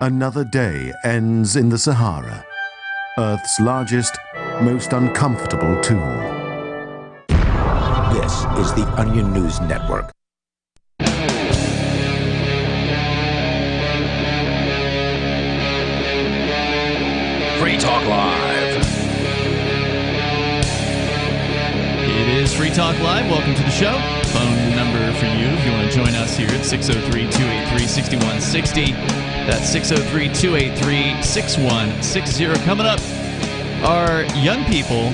Another day ends in the Sahara, Earth's largest, most uncomfortable tomb. This is the Onion News Network. Free Talk Live. It is Free Talk Live. Welcome to the show. Phone number for you if you want to join us here at 603-283-6160. That's 603-283-6160. Coming up, are young people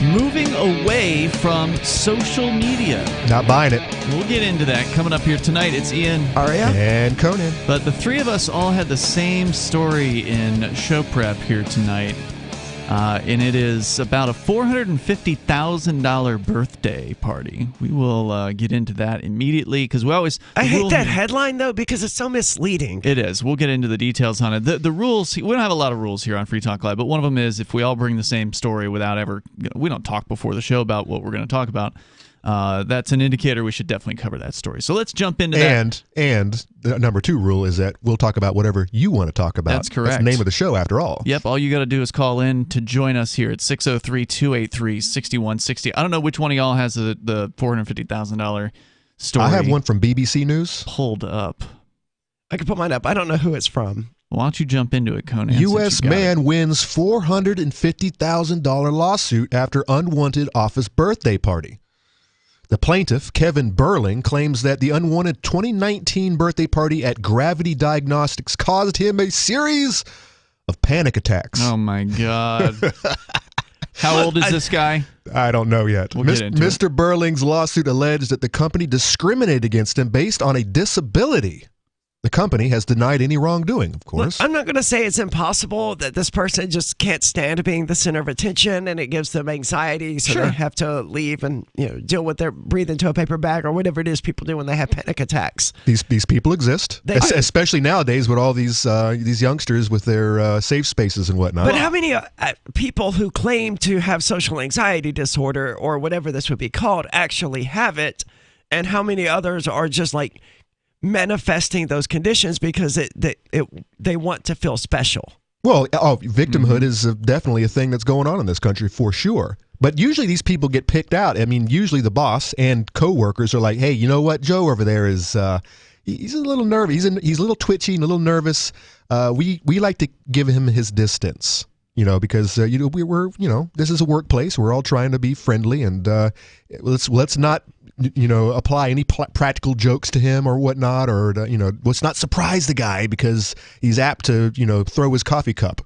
moving away from social media? Not buying it. We'll get into that coming up here tonight. It's Ian, Aria, and Conan. But the three of us all had the same story in show prep here tonight. And it is about a $450,000 birthday party. We will get into that immediately because we always. I hate that headline though because it's so misleading. It is. We'll get into the details on it. The rules. We don't have a lot of rules here on Free Talk Live, but one of them is if we all bring the same story without ever. We don't talk before the show about what we're going to talk about. That's an indicator we should definitely cover that story. So let's jump into that. And the number 2 rule is that we'll talk about whatever you want to talk about. That's correct. That's the name of the show, after all. Yep. All you got to do is call in to join us here at 603-283-6160. I don't know which one of y'all has the $450,000 story. I have one from BBC News. Pulled up. I can put mine up. I don't know who it's from. Why don't you jump into it, Conan? U.S. man wins $450,000 lawsuit after unwanted office birthday party. The plaintiff, Kevin Burling, claims that the unwanted 2019 birthday party at Gravity Diagnostics caused him a series of panic attacks. Oh, my God. How old is this guy? I don't know yet. We'll get into Mr. Burling's lawsuit alleged that the company discriminated against him based on a disability. The company has denied any wrongdoing, of course. Look, I'm not going to say it's impossible that this person just can't stand being the center of attention and it gives them anxiety, so they have to leave and deal with their breathe into a paper bag or whatever it is people do when they have panic attacks. These people exist, especially nowadays with all these youngsters with their safe spaces and whatnot. But how many people who claim to have social anxiety disorder or whatever this would be called actually have it, and how many others are just like manifesting those conditions because they want to feel special? Well, victimhood is definitely a thing that's going on in this country for sure. But usually these people get picked out. I mean, usually the boss and coworkers are like, "Hey, you know what? Joe over there is he's a little nervous. He's a little twitchy and a little nervous. We like to give him his distance." Because we're this is a workplace. We're all trying to be friendly, and let's not apply any practical jokes to him or whatnot, or let's not surprise the guy because he's apt to throw his coffee cup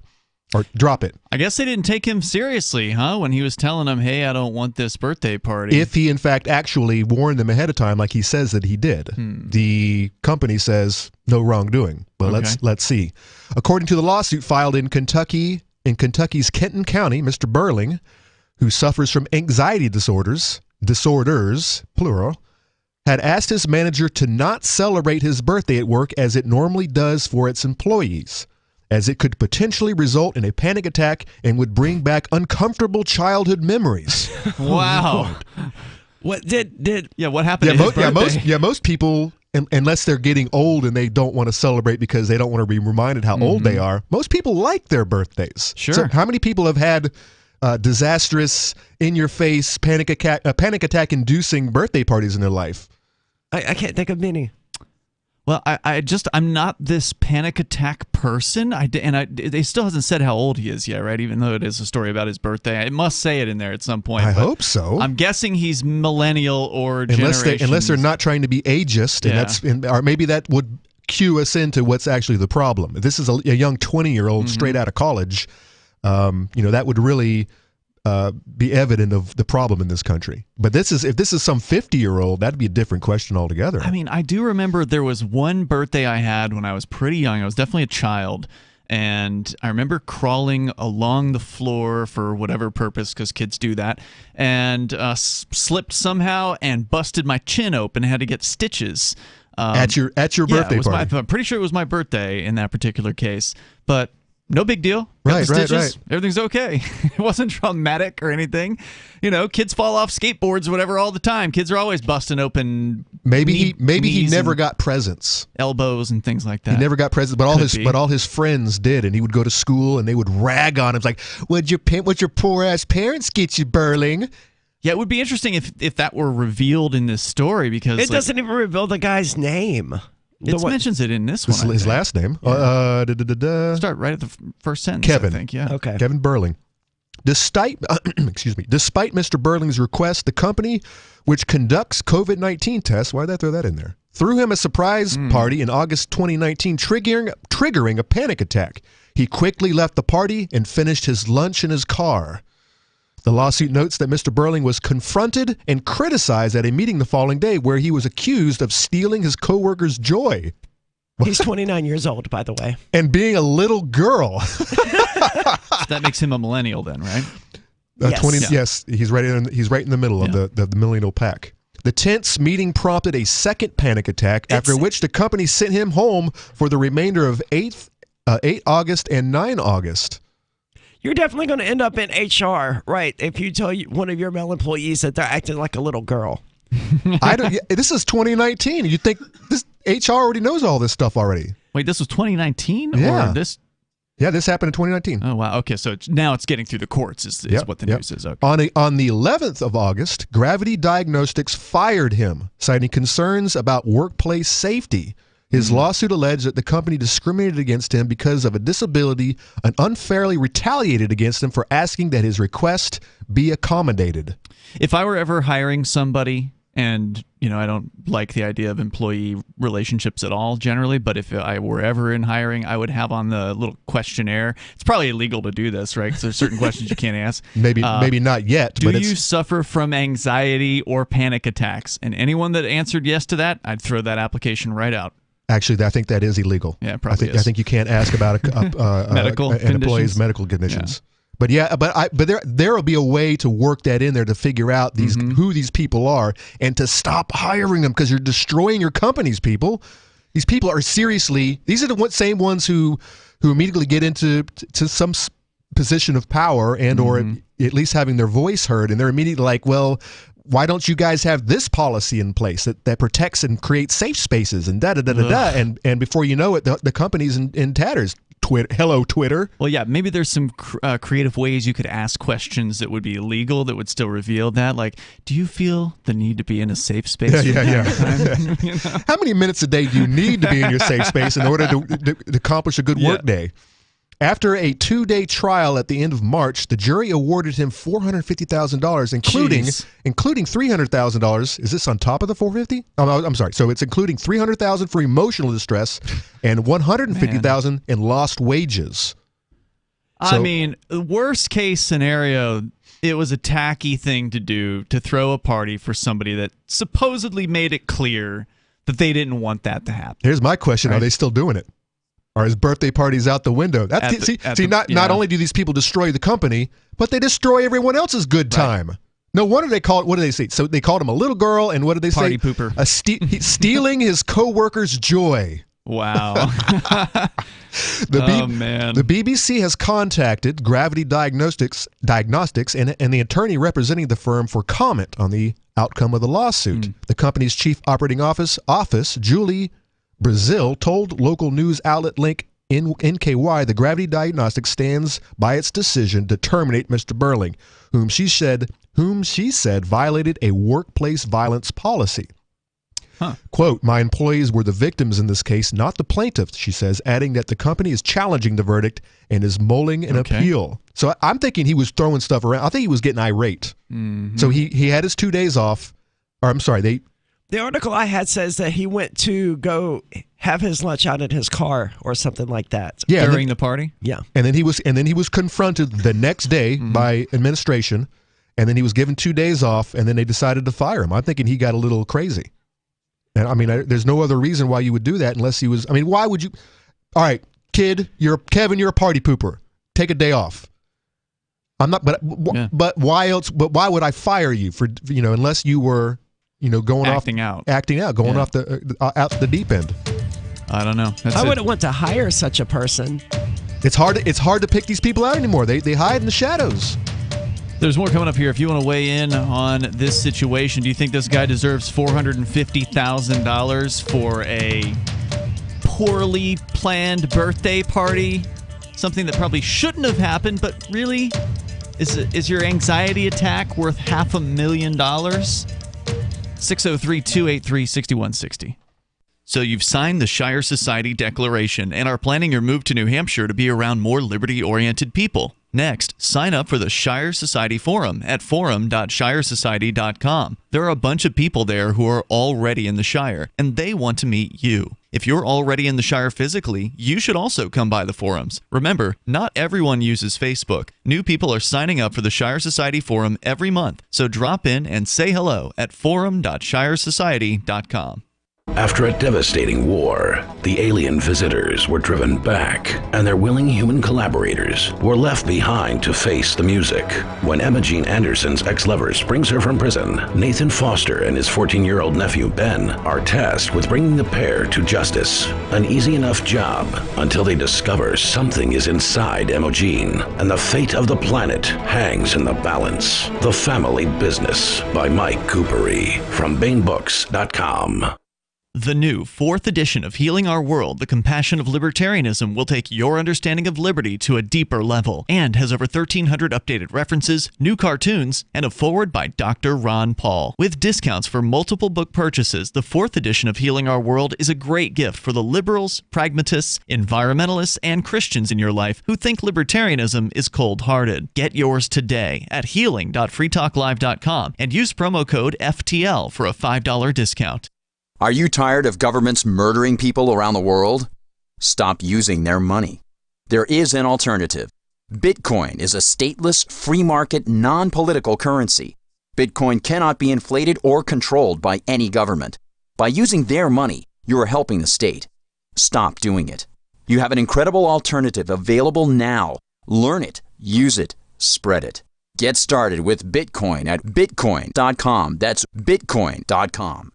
or drop it. I guess they didn't take him seriously, huh? When he was telling them, "Hey, I don't want this birthday party." If he in fact actually warned them ahead of time, like he says that he did, the company says no wrongdoing. But let's see. According to the lawsuit filed in Kentucky. In Kentucky's Kenton County, Mr. Burling, who suffers from anxiety disorders, plural, had asked his manager to not celebrate his birthday at work as it normally does for its employees, as it could potentially result in a panic attack and would bring back uncomfortable childhood memories. Wow. What did what happened to his birthday? Most people, unless they're getting old and they don't want to celebrate because they don't want to be reminded how old they are, most people like their birthdays. Sure. So how many people have had disastrous, in-your-face, panic attack-inducing birthday parties in their life? I can't think of many. Well, I'm not this panic attack person. They still hasn't said how old he is yet, right? Even though it is a story about his birthday, it must say it in there at some point. I hope so. I'm guessing he's millennial or unless they're not trying to be ageist, or maybe that would cue us into what's actually the problem. This is a young 20-year-old straight out of college. That would really be evident of the problem in this country. But if this is some 50-year-old, that'd be a different question altogether. I mean, I do remember there was one birthday I had when I was pretty young. I was definitely a child. And I remember crawling along the floor for whatever purpose, because kids do that, and slipped somehow and busted my chin open and had to get stitches. At your birthday party? I'm pretty sure it was my birthday in that particular case. But no big deal. Got Right, the right, stitches. right. Everything's okay. It wasn't traumatic or anything. Kids fall off skateboards, whatever, all the time. Kids are always busting open. Maybe he knees never and got presents. elbows and things like that. He never got presents, but all his friends did, and he would go to school and they would rag on him. It's like, what'd your poor ass parents get you, Burling? Yeah, it would be interesting if that were revealed in this story, because It doesn't even reveal the guy's name. It mentions it in this one. His last name. Start right at the first sentence. Kevin. I think. Yeah. Okay. Kevin Burling. Despite Mr. Burling's request, the company, which conducts COVID-19 tests, why did I throw that in there? Threw him a surprise party in August 2019, triggering a panic attack. He quickly left the party and finished his lunch in his car. The lawsuit notes that Mr. Burling was confronted and criticized at a meeting the following day where he was accused of stealing his coworker's joy He's 29 years old, by the way. and being a little girl. So that makes him a millennial then, right? Yes. Yes, he's right in the middle of the millennial pack. The tense meeting prompted a second panic attack, after which the company sent him home for the remainder of 8 August and 9 August. You're definitely going to end up in HR, right? If you tell one of your male employees that they're acting like a little girl. This is 2019. You think this HR already knows all this stuff already? Wait, this was 2019? Yeah. Or this? Yeah, this happened in 2019. Oh, wow. Okay, so now it's getting through the courts is what the news is. Okay. On the 11th of August, Gravity Diagnostics fired him, citing concerns about workplace safety. His lawsuit alleged that the company discriminated against him because of a disability and unfairly retaliated against him for asking that his request be accommodated. If I were ever hiring somebody, and I don't like the idea of employee relationships at all generally, but if I were ever in hiring, I would have on the little questionnaire. It's probably illegal to do this, right? Because there's certain questions you can't ask. Maybe not yet. Do but you suffer from anxiety or panic attacks? And anyone that answered yes to that, I'd throw that application right out. Actually, I think that is illegal. Yeah, probably I think you can't ask about Medical an employee's conditions? medical conditions. Yeah. But there will be a way to work that in there to figure out who these people are and to stop hiring them, because you're destroying your companies, people. These people are seriously. These are the same ones who immediately get into some position of power and or at least having their voice heard, and they're immediately like, well, why don't you guys have this policy in place that protects and creates safe spaces and da-da-da-da-da, and before you know it, the company's in tatters. Hello, Twitter. Well, yeah, maybe there's some creative ways you could ask questions that would be illegal that would still reveal that. Like, do you feel the need to be in a safe space? Yeah. How many minutes a day do you need to be in your safe space in order to accomplish a good work day? After a 2-day trial at the end of March, the jury awarded him $450,000, including $300,000. Is this on top of the $450,000? Oh, I'm sorry. So it's including $300,000 for emotional distress and $150,000 in lost wages. I mean, the worst case scenario, it was a tacky thing to do, to throw a party for somebody that supposedly made it clear that they didn't want that to happen. Here's my question. Right? Are they still doing it? Are his birthday parties out the window? Not only do these people destroy the company, but they destroy everyone else's good time. Right. No wonder they call it. What do they say? So they called him a little girl, and what did they say? Party pooper. Stealing his coworker's joy. Wow. Man. The BBC has contacted Gravity Diagnostics and the attorney representing the firm for comment on the outcome of the lawsuit. The company's chief operating office, Julie Brazil, told local news outlet Link NKY the Gravity Diagnostics stands by its decision to terminate Mr. Burling, whom she said violated a workplace violence policy. Quote, my employees were the victims in this case, not the plaintiffs, she says, adding that the company is challenging the verdict and is mulling an appeal. So I'm thinking he was throwing stuff around. I think he was getting irate. So he had his 2 days off. Or I'm sorry, The article I had says that he went to go have his lunch out in his car or something like that. Yeah, during the party. Yeah, and then he was confronted the next day by administration, and then he was given 2 days off, and then they decided to fire him. I'm thinking he got a little crazy. And I mean, there's no other reason why you would do that unless he was. I mean, why would you? All right, Kevin, you're a party pooper. Take a day off. I'm not, but why else? But why would I fire you for unless you were going acting off the the deep end. I don't know. I wouldn't want to hire such a person. It's hard to pick these people out anymore. They hide in the shadows. There's more coming up here. If you want to weigh in on this situation, do you think this guy deserves $450,000 for a poorly planned birthday party? Something that probably shouldn't have happened, but really, is your anxiety attack worth $500,000? 603-283-6160. So you've signed the Shire Society Declaration and are planning your move to New Hampshire to be around more liberty-oriented people. Next, sign up for the Shire Society Forum at forum.shiresociety.com. There are a bunch of people there who are already in the Shire, and they want to meet you. If you're already in the Shire physically, you should also come by the forums. Remember, not everyone uses Facebook. New people are signing up for the Shire Society Forum every month, so drop in and say hello at forum.shiresociety.com. After a devastating war, the alien visitors were driven back, and their willing human collaborators were left behind to face the music. When Emma Jean Anderson's ex-lover springs her from prison, Nathan Foster and his 14-year-old nephew Ben are tasked with bringing the pair to justice. An easy enough job until they discover something is inside Emma Jean, and the fate of the planet hangs in the balance. The Family Business by Mike Coopery from BaneBooks.com. The new 4th edition of Healing Our World, The Compassion of Libertarianism, will take your understanding of liberty to a deeper level and has over 1,300 updated references, new cartoons, and a foreword by Dr. Ron Paul. With discounts for multiple book purchases, the 4th edition of Healing Our World is a great gift for the liberals, pragmatists, environmentalists, and Christians in your life who think libertarianism is cold-hearted. Get yours today at healing.freetalklive.com and use promo code FTL for a $5 discount. Are you tired of governments murdering people around the world? Stop using their money. There is an alternative. Bitcoin is a stateless, free market, non-political currency. Bitcoin cannot be inflated or controlled by any government. By using their money, you are helping the state. Stop doing it. You have an incredible alternative available now. Learn it, use it, spread it. Get started with Bitcoin at bitcoin.com. That's bitcoin.com.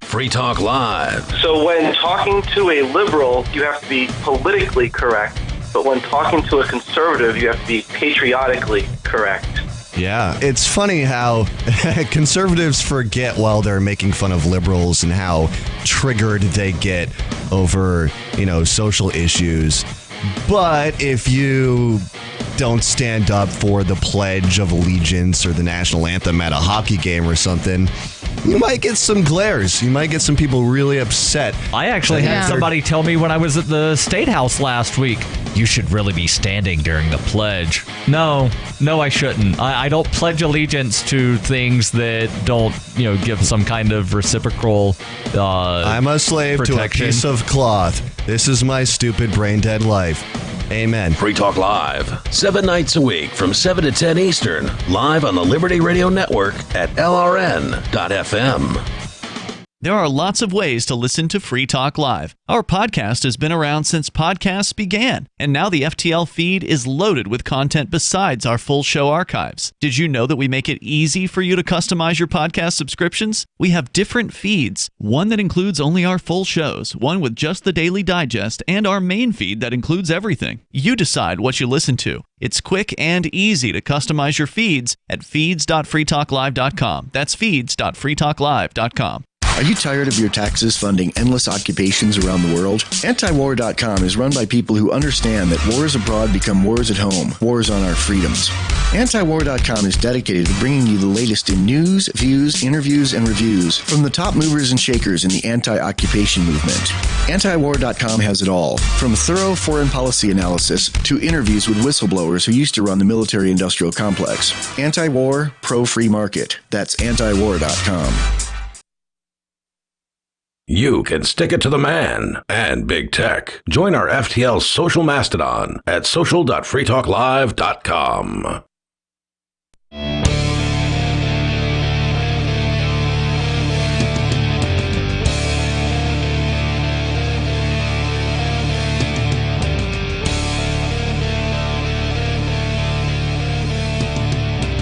Free Talk Live. So when talking to a liberal, you have to be politically correct. But when talking to a conservative, you have to be patriotically correct. Yeah, it's funny how conservatives forget while they're making fun of liberals and how triggered they get over, social issues. But if you don't stand up for the Pledge of Allegiance or the national anthem at a hockey game or something, you might get some glares. You might get some people really upset. I actually had somebody tell me when I was at the State House last week, you should really be standing during the pledge. No, I shouldn't. I don't pledge allegiance to things that don't, give some kind of reciprocal I'm a slave protection. To a piece of cloth. This is my stupid brain-dead life. Amen. Free Talk Live, 7 nights a week from 7 to 10 Eastern, live on the Liberty Radio Network at LRN.FM. There are lots of ways to listen to Free Talk Live. Our podcast has been around since podcasts began, and now the FTL feed is loaded with content besides our full show archives. Did you know that we make it easy for you to customize your podcast subscriptions? We have different feeds, one that includes only our full shows, one with just the Daily Digest, and our main feed that includes everything. You decide what you listen to. It's quick and easy to customize your feeds at feeds.freetalklive.com. That's feeds.freetalklive.com. Are you tired of your taxes funding endless occupations around the world? Antiwar.com is run by people who understand that wars abroad become wars at home, wars on our freedoms. Antiwar.com is dedicated to bringing you the latest in news, views, interviews, and reviews from the top movers and shakers in the anti-occupation movement. Antiwar.com has it all, from thorough foreign policy analysis to interviews with whistleblowers who used to run the military-industrial complex. Anti-war, pro-free market. That's antiwar.com. You can stick it to the man and big tech. Join our FTL social mastodon at social.freetalklive.com.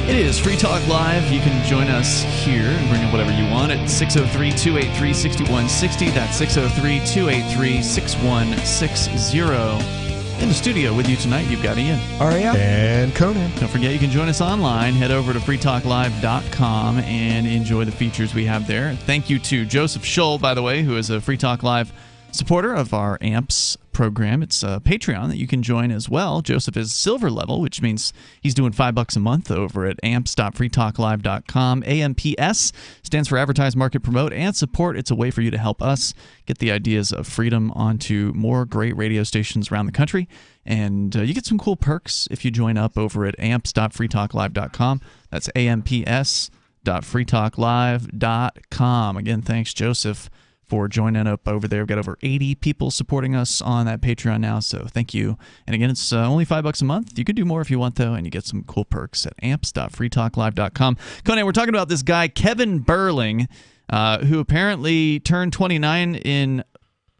It is Free Talk Live. You can join us here and bring in whatever you want at 603-283-6160. That's 603-283-6160. In the studio with you tonight, you've got Ian. Aria. And Conan. Don't forget, you can join us online. Head over to freetalklive.com and enjoy the features we have there. Thank you to Joseph Scholl, by the way, who is a Free Talk Live supporter of our AMPS program. It's a Patreon that you can join as well. Joseph is silver level, which means he's doing $5 a month over at amps.freetalklive.com. AMPS stands for Advertise, Market, Promote, and Support. It's a way for you to help us get the ideas of freedom onto more great radio stations around the country. And you get some cool perks if you join up over at amps.freetalklive.com. That's amps.freetalklive.com. Again, thanks, Joseph, for joining up over there. We've got over 80 people supporting us on that Patreon now, so thank you. And again, it's only $5 a month. You could do more if you want, though, and you get some cool perks at amps.freetalklive.com. Conan, we're talking about this guy, Kevin Burling, who apparently turned 29 in,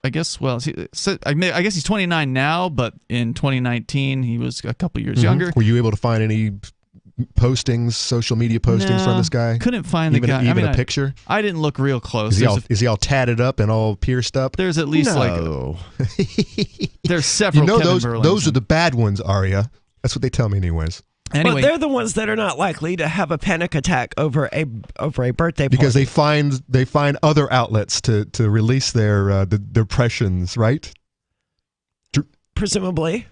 I guess he's 29 now, but in 2019, he was a couple years younger. Were you able to find any postings, social media postings from this guy? Couldn't find the guy. Even a picture? I didn't look real close. Is he all tatted up and all pierced up? There's at least there's several Kevin Burlings. Those are the bad ones, Aria. That's what they tell me anyways. Anyway, well, they're the ones that are not likely to have a panic attack over a birthday party. Because they find other outlets to release their depressions, right? Presumably.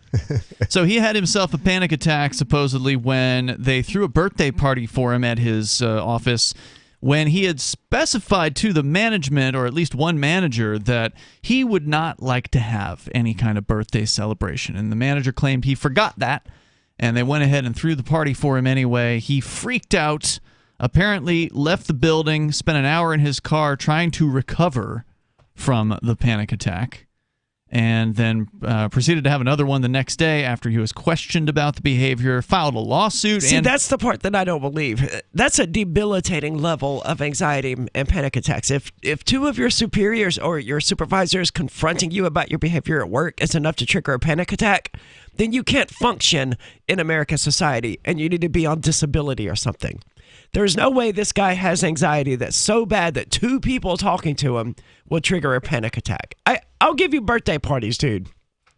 So he had himself a panic attack, supposedly, when they threw a birthday party for him at his office, when he had specified to the management, or at least one manager, that he would not like to have any kind of birthday celebration. And the manager claimed he forgot that, and they went ahead and threw the party for him anyway. He freaked out, apparently left the building, spent an hour in his car trying to recover from the panic attack, and then proceeded to have another one the next day after he was questioned about the behavior, filed a lawsuit. See, that's the part that I don't believe. That's a debilitating level of anxiety and panic attacks. If two of your superiors or your supervisors confronting you about your behavior at work is enough to trigger a panic attack, then you can't function in American society, and you need to be on disability or something. There's no way this guy has anxiety that's so bad that two people talking to him will trigger a panic attack. I'll give you birthday parties, dude.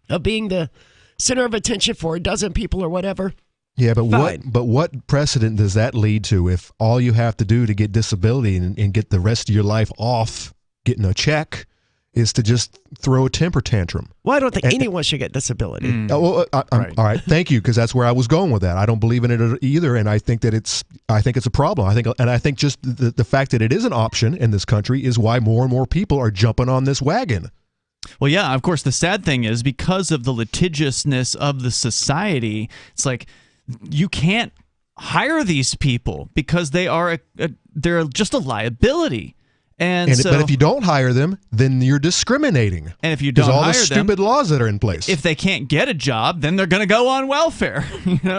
Of being the center of attention for a dozen people or whatever. Yeah, but what precedent does that lead to if all you have to do to get disability and get the rest of your life off getting a check is to just throw a temper tantrum? Well, I don't think anyone should get disability. All right, thank you, because that's where I was going with that. I don't believe in it either, and I think it's a problem. I think just the fact that it is an option in this country is why more and more people are jumping on this wagon. Well, yeah, of course, the sad thing is because of the litigiousness of the society, it's like you can't hire these people because they're just a liability. But if you don't hire them, then you're discriminating. And if you don't hire them, all the stupid laws that are in place. If they can't get a job, then they're going to go on welfare.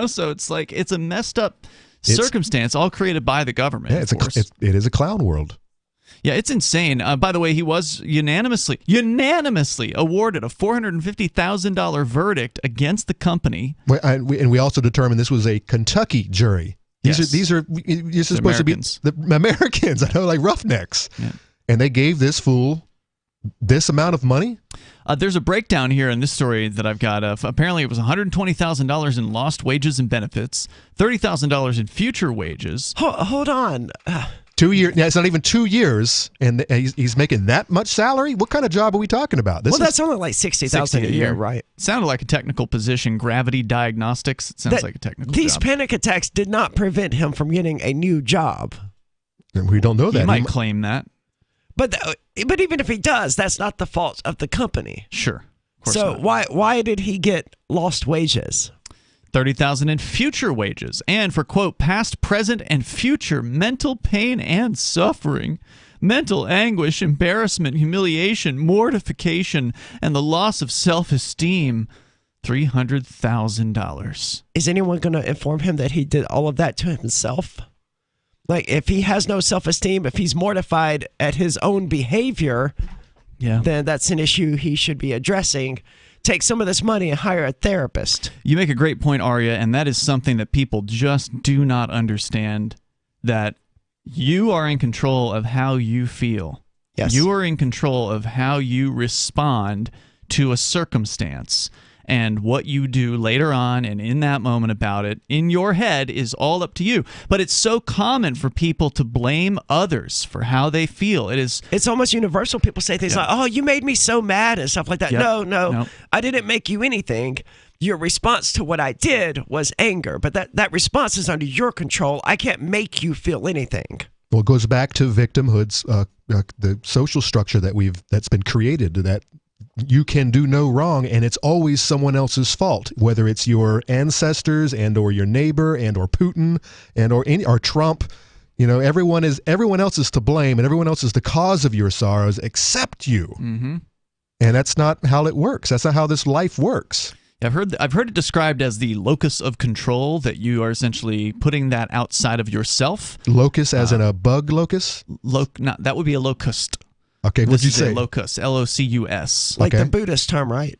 So it's like it's a messed up circumstance, all created by the government. Yeah, it is a clown world. Yeah, it's insane. By the way, he was unanimously awarded a $450,000 verdict against the company. And we also determined this was a Kentucky jury. These are supposed to be the Americans. I know, like roughnecks. Yeah. And they gave this fool this amount of money? There's a breakdown here in this story that I've got. Apparently, it was $120,000 in lost wages and benefits, $30,000 in future wages. Hold on. 2 years. Yeah, it's not even 2 years, and he's making that much salary. What kind of job are we talking about? That's only like $60,000 a year, right? Sounded like a technical position. Gravity diagnostics. It sounds like a technical These job. panic attacks did not prevent him from getting a new job. And we don't know that. He might claim that. But even if he does, that's not the fault of the company. Sure. Of course so not. why did he get lost wages? $30,000 in future wages, and for, quote, past, present, and future mental pain and suffering, mental anguish, embarrassment, humiliation, mortification, and the loss of self-esteem, $300,000. Is anyone going to inform him that he did all of that to himself? Like, if he has no self-esteem, if he's mortified at his own behavior, then that's an issue he should be addressing. take some of this money and hire a therapist. You make a great point, Arya, and that is something that people just do not understand, that you are in control of how you feel. Yes. You are in control of how you respond to a circumstance. And what you do later on and in that moment about it, in your head, is all up to you. But it's so common for people to blame others for how they feel. It's almost universal. People say things like, oh, you made me so mad and stuff like that. Yep. No, I didn't make you anything. Your response to what I did was anger. But that response is under your control. I can't make you feel anything. Well, it goes back to victimhood's the social structure that's been created, that you can do no wrong and it's always someone else's fault, whether it's your ancestors and or your neighbor and or Putin and or Trump. Everyone else is to blame and everyone else is the cause of your sorrows except you. Mm-hmm. And that's not how it works. That's not how this life works. I've heard it described as the locus of control, that you are essentially putting that outside of yourself. Locus as in a bug locus? That would be a locust. Okay, what'd you say? This is a locus, L-O-C-U-S. Like the Buddhist term, right?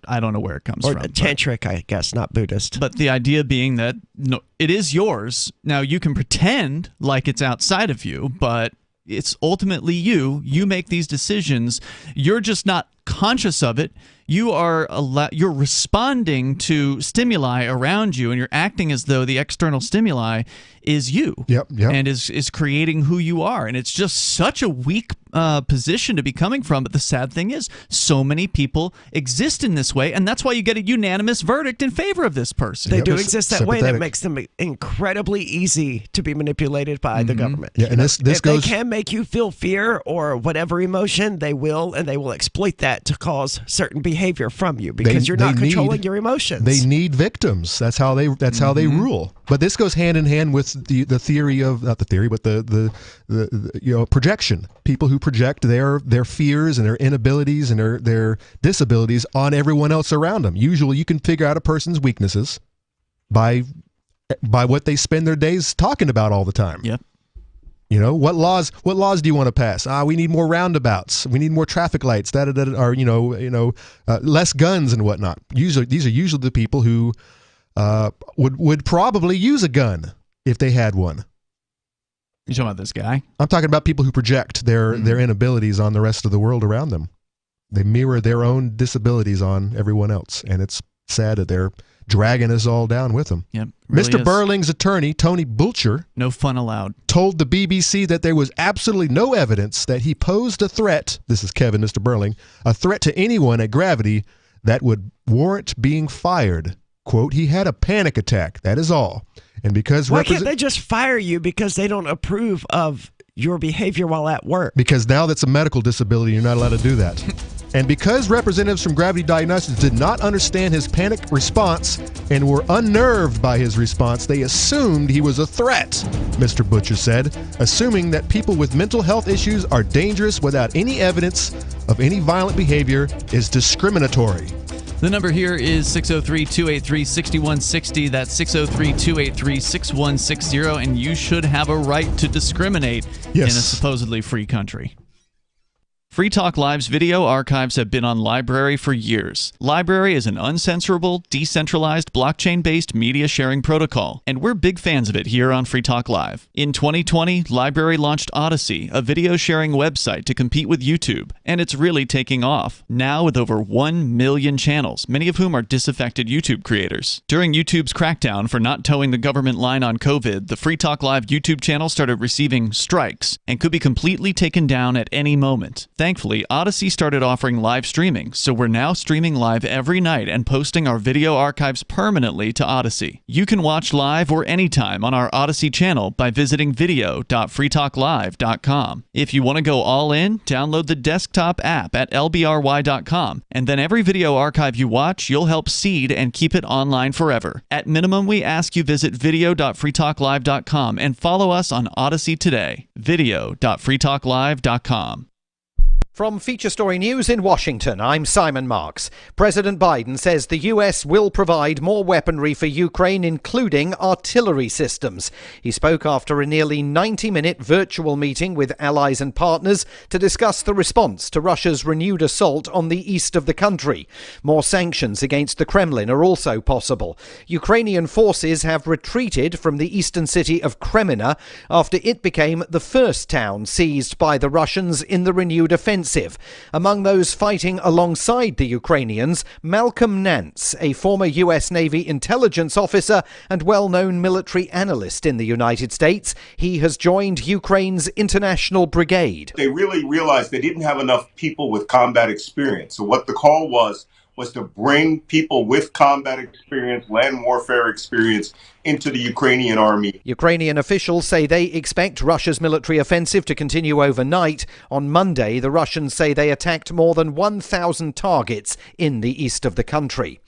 I don't know where it comes from. Or tantric, I guess, not Buddhist. But the idea being that it is yours. Now, you can pretend like it's outside of you, but it's ultimately you. You make these decisions. You're just not conscious of it. You're responding to stimuli around you, and you're acting as though the external stimuli is you. Yep. And is creating who you are. And it's just such a weak position to be coming from. But the sad thing is, so many people exist in this way, and that's why you get a unanimous verdict in favor of this person. They do exist that way, and it makes them incredibly easy to be manipulated by the government. Yeah, and if they can make you feel fear or whatever emotion, they will, and they will exploit that to cause certain behavior from you because you're not controlling your emotions. They need victims. That's how they rule. But this goes hand in hand with the theory of, not the theory, but the projection. People who project their fears and their inabilities and their disabilities on everyone else around them. Usually you can figure out a person's weaknesses by what they spend their days talking about all the time. Yep. What laws do you want to pass? We need more roundabouts. We need more traffic lights. Or less guns and whatnot. These are usually the people who would probably use a gun if they had one. You talking about this guy? I'm talking about people who project their inabilities on the rest of the world around them. They mirror their own disabilities on everyone else, and it's sad that they're dragging us all down with them. Yep, really Mr. Burling's attorney, Tony Bulcher, no fun allowed, told the BBC that there was absolutely no evidence that he posed a threat, this is Kevin, Mr. Burling, a threat to anyone at Gravity that would warrant being fired. Quote, he had a panic attack, that is all. And because why can't they just fire you because they don't approve of your behavior while at work? Because now that's a medical disability, you're not allowed to do that. And because representatives from Gravity Diagnostics did not understand his panic response and were unnerved by his response, they assumed he was a threat, Mr. Butcher said, assuming that people with mental health issues are dangerous without any evidence of any violent behavior is discriminatory. The number here is 603-283-6160. That's 603-283-6160, and you should have a right to discriminate in a supposedly free country. Free Talk Live's video archives have been on Library for years. Library is an uncensorable, decentralized, blockchain-based media sharing protocol, and we're big fans of it here on Free Talk Live. In 2020, Library launched Odyssey, a video sharing website to compete with YouTube, and it's really taking off, now with over 1 million channels, many of whom are disaffected YouTube creators. During YouTube's crackdown for not towing the government line on COVID, the Free Talk Live YouTube channel started receiving strikes and could be completely taken down at any moment. Thankfully, Odyssey started offering live streaming, so we're now streaming live every night and posting our video archives permanently to Odyssey. You can watch live or anytime on our Odyssey channel by visiting video.freetalklive.com. If you want to go all in, download the desktop app at lbry.com, and then every video archive you watch, you'll help seed and keep it online forever. At minimum, we ask you visit video.freetalklive.com and follow us on Odyssey today. video.freetalklive.com. From Feature Story News in Washington, I'm Simon Marks. President Biden says the US will provide more weaponry for Ukraine, including artillery systems. He spoke after a nearly 90-minute virtual meeting with allies and partners to discuss the response to Russia's renewed assault on the east of the country. More sanctions against the Kremlin are also possible. Ukrainian forces have retreated from the eastern city of Kreminna after it became the first town seized by the Russians in the renewed offensive. Among those fighting alongside the Ukrainians, Malcolm Nance, a former US Navy intelligence officer and well-known military analyst in the United States. He has joined Ukraine's International Brigade. They really realized they didn't have enough people with combat experience. So what the call was to bring people with combat experience, land warfare experience, into the Ukrainian army. Ukrainian officials say they expect Russia's military offensive to continue overnight. On Monday, the Russians say they attacked more than 1,000 targets in the east of the country.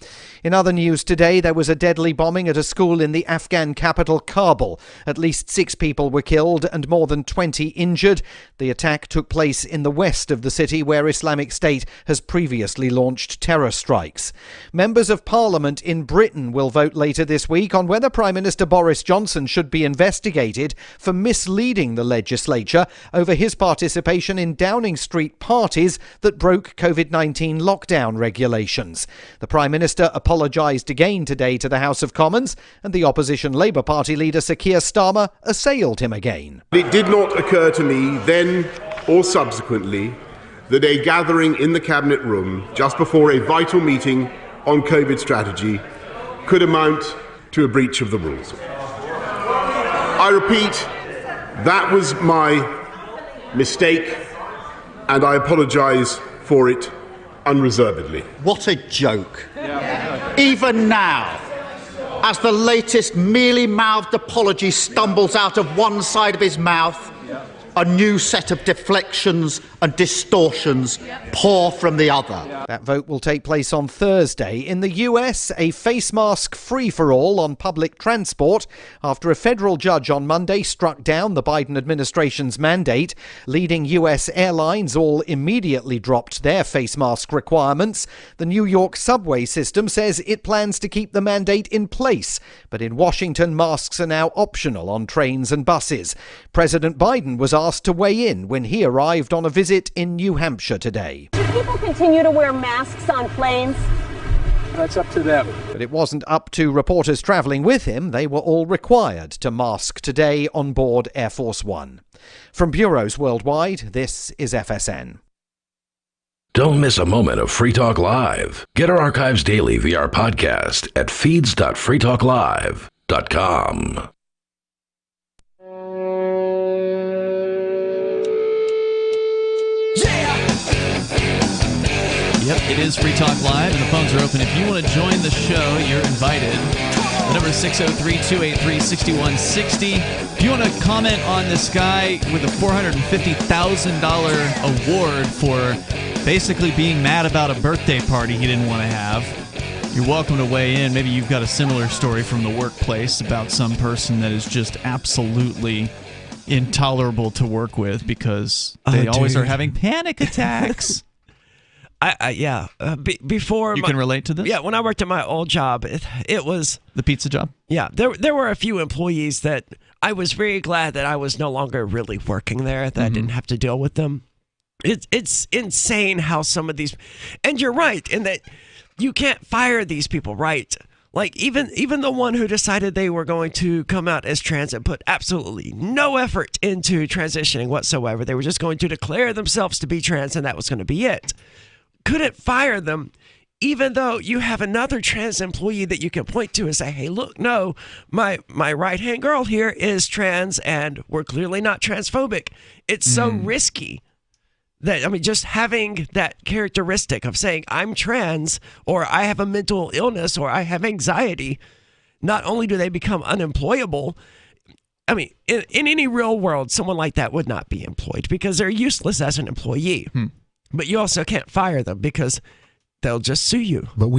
In other news today, there was a deadly bombing at a school in the Afghan capital, Kabul. At least 6 people were killed and more than 20 injured. The attack took place in the west of the city, where Islamic State has previously launched terror strikes. Members of Parliament in Britain will vote later this week on whether Prime Minister Boris Johnson should be investigated for misleading the legislature over his participation in Downing Street parties that broke COVID-19 lockdown regulations. The Prime Minister apologised again today to the House of Commons, and the opposition Labour Party leader Sir Keir Starmer assailed him again. It did not occur to me then or subsequently that a gathering in the Cabinet room just before a vital meeting on COVID strategy could amount to a breach of the rules. I repeat, that was my mistake, and I apologise for it unreservedly. What a joke. Even now, as the latest mealy-mouthed apology stumbles out of one side of his mouth, a new set of deflections and distortions pour from the other. That vote will take place on Thursday. In the US, a face mask free-for-all on public transport after a federal judge on Monday struck down the Biden administration's mandate. Leading US airlines all immediately dropped their face mask requirements. The New York subway system says it plans to keep the mandate in place, but in Washington, masks are now optional on trains and buses. President Biden was asked to weigh in when he arrived on a visit in New Hampshire today. Do people continue to wear masks on planes? That's up to them. But it wasn't up to reporters travelling with him. They were all required to mask today on board Air Force One. From bureaus worldwide, this is FSN. Don't miss a moment of Free Talk Live. Get our archives daily via our podcast at feeds.freetalklive.com. Yep, it is Free Talk Live, and the phones are open. If you want to join the show, you're invited. The number is 603-283-6160. If you want to comment on this guy with a $450,000 award for basically being mad about a birthday party he didn't want to have, you're welcome to weigh in. Maybe you've got a similar story from the workplace about some person that is just absolutely intolerable to work with because they always are having panic attacks. Before you can relate to this? Yeah, when I worked at my old job, it was the pizza job. Yeah, there were a few employees that I was very glad that I was no longer really working there, that I didn't have to deal with them. It's insane how some of these, and you're right in that you can't fire these people, right? Like even the one who decided they were going to come out as trans and put absolutely no effort into transitioning whatsoever. They were just going to declare themselves to be trans, and that was going to be it. Couldn't fire them, even though you have another trans employee that you can point to and say, hey, look, no, my right-hand girl here is trans, and we're clearly not transphobic. It's so risky that, I mean, just having that characteristic of saying I'm trans, or I have a mental illness, or I have anxiety, not only do they become unemployable, I mean, in any real world, someone like that would not be employed because they're useless as an employee. But you also can't fire them because they'll just sue you. But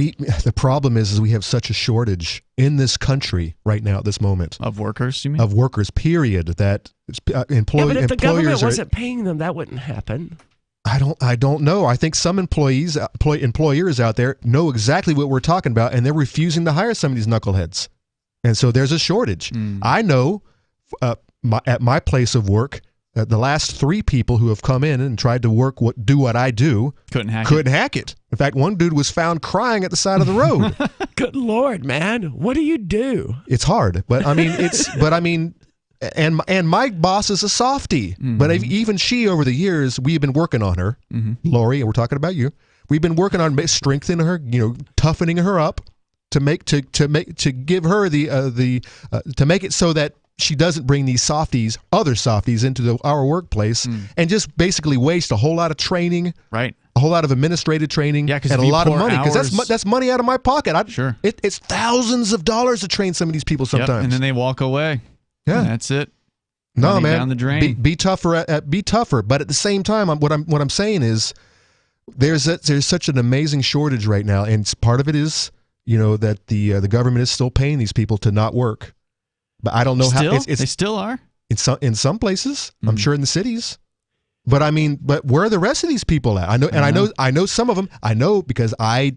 the problem is we have such a shortage in this country right now at this moment. Of workers, you mean? Of workers, period. That but if the government wasn't paying them, that wouldn't happen. I don't know. I think some employers out there know exactly what we're talking about, and they're refusing to hire some of these knuckleheads. And so there's a shortage. I know at my place of work, the last 3 people who have come in and tried to do what I do couldn't hack it. In fact, one dude was found crying at the side of the road. Good Lord, man. What do you do? It's hard, but I mean, and my boss is a softie, but even she, over the years, we've been working on her. Lori, and we're talking about you. We've been working on strengthening her, toughening her up to give her to make it so that she doesn't bring these other softies into our workplace and just basically waste a whole lot of training, right? A whole lot of administrative training, and a lot of money, because that's money out of my pocket. Sure, it's thousands of dollars to train some of these people sometimes, and then they walk away. Yeah, and that's it. No, Money man, down the drain. Be tougher. Be tougher. But at the same time, what I'm saying is, there's such an amazing shortage right now, and part of it is that the government is still paying these people to not work. But I don't know how they still are in some places. I'm sure in the cities. But but where are the rest of these people at? I know some of them. I know because I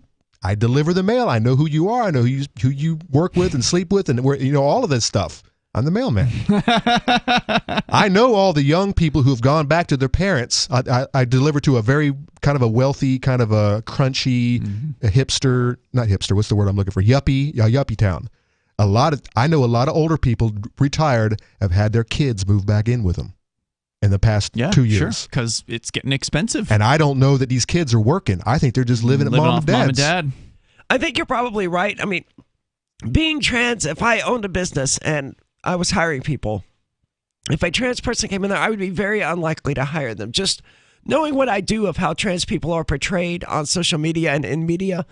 deliver the mail. I know who you are. I know who you work with and sleep with, and all of this stuff. I'm the mailman. I know all the young people who have gone back to their parents. I deliver to a very kind of a wealthy, kind of a crunchy, a hipster, not hipster. What's the word I'm looking for? Yuppie town. I know a lot of older people retired have had their kids move back in with them in the past 2 years. Sure, because it's getting expensive. And I don't know that these kids are working. I think they're just living at mom and dad. I think you're probably right. I mean, being trans, if I owned a business and I was hiring people, if a trans person came in there, I would be very unlikely to hire them. Just knowing what I do of how trans people are portrayed on social media and in media,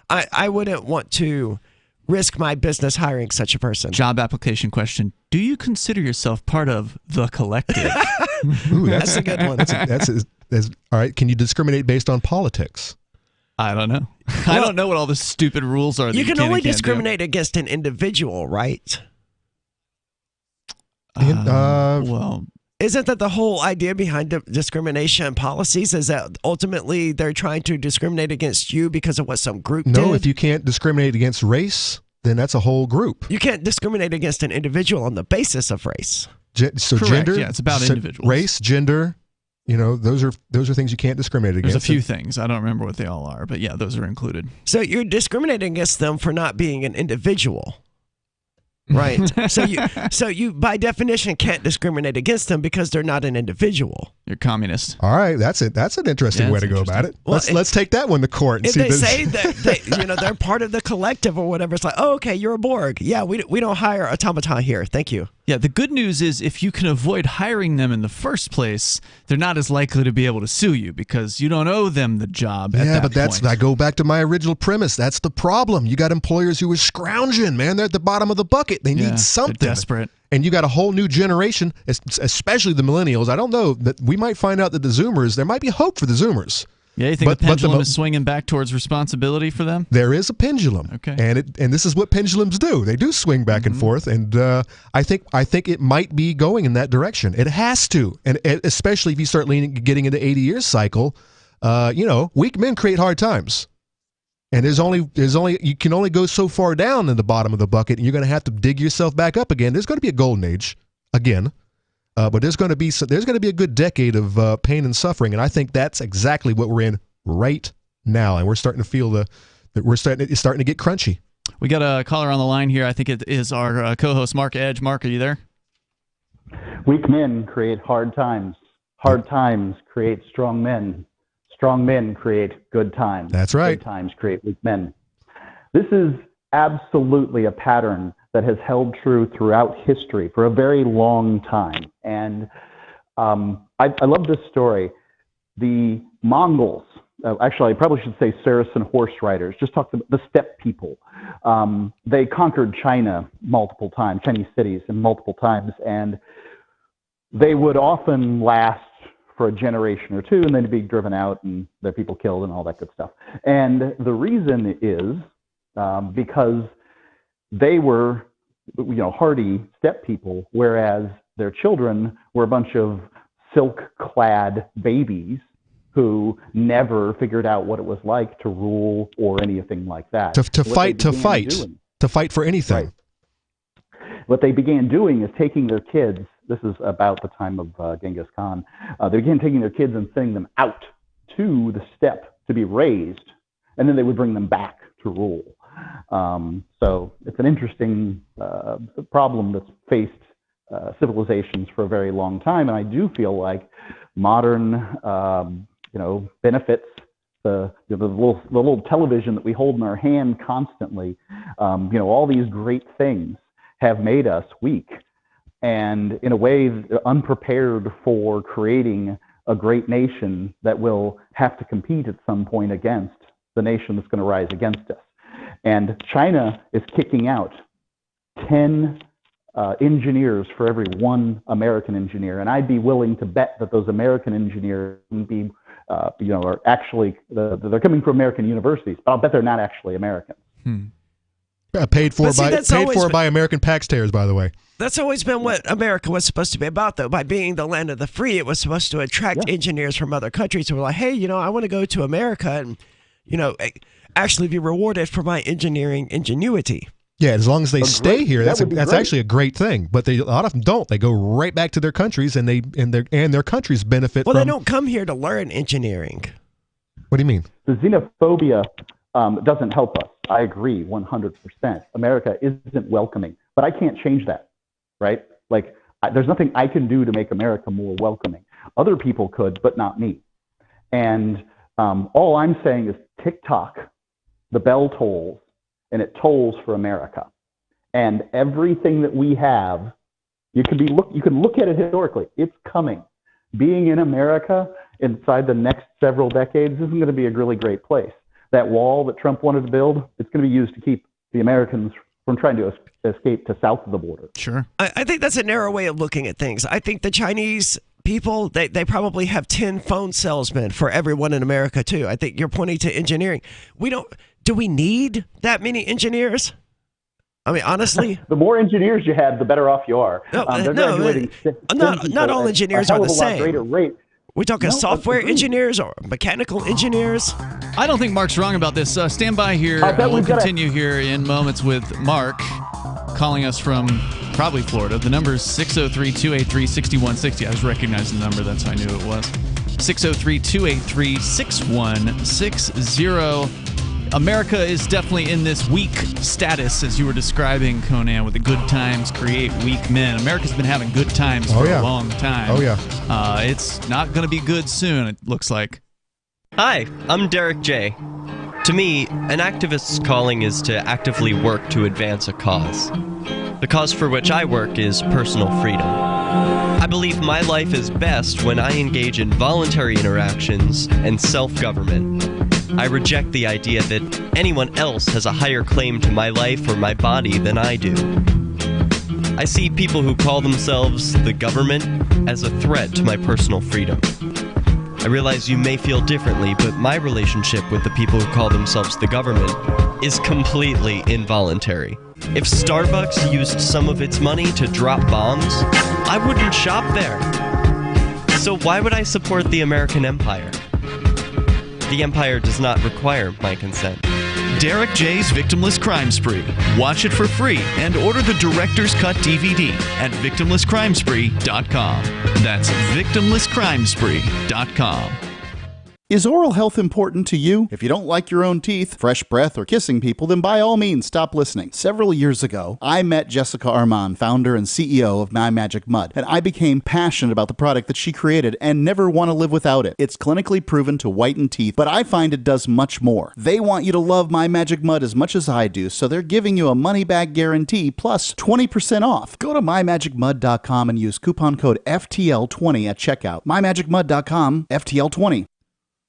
I wouldn't want to risk my business hiring such a person. Job application question: do you consider yourself part of the collective? Ooh, that's a good one. That's all right. Can you discriminate based on politics? I don't know. I don't know what all the stupid rules are. You can only discriminate against an individual, right? Well, isn't that the whole idea behind discrimination policies? Is that ultimately they're trying to discriminate against you because of what some group did? No, if you can't discriminate against race, then that's a whole group. You can't discriminate against an individual on the basis of race. So correct. Gender, yeah, it's about individuals. Race, gender, those are things you can't discriminate against. There's a few things. I don't remember what they all are, but yeah, those are included. So you're discriminating against them for not being an individual. Right. So you by definition can't discriminate against them because they're not an individual. You're communist. All right, that's it. That's an interesting way to go about it. Well, let's take that one to court. And if see they say that they're part of the collective or whatever, it's like, oh, okay, you're a Borg. Yeah, we don't hire automaton here. Thank you. Yeah, the good news is if you can avoid hiring them in the first place, they're not as likely to be able to sue you because you don't owe them the job. I go back to my original premise. That's the problem. You got employers who are scrounging, man. They're at the bottom of the bucket. They need something. They're desperate. And you got a whole new generation, especially the millennials. I don't know, that we might find out that the Zoomers, there might be hope for the Zoomers. Yeah, you think the pendulum is swinging back towards responsibility for them? There is a pendulum. Okay. And this is what pendulums do. They do swing back and forth, and I think it might be going in that direction. It has to, and especially if you start getting into 80 years cycle, weak men create hard times. And you can only go so far down in the bottom of the bucket, and you're going to have to dig yourself back up again. There's going to be a golden age again. But there's going to be a good decade of pain and suffering, and I think that's exactly what we're in right now. And we're starting to feel it's starting to get crunchy. We got a caller on the line here. I think it is our co-host Mark Edge. Mark, are you there? Weak men create hard times. Hard times create strong men. Strong men create good times. That's right. Good times create weak men. This is absolutely a pattern that has held true throughout history for a very long time. And I love this story. The Mongols, actually I probably should say Saracen horse riders, just talk about the steppe people. They conquered China multiple times, Chinese cities multiple times, and they would often last for a generation or two and then be driven out and their people killed and all that good stuff. And the reason is because they were, hardy steppe people, whereas their children were a bunch of silk-clad babies who never figured out what it was like to rule or anything like that. To fight for anything. Right. What they began doing is taking their kids. This is about the time of Genghis Khan. They began taking their kids and sending them out to the steppe to be raised, and then they would bring them back to rule. So it's an interesting problem that's faced civilizations for a very long time, and I do feel like modern, benefits the little television that we hold in our hand constantly. All these great things have made us weak, and in a way unprepared for creating a great nation that will have to compete at some point against the nation that's going to rise against us. And China is kicking out 10 engineers for every one American engineer, and I'd be willing to bet that those American engineers would be, are actually they're coming from American universities, but I'll bet they're not actually Americans. Paid for by American taxpayers, by the way. That's always been what America was supposed to be about, though. By being the land of the free, it was supposed to attract engineers from other countries who were like, hey, I want to go to America and, actually be rewarded for my engineering ingenuity. Yeah, as long as they stay here, that's actually a great thing. But a lot of them don't. They go right back to their countries, and their countries benefit. Well, they don't come here to learn engineering. What do you mean? The xenophobia doesn't help us. I agree 100%. America isn't welcoming, but I can't change that, right? Like, there's nothing I can do to make America more welcoming. Other people could, but not me. And all I'm saying is TikTok, the bell tolls, and it tolls for America. And everything that we have, you can look at it historically. It's coming. Being in America inside the next several decades isn't going to be a really great place. That wall that Trump wanted to build, it's going to be used to keep the Americans from trying to escape to south of the border. Sure. I think that's a narrow way of looking at things. I think the Chinese people, they probably have 10 phone salesmen for everyone in America, too. I think you're pointing to engineering. Do we need that many engineers? I mean, honestly, the more engineers you have, the better off you are. Not all engineers are the same. Greater rate. We're talking software engineers or mechanical engineers. I don't think Mark's wrong about this. Stand by here. We'll continue here in moments with Mark calling us from probably Florida. The number is 603-283-6160. I was recognizing the number. That's how I knew it was. 603-283-6160. America is definitely in this weak status, as you were describing, Conan, with the good times create weak men. America's been having good times for a long time. Oh, yeah. It's not going to be good soon, it looks like. Hi, I'm Derek J. To me, an activist's calling is to actively work to advance a cause. The cause for which I work is personal freedom. I believe my life is best when I engage in voluntary interactions and self-government. I reject the idea that anyone else has a higher claim to my life or my body than I do. I see people who call themselves the government as a threat to my personal freedom. I realize you may feel differently, but my relationship with the people who call themselves the government is completely involuntary. If Starbucks used some of its money to drop bombs, I wouldn't shop there. So why would I support the American empire? The empire does not require my consent. Derek J's Victimless Crime Spree. Watch it for free and order the Director's Cut DVD at victimlesscrimespree.com. That's victimlesscrimespree.com. Is oral health important to you? If you don't like your own teeth, fresh breath, or kissing people, then by all means stop listening. Several years ago, I met Jessica Armand, founder and CEO of My Magic Mud, and I became passionate about the product that she created and never want to live without it. It's clinically proven to whiten teeth, but I find it does much more. They want you to love My Magic Mud as much as I do, so they're giving you a money-back guarantee plus 20% off. Go to mymagicmud.com and use coupon code FTL20 at checkout. mymagicmud.com, FTL20.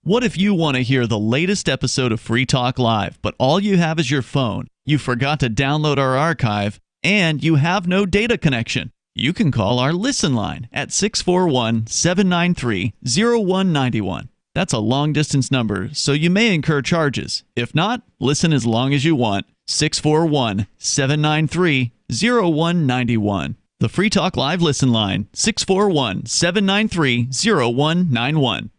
What if you want to hear the latest episode of Free Talk Live, but all you have is your phone, you forgot to download our archive, and you have no data connection? You can call our Listen line at 641-793-0191. That's a long-distance number, so you may incur charges. If not, listen as long as you want. 641-793-0191. The Free Talk Live Listen line, 641-793-0191.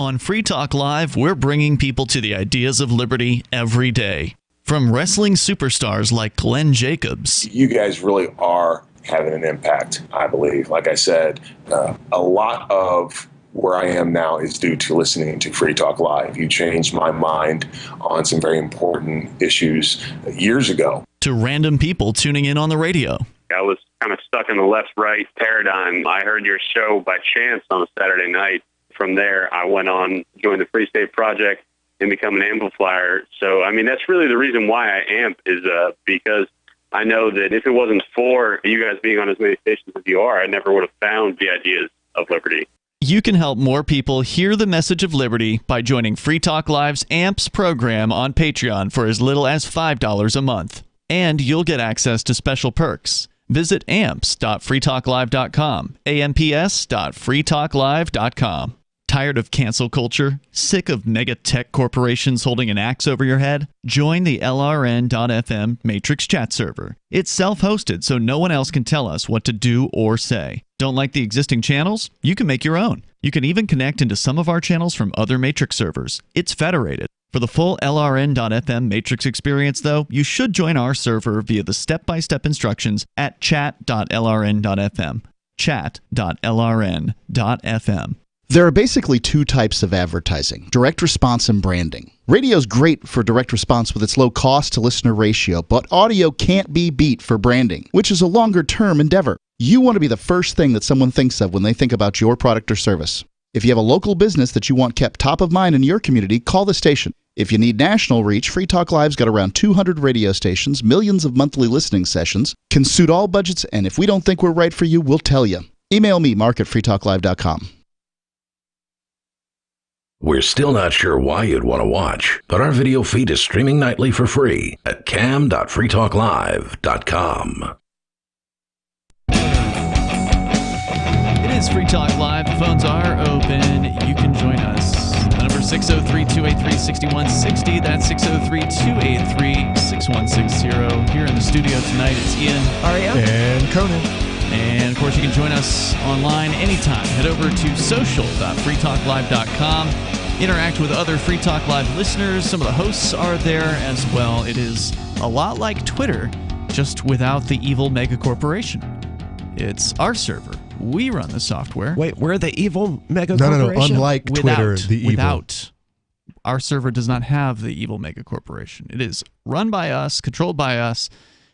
On Free Talk Live, we're bringing people to the ideas of liberty every day. From wrestling superstars like Glenn Jacobs. You guys really are having an impact, I believe. Like I said, a lot of where I am now is due to listening to Free Talk Live. You changed my mind on some very important issues years ago. To random people tuning in on the radio. I was kind of stuck in the left-right paradigm. I heard your show by chance on a Saturday night. From there, I went on, joined the Free State Project, and become an amplifier. So, I mean, that's really the reason why I amp is because I know that if it wasn't for you guys being on as many stations as you are, I never would have found the ideas of liberty. You can help more people hear the message of liberty by joining Free Talk Live's AMPS program on Patreon for as little as $5 a month. And you'll get access to special perks. Visit amps.freetalklive.com, amps.freetalklive.com. Tired of cancel culture? Sick of mega tech corporations holding an axe over your head? Join the LRN.FM Matrix chat server. It's self-hosted, so no one else can tell us what to do or say. Don't like the existing channels? You can make your own. You can even connect into some of our channels from other Matrix servers. It's federated. For the full LRN.FM Matrix experience, though, you should join our server via the step-by-step instructions at chat.lrn.fm. chat.lrn.fm. There are basically two types of advertising, direct response and branding. Radio's great for direct response with its low cost to listener ratio, but audio can't be beat for branding, which is a longer-term endeavor. You want to be the first thing that someone thinks of when they think about your product or service. If you have a local business that you want kept top of mind in your community, call the station. If you need national reach, Free Talk Live's got around 200 radio stations, millions of monthly listening sessions, can suit all budgets, and if we don't think we're right for you, we'll tell you. Email me, mark@freetalklive.com. We're still not sure why you'd want to watch, but our video feed is streaming nightly for free at cam.freetalklive.com. It is Free Talk Live. The phones are open. You can join us. The number is 603-283-6160. That's 603-283-6160. Here in the studio tonight, it's Ian, Aria, and Conan. And, of course, you can join us online anytime. Head over to social.freetalklive.com. Interact with other Free Talk Live listeners. Some of the hosts are there as well. It is a lot like Twitter, just without the evil mega corporation. It's our server. We run the software. Wait, we're the evil mega corporation? No. Unlike Twitter, the evil. Without. Our server does not have the evil mega corporation. It is run by us, controlled by us.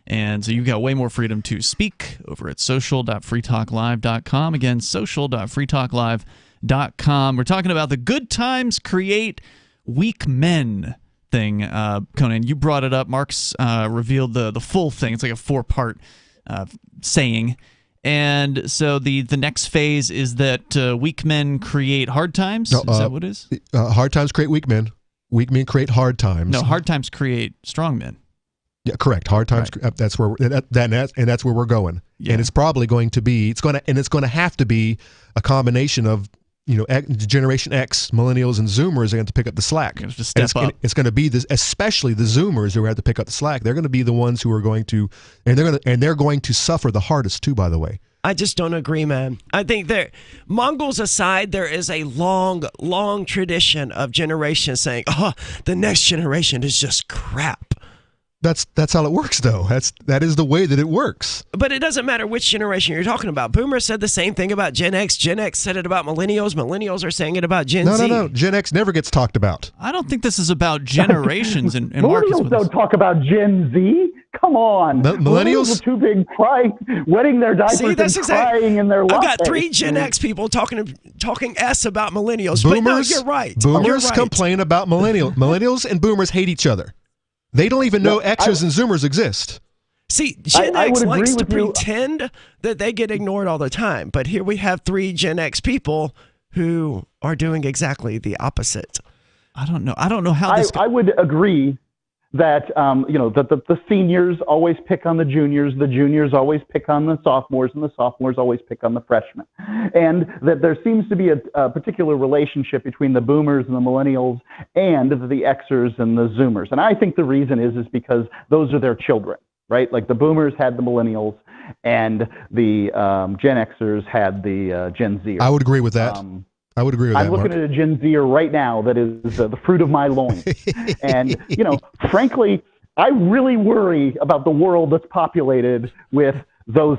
And so you've got way more freedom to speak over at social.freetalklive.com. Again, social.freetalklive.com. We're talking about the good times create weak men thing. Conan, you brought it up. Mark's revealed the full thing. It's like a 4-part saying. And so the next phase is that weak men create hard times? No, is that what it is? Hard times create weak men. Weak men create hard times. No, hard times create strong men. Yeah, correct. Hard times. Right. That's where that's where we're going. Yeah. And it's probably going to be. It's going to have to be a combination of Generation X, Millennials, and Zoomers are going to pick up the slack. Just step up. It's going to be this, especially the Zoomers who have to pick up the slack. They're going to be the ones who are going to, and they're going to suffer the hardest too. By the way. I just don't agree, man. I think Mongols aside, there is a long, long tradition of generations saying, "Oh, the next generation is just crap." That's how it works, though. That is the way that it works. But it doesn't matter which generation you're talking about. Boomers said the same thing about Gen X. Gen X said it about Millennials. Millennials are saying it about Gen Z. No. Gen X never gets talked about. I don't think this is about generations. and Millennials don't talk about Gen Z. Come on. Millennials are too big, crying, wetting their diapers and crying in their lattes. I've got 3 Gen X people talking S about Millennials. Boomers, but no, you're right. Boomers complain about Millennials. Millennials and Boomers hate each other. They don't even know Xers and Zoomers exist. See, Gen X likes to pretend that they get ignored all the time. But here we have 3 Gen X people who are doing exactly the opposite. I don't know how this... I would agree that, the seniors always pick on the juniors always pick on the sophomores, and the sophomores always pick on the freshmen. And that there seems to be a particular relationship between the boomers and the millennials and the Xers and the Zoomers. And I think the reason is because those are their children, right? Like the boomers had the millennials and the Gen Xers had the Gen Z. I would agree with that. I would agree with that, I'm looking Mark. at a Gen Zer right now that is the fruit of my loins. And, frankly, I really worry about the world that's populated with those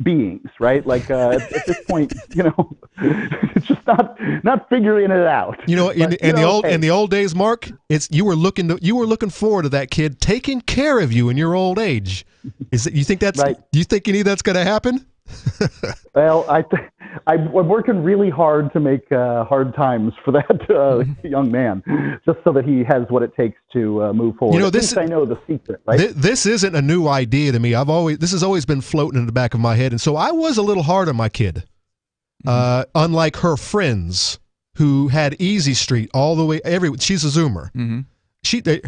beings, right? Like at this point, it's just not figuring it out. In the old days, Mark, you were looking forward to that kid taking care of you in your old age. You think that's right? Do you think any of that's going to happen? Well, I'm working really hard to make hard times for that young man, just so that he has what it takes to move forward. At least I know the secret, right? This isn't a new idea to me. This has always been floating in the back of my head, and so I was a little hard on my kid. Unlike her friends who had Easy Street all the way she's a Zoomer. Mm-hmm.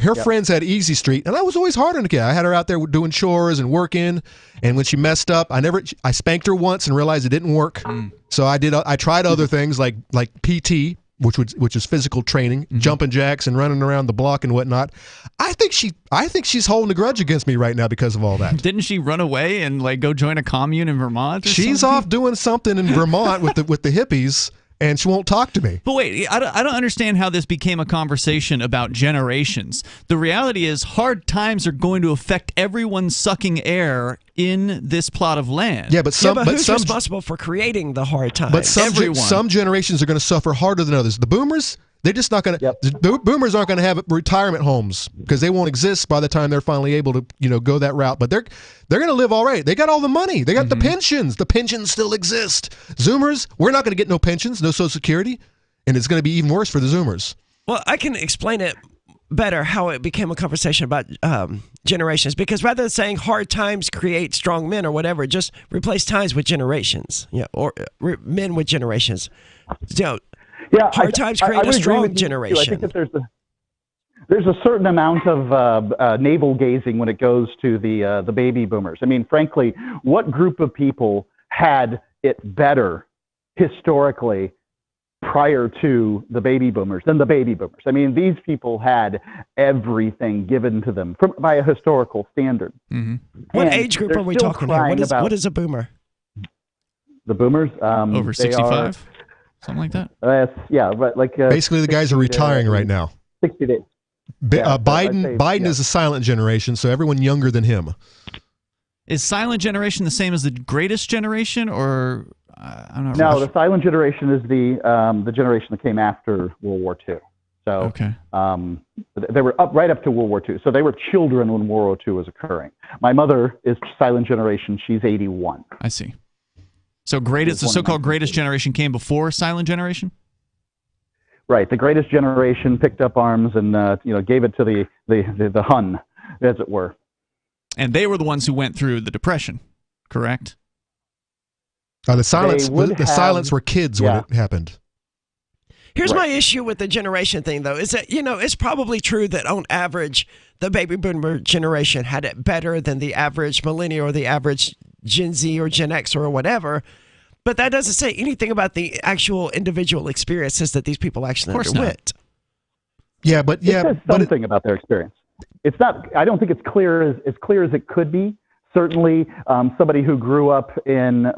Her friends had Easy Street, and I was always hard on the kid. I had her out there doing chores and working, and when she messed up, I spanked her once and realized it didn't work. So I tried other things like PT, which is physical training, jumping jacks and running around the block and whatnot. I think she's holding a grudge against me right now because of all that. Didn't she run away and go join a commune in Vermont? She's off doing something in Vermont with the hippies. And she won't talk to me. But wait, I don't understand how this became a conversation about generations. The reality is hard times are going to affect everyone sucking air in this plot of land. Yeah, but who's responsible for creating the hard times? But some generations are going to suffer harder than others. The boomers, they're just not going to. The boomers aren't going to have retirement homes because they won't exist by the time they're finally able to go that route. But they're going to live all right. They got all the money. They got the pensions. The pensions still exist. Zoomers, we're not going to get no pensions, no Social Security, and it's going to be even worse for the Zoomers. Well, I can explain it better how it became a conversation about generations, because rather than saying hard times create strong men or whatever, just replace times with generations, or men with generations. Hard times create a strong generation. I think that there's a certain amount of navel gazing when it goes to the baby boomers. I mean, frankly, what group of people had it better historically prior to the baby boomers than the baby boomers? I mean, these people had everything given to them by a historical standard. Mm-hmm. What age group are we talking here? What is a boomer? The boomers over 65. Something like that? Basically, the guys are retiring right now. 60 days. Biden is a silent generation, so everyone younger than him. Is silent generation the same as the greatest generation, or I'm not No, really the silent generation is the generation that came after World War II. So okay. They were right up to World War II. So they were children when World War II was occurring. My mother is silent generation. She's 81. I see. So the so-called greatest generation came before silent generation? Right. The greatest generation picked up arms and gave it to the Hun, as it were. And they were the ones who went through the Depression, correct? The silence were kids when it happened. Here's my issue with the generation thing, though, is that, it's probably true that on average, the baby boomer generation had it better than the average millennial or the average Gen Z or Gen X or whatever. But that doesn't say anything about the actual individual experiences that these people actually underwent. Yeah, but it says something about their experience. It's not. I don't think it's clear as it could be. Certainly, somebody who grew up in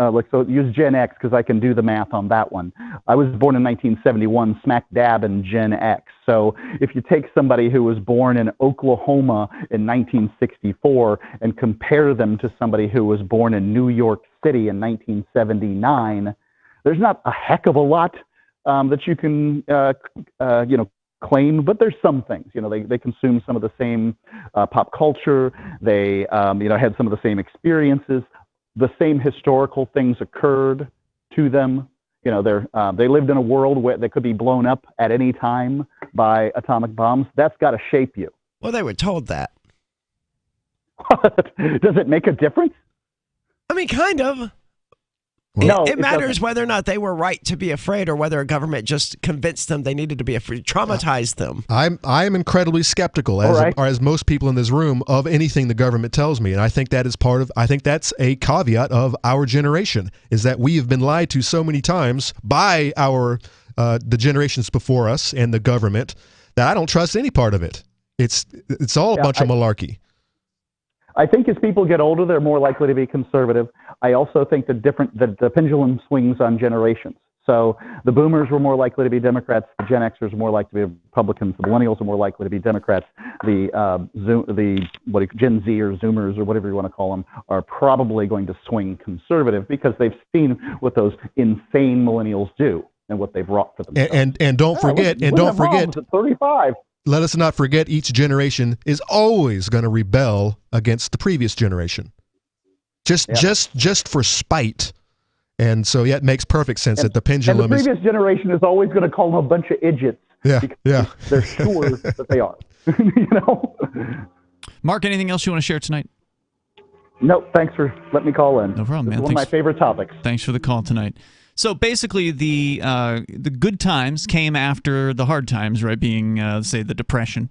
use Gen X because I can do the math on that one. I was born in 1971, smack dab in Gen X. So if you take somebody who was born in Oklahoma in 1964 and compare them to somebody who was born in New York City in 1979, there's not a heck of a lot that you can claim, but there's some things. They consume some of the same pop culture. They had some of the same experiences. The same historical things occurred to them. They lived in a world where they could be blown up at any time by atomic bombs. That's got to shape you. Well, they were told that. Does it make a difference? I mean, kind of. No, it matters whether or not they were right to be afraid or whether a government just convinced them they needed to be afraid, traumatized them. I'm incredibly skeptical, as most people in this room, of anything the government tells me. And I think that is I think that's a caveat of our generation, is that we have been lied to so many times by the generations before us and the government that I don't trust any part of it. It's all a bunch of malarkey. I think as people get older, they're more likely to be conservative. I also think the pendulum swings on generations. So the boomers were more likely to be Democrats. The Gen Xers were more likely to be Republicans. The millennials were more likely to be Democrats. The Gen Z or Zoomers or whatever you want to call them are probably going to swing conservative because they've seen what those insane millennials do and what they've wrought for themselves. And don't forget, at 35. Let us not forget, each generation is always going to rebel against the previous generation, just for spite. And so, yeah, it makes perfect sense that the pendulum and the previous generation is always going to call them a bunch of idiots. Yeah. They're sure that they are. You know. Mark, anything else you want to share tonight? No, thanks for letting me call in. No problem, man. It's one of my favorite topics. Thanks for the call tonight. So basically, the good times came after the hard times, right? Being, say, the Depression.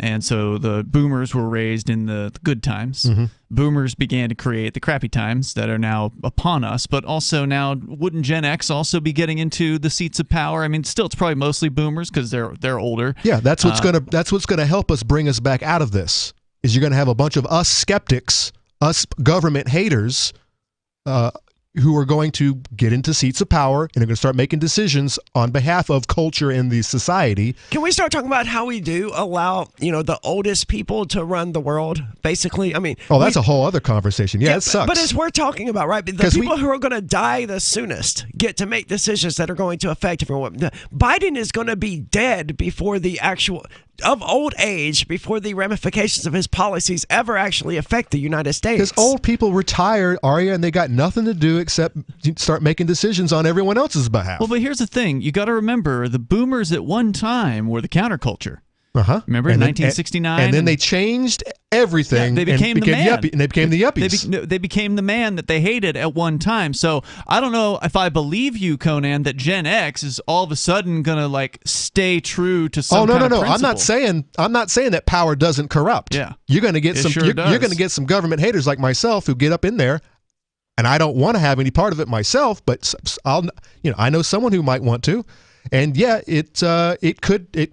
And so the boomers were raised in the good times. Mm-hmm. Boomers began to create the crappy times that are now upon us. But also now, wouldn't Gen X also be getting into the seats of power? I mean, still, it's probably mostly boomers because they're older. Yeah, that's what's gonna help us bring us back out of this. Is you're gonna have a bunch of us skeptics, us government haters, who are going to get into seats of power and are going to start making decisions on behalf of culture and the society. Can we start talking about how we do allow, the oldest people to run the world, basically? I mean... Oh, that's a whole other conversation. Yeah, it sucks. But it's worth talking about, right? The people who are going to die the soonest get to make decisions that are going to affect everyone. Biden is going to be dead before the actual... of old age before the ramifications of his policies ever actually affect the United States. Because old people retire, Arya, and they got nothing to do except start making decisions on everyone else's behalf. Well, but here's the thing. You got to remember, the boomers at one time were the counterculture. Remember in 1969? And then they changed everything. They became the man. And they became the yuppies. They became the man that they hated at one time. So I don't know if I believe you, Conan, that Gen X is all of a sudden going to stay true to some kind of principle. I'm not saying that power doesn't corrupt. Yeah. You're going to get you're going to get some government haters like myself who get up in there, and I don't want to have any part of it myself, but I know someone who might want to. And yeah, it could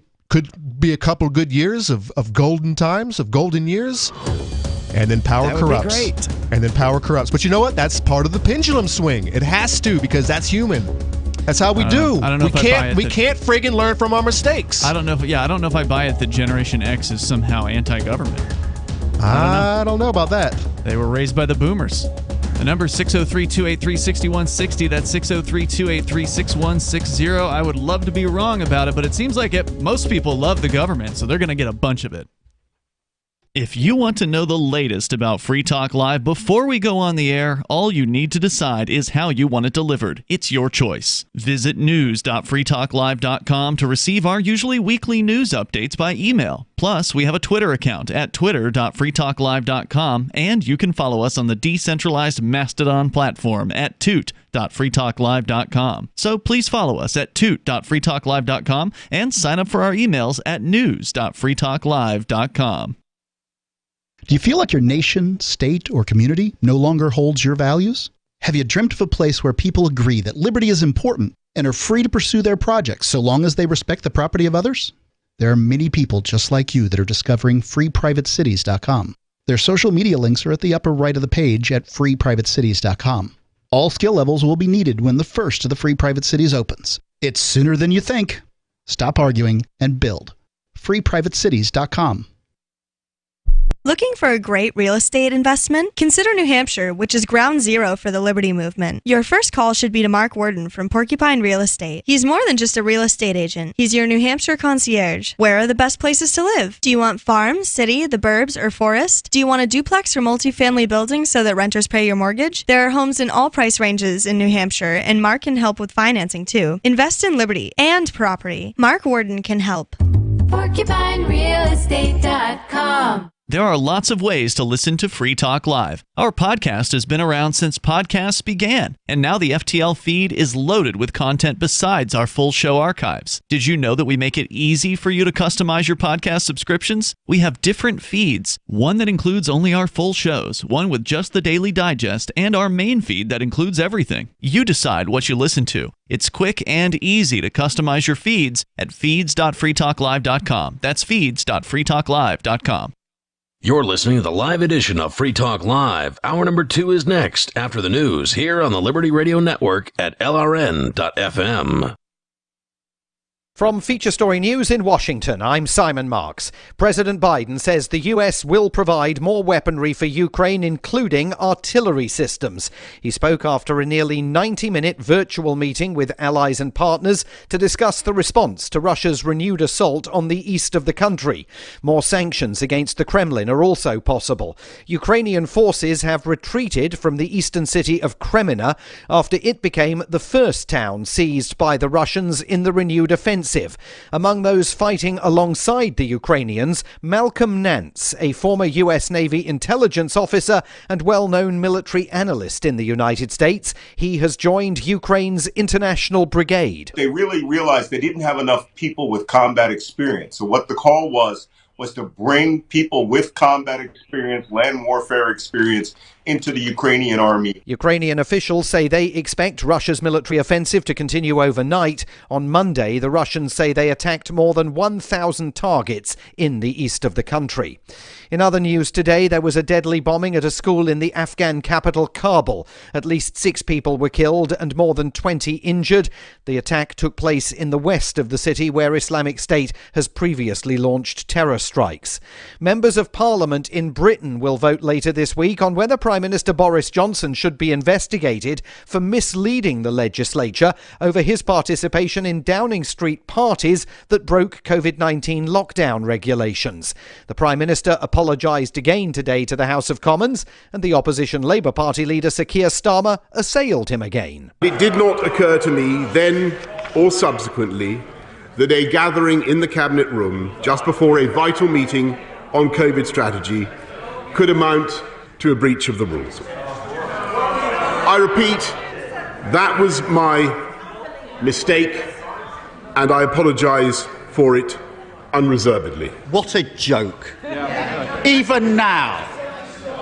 be a couple good years of golden times, of golden years, and then power corrupts. Be great. And then power corrupts. But you know what? That's part of the pendulum swing. It has to, because that's human. That's how we do. I don't know we can't friggin' learn from our mistakes. I don't know if I buy it that Generation X is somehow anti-government. I don't know about that. They were raised by the boomers. The number is 603-283-6160. That's 603-283-6160. I would love to be wrong about it, but it seems like most people love the government, so they're going to get a bunch of it. If you want to know the latest about Free Talk Live before we go on the air, all you need to decide is how you want it delivered. It's your choice. Visit news.freetalklive.com to receive our usually weekly news updates by email. Plus, we have a Twitter account at twitter.freetalklive.com, and you can follow us on the decentralized Mastodon platform at toot.freetalklive.com. So please follow us at toot.freetalklive.com and sign up for our emails at news.freetalklive.com. Do you feel like your nation, state, or community no longer holds your values? Have you dreamt of a place where people agree that liberty is important and are free to pursue their projects so long as they respect the property of others? There are many people just like you that are discovering freeprivatecities.com. Their social media links are at the upper right of the page at freeprivatecities.com. All skill levels will be needed when the first of the Free Private Cities opens. It's sooner than you think. Stop arguing and build. freeprivatecities.com. Looking for a great real estate investment? Consider New Hampshire, which is ground zero for the Liberty Movement. Your first call should be to Mark Worden from Porcupine Real Estate. He's more than just a real estate agent. He's your New Hampshire concierge. Where are the best places to live? Do you want farm, city, the burbs, or forest? Do you want a duplex or multifamily building so that renters pay your mortgage? There are homes in all price ranges in New Hampshire, and Mark can help with financing too. Invest in liberty and property. Mark Worden can help. PorcupineRealEstate.com. There are lots of ways to listen to Free Talk Live. Our podcast has been around since podcasts began, and now the FTL feed is loaded with content besides our full show archives. Did you know that we make it easy for you to customize your podcast subscriptions? We have different feeds, one that includes only our full shows, one with just the Daily Digest, and our main feed that includes everything. You decide what you listen to. It's quick and easy to customize your feeds at feeds.freetalklive.com. That's feeds.freetalklive.com. You're listening to the live edition of Free Talk Live. Hour number 2 is next after the news here on the Liberty Radio Network at LRN.FM. From Feature Story News in Washington, I'm Simon Marks. President Biden says the U.S. will provide more weaponry for Ukraine, including artillery systems. He spoke after a nearly 90-minute virtual meeting with allies and partners to discuss the response to Russia's renewed assault on the east of the country. More sanctions against the Kremlin are also possible. Ukrainian forces have retreated from the eastern city of Kreminna after it became the first town seized by the Russians in the renewed offensive. Among those fighting alongside the Ukrainians, Malcolm Nance, a former U.S. Navy intelligence officer and well-known military analyst in the United States. He has joined Ukraine's International Brigade. They really realized they didn't have enough people with combat experience. So what the call was to bring people with combat experience, land warfare experience, into the Ukrainian army. Ukrainian officials say they expect Russia's military offensive to continue overnight. On Monday, the Russians say they attacked more than 1,000 targets in the east of the country. In other news today, there was a deadly bombing at a school in the Afghan capital, Kabul. At least 6 people were killed and more than 20 injured. The attack took place in the west of the city, where Islamic State has previously launched terror strikes. Members of Parliament in Britain will vote later this week on whether Prime Minister Boris Johnson should be investigated for misleading the legislature over his participation in Downing Street parties that broke COVID-19 lockdown regulations. The Prime Minister apologised again today to the House of Commons, and the opposition Labour Party leader Sir Keir Starmer assailed him again. It did not occur to me then or subsequently that a gathering in the Cabinet room just before a vital meeting on COVID strategy could amount to a breach of the rules. I repeat, that was my mistake, and I apologise for it unreservedly. What a joke. Even now,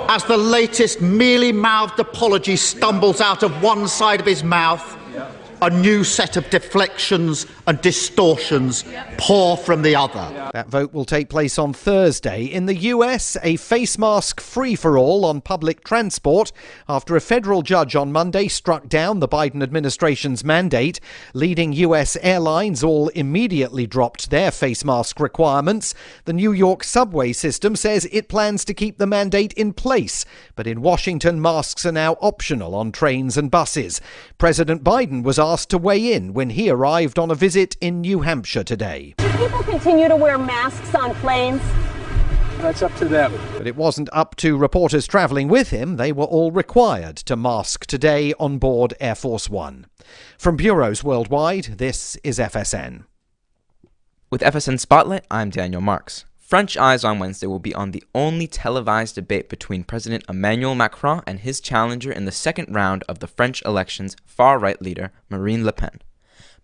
as the latest mealy-mouthed apology stumbles out of one side of his mouth, a new set of deflections and distortions pour from the other. That vote will take place on Thursday. In the US, a face mask free-for-all on public transport after a federal judge on Monday struck down the Biden administration's mandate. Leading US airlines all immediately dropped their face mask requirements. The New York subway system says it plans to keep the mandate in place, but in Washington, masks are now optional on trains and buses. President Biden was asked to weigh in when he arrived on a visit in New Hampshire today. Do people continue to wear masks on planes? That's up to them. But it wasn't up to reporters travelling with him. They were all required to mask today on board Air Force One. From bureaus worldwide, this is FSN. With FSN Spotlight, I'm Daniel Marks. French eyes on Wednesday will be on the only televised debate between President Emmanuel Macron and his challenger in the second round of the French election's far-right leader, Marine Le Pen.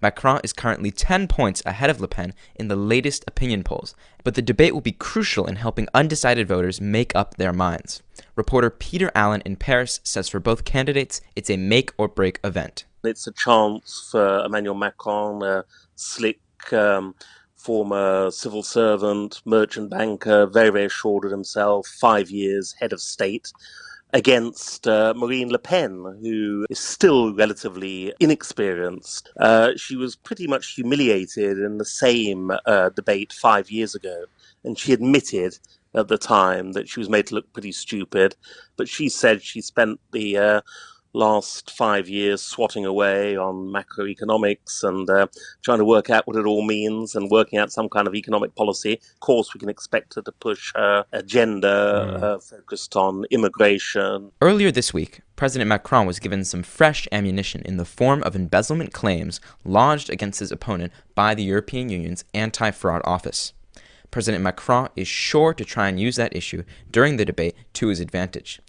Macron is currently 10 points ahead of Le Pen in the latest opinion polls, but the debate will be crucial in helping undecided voters make up their minds. Reporter Peter Allen in Paris says for both candidates, it's a make-or-break event. It's a chance for Emmanuel Macron, a slick former civil servant, merchant banker, very, very assured of himself, 5 years head of state, against Marine Le Pen, who is still relatively inexperienced. She was pretty much humiliated in the same debate 5 years ago, and she admitted at the time that she was made to look pretty stupid, but she said she spent the last 5 years swatting away on macroeconomics and trying to work out what it all means and working out some kind of economic policy. Of course, we can expect her to push her agenda focused on immigration. Earlier this week, President Macron was given some fresh ammunition in the form of embezzlement claims lodged against his opponent by the European Union's anti-fraud office. President Macron is sure to try and use that issue during the debate to his advantage.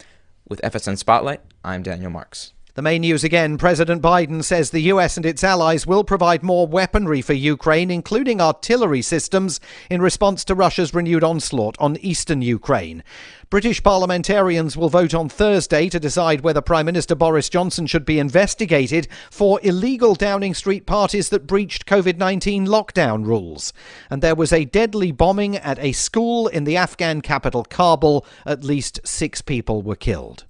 With FSN Spotlight, I'm Daniel Marks. The main news again, President Biden says the US and its allies will provide more weaponry for Ukraine, including artillery systems, in response to Russia's renewed onslaught on eastern Ukraine. British parliamentarians will vote on Thursday to decide whether Prime Minister Boris Johnson should be investigated for illegal Downing Street parties that breached COVID-19 lockdown rules. And there was a deadly bombing at a school in the Afghan capital Kabul. At least 6 people were killed.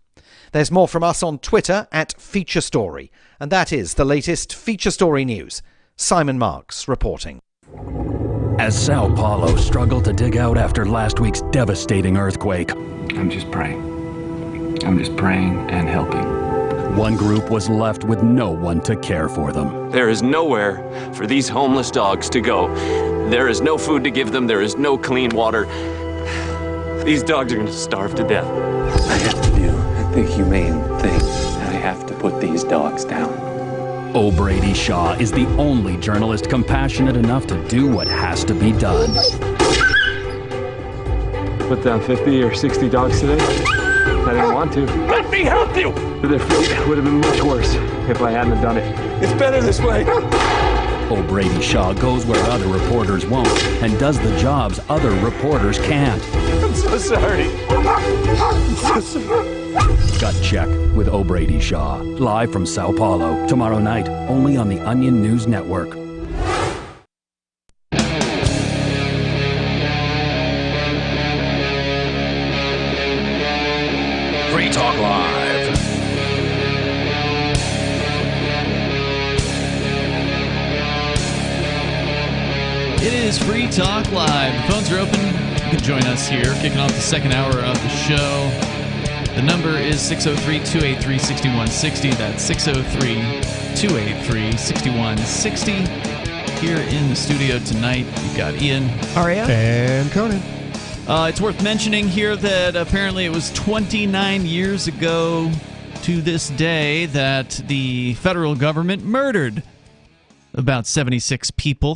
There's more from us on Twitter at Feature Story. And that is the latest Feature Story news. Simon Marks reporting. As Sao Paulo struggled to dig out after last week's devastating earthquake, I'm just praying. I'm just praying and helping. One group was left with no one to care for them. There is nowhere for these homeless dogs to go. There is no food to give them. There is no clean water. These dogs are going to starve to death. I have to do the humane thing. I have to put these dogs down. O'Brady Shaw is the only journalist compassionate enough to do what has to be done. Put down 50 or 60 dogs today. I didn't want to. Let me help you! But their fate would have been much worse if I hadn't done it. It's better this way. O'Brady Shaw goes where other reporters won't and does the jobs other reporters can't. I'm so sorry. I'm so sorry. Gut Check with O'Brady Shaw. Live from Sao Paulo. Tomorrow night, only on the Onion News Network. Free Talk Live. It is Free Talk Live. The phones are open. You can join us here, kicking off the second hour of the show. The number is 603-283-6160. That's 603-283-6160. Here in the studio tonight, you've got Ian, Aria, and Conan. It's worth mentioning here that apparently it was 29 years ago to this day that the federal government murdered about 76 people.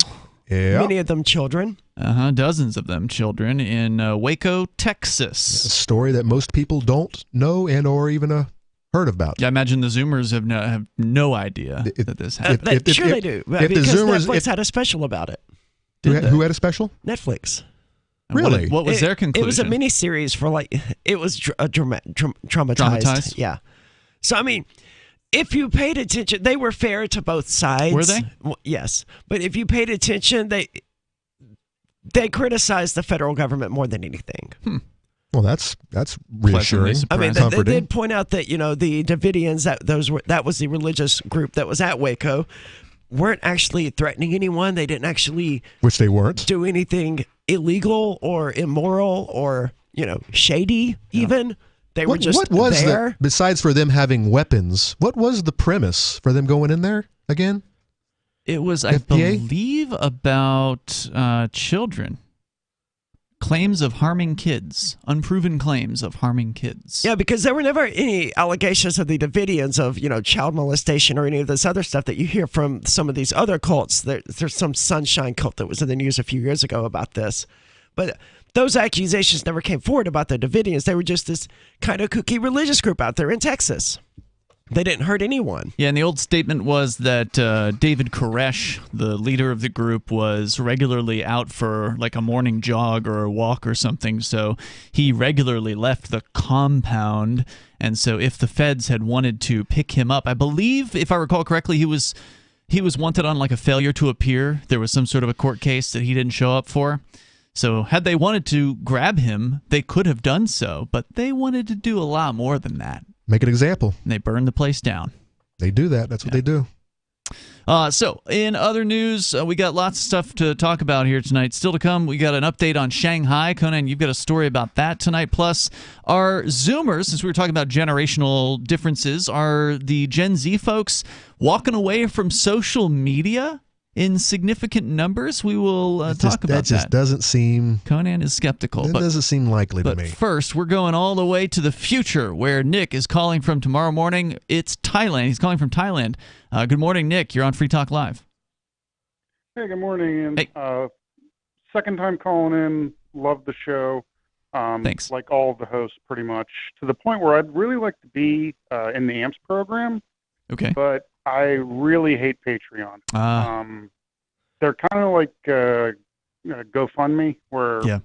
Yeah. Many of them children. Dozens of them children in Waco, Texas. A story that most people don't know and or even heard about. Yeah, I imagine the Zoomers have no idea that this happened. They do. Because Netflix had a special about it. Who had a special? Netflix. Really? What was their conclusion? It was a miniseries for it was traumatized. Yeah. So, I mean, if you paid attention, they were fair to both sides. Were they? Well, yes. But if you paid attention, they criticized the federal government more than anything. Well, that's reassuring. I mean, they did point out that, the Davidians, that was the religious group that was at Waco, weren't actually threatening anyone. They didn't actually do anything illegal or immoral or, shady even. They were just there. Besides for them having weapons, what was the premise for them going in there again? It was, I believe, about children. Claims of harming kids. Unproven claims of harming kids. Yeah, because there were never any allegations of the Davidians of, child molestation or any of this other stuff that you hear from some of these other cults. There's some sunshine cult that was in the news a few years ago about this. But those accusations never came forward about the Davidians. They were just this kind of kooky religious group out there in Texas. They didn't hurt anyone. Yeah, and the old statement was that David Koresh, the leader of the group, was regularly out for like a morning jog or a walk or something, so he regularly left the compound. And so if the feds had wanted to pick him up, I believe, if I recall correctly, he was wanted on like a failure to appear. There was some sort of a court case that he didn't show up for. So had they wanted to grab him, they could have done so, but they wanted to do a lot more than that. Make an example. And they burned the place down. They do that. That's what they do. So, in other news, we got lots of stuff to talk about here tonight. Still to come, we got an update on Shanghai. Conan, you've got a story about that tonight. Plus, our Zoomers, since we were talking about generational differences, are the Gen Z folks walking away from social media in significant numbers? We will talk about that. That just doesn't seem... Conan is skeptical. That doesn't seem likely to me. But first, we're going all the way to the future, where Nick is calling from tomorrow morning. It's Thailand. He's calling from Thailand. Good morning, Nick. You're on Free Talk Live. Hey, good morning. And, hey. Second time calling in. Love the show. Thanks. Like all of the hosts, pretty much. To the point where I'd really like to be in the AMPS program. Okay. But I really hate Patreon. They're kind of like GoFundMe, where Yeah.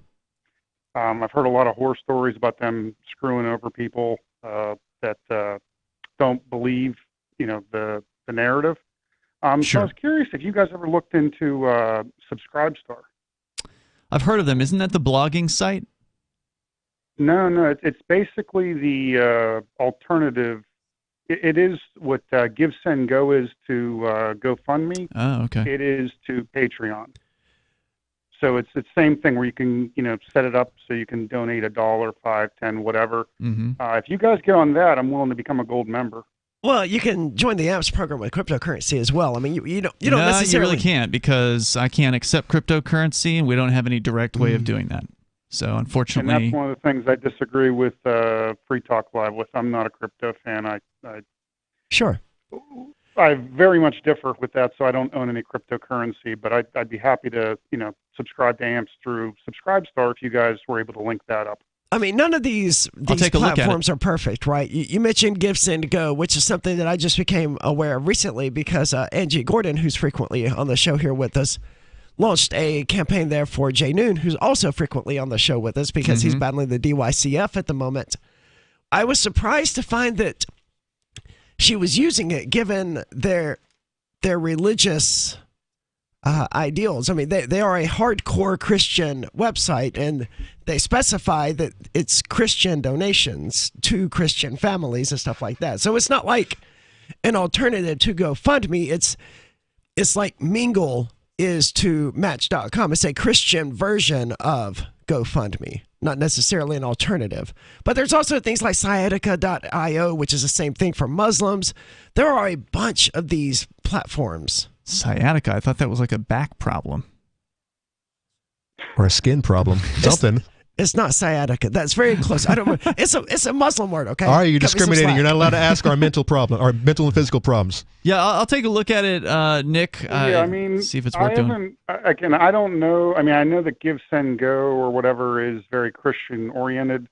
I've heard a lot of horror stories about them screwing over people that don't believe, the narrative. So I was curious if you guys ever looked into Subscribestar. I've heard of them. Isn't that the blogging site? No, it's basically the alternative. It is what Give, Send, Go is to GoFundMe. Oh, okay. It is to Patreon. So it's the same thing where you can, set it up so you can donate $1, $5, $10, whatever. Mm-hmm. If you guys get on that, I'm willing to become a gold member. Well, you can join the AMPS program with cryptocurrency as well. I mean, you don't No, necessarily. you really can't, because I can't accept cryptocurrency, and we don't have any direct way of doing that. So unfortunately, And that's one of the things I disagree with Free Talk Live with. I'm not a crypto fan. Sure. I very much differ with that, so I don't own any cryptocurrency, but I'd be happy to, subscribe to AMPS through Subscribestar if you guys were able to link that up. I mean, none of these platforms are perfect, right? You mentioned Give, Send, Go, which is something that I just became aware of recently because Angie Gordon, who's frequently on the show here with us, launched a campaign there for Jay Noon, who's also frequently on the show with us because he's battling the DYCF at the moment. I was surprised to find that she was using it given their religious ideals. I mean, they are a hardcore Christian website, and they specify that it's Christian donations to Christian families and stuff like that. So it's not like an alternative to GoFundMe. It's like Mingle is to Match.com. It's a Christian version of GoFundMe, not necessarily an alternative. But there's also things like Sciatica.io, which is the same thing for Muslims. There are a bunch of these platforms. Sciatica, I thought that was like a back problem. Or a skin problem. Something. It's not sciatica. That's very close. I don't. It's a Muslim word. Okay. All right, you're discriminating. You're not allowed to ask our mental and physical problems. Yeah, I'll take a look at it, Nick. See if it's worth doing. Again, I don't know. I mean, I know that Give, Send, Go or whatever is very Christian oriented.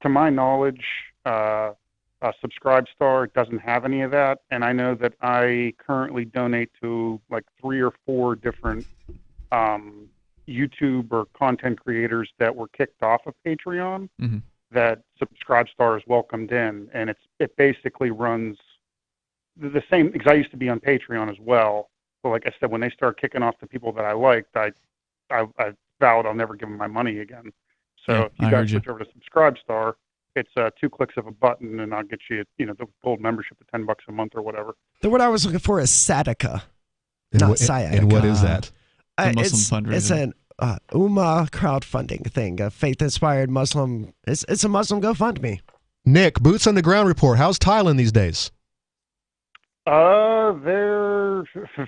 To my knowledge, Subscribestar doesn't have any of that, and I know that I currently donate to like 3 or 4 different YouTube or content creators that were kicked off of Patreon that Subscribestar is welcomed in, and it basically runs the same, because I used to be on Patreon as well. So like I said, when they start kicking off the people that I liked, I vowed I'll never give them my money again. So if you guys switch over to Subscribestar, it's 2 clicks of a button, and I'll get you, the gold membership at $10 a month or whatever. The word I was looking for is Sciatica, not sciatica. And what is that? It's an Ummah crowdfunding thing, a faith-inspired Muslim. It's a Muslim GoFundMe. Nick, boots on the ground report. How's Thailand these days? They're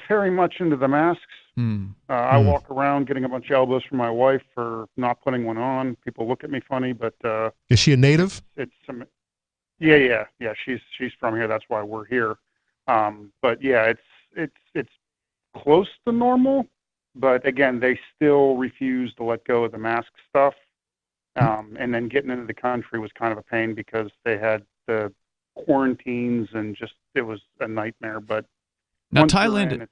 very much into the masks. I walk around getting a bunch of elbows from my wife for not putting one on. People look at me funny, but is she a native? Yeah. She's from here. That's why we're here. But yeah, it's close to normal. But again, they still refuse to let go of the mask stuff. And then getting into the country was kind of a pain because they had the quarantines and it was a nightmare. But now Thailand,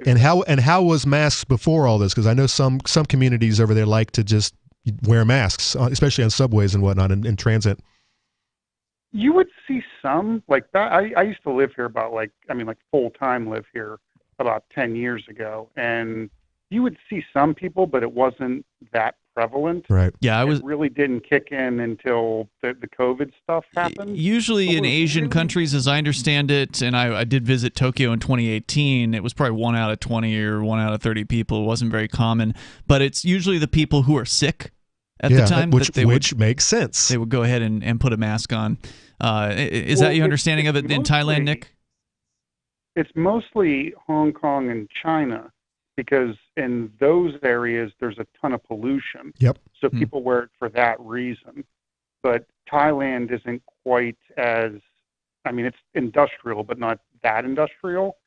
and how was masks before all this? Because I know some communities over there like to just wear masks, especially on subways and whatnot in transit. You would see some like that. I used to live here full time live here about 10 years ago, and you would see some people, but it wasn't that prevalent. Right. Yeah, it really didn't kick in until the COVID stuff happened. Usually in Asian countries, as I understand it, and I did visit Tokyo in 2018, it was probably 1 out of 20 or 1 out of 30 people. It wasn't very common, but it's usually the people who are sick at the time. Which makes sense. They would go ahead and put a mask on. Is that your understanding of it in Thailand, Nick? It's mostly Hong Kong and China, because in those areas there's a ton of pollution. Yep. So people wear it for that reason. But Thailand isn't quite as, it's industrial, but not that industrial.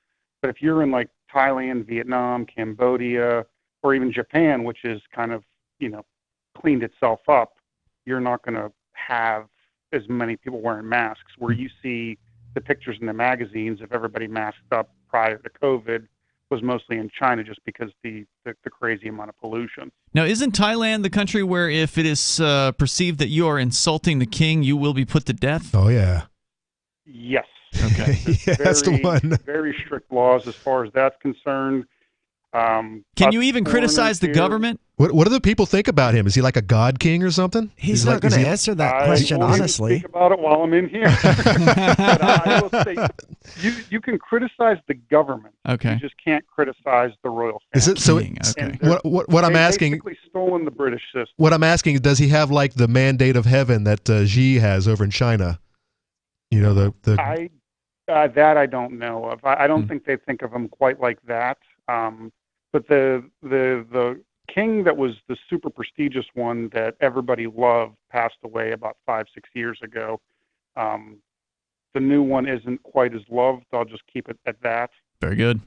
But if you're in like Thailand, Vietnam, Cambodia, or even Japan, which is kind of, cleaned itself up, you're not going to have as many people wearing masks. Where you see the pictures in the magazines of everybody masked up prior to COVID was mostly in China, just because the crazy amount of pollution. Now, isn't Thailand the country where if it is perceived that you are insulting the king, you will be put to death? Oh, yeah. Yes. Okay. Yeah, that's the one. Very strict laws as far as that's concerned. Can you even criticize the government? What do the people think about him? Is he like a god king or something? He's not going to answer that question, I won't honestly. Speak about it while I'm in here. But I will say, you can criticize the government. Okay. You just can't criticize the royal family. Is it so? Okay. What I'm asking? Basically stolen the British system. What I'm asking is, does he have like the mandate of heaven that Xi has over in China? You know the. That I don't know of. I don't think they think of him quite like that. But the king that was the super prestigious one that everybody loved passed away about 5-6 years ago. The new one isn't quite as loved. I'll just keep it at that. Very good.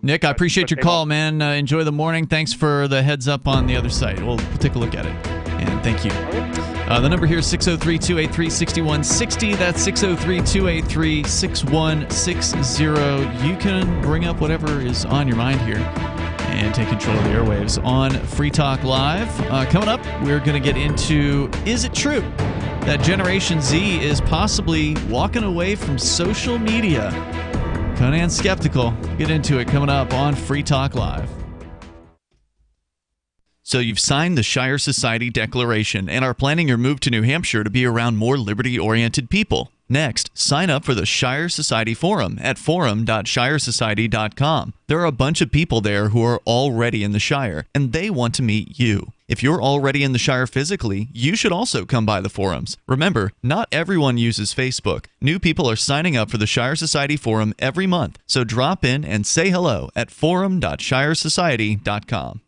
Nick, I appreciate your call, man. Enjoy the morning. Thanks for the heads up on the other site. We'll take a look at it. And thank you. The number here is 603-283-6160. That's 603-283-6160. You can bring up whatever is on your mind here and take control of the airwaves on Free Talk Live. Coming up, we're going to get into, is it true that Generation Z is possibly walking away from social media? Conan's skeptical. Get into it coming up on Free Talk Live. So you've signed the Shire Society Declaration and are planning your move to New Hampshire to be around more liberty-oriented people. Next, sign up for the Shire Society Forum at forum.shiresociety.com. There are a bunch of people there who are already in the Shire, and they want to meet you. If you're already in the Shire physically, you should also come by the forums. Remember, not everyone uses Facebook. New people are signing up for the Shire Society Forum every month, so drop in and say hello at forum.shiresociety.com.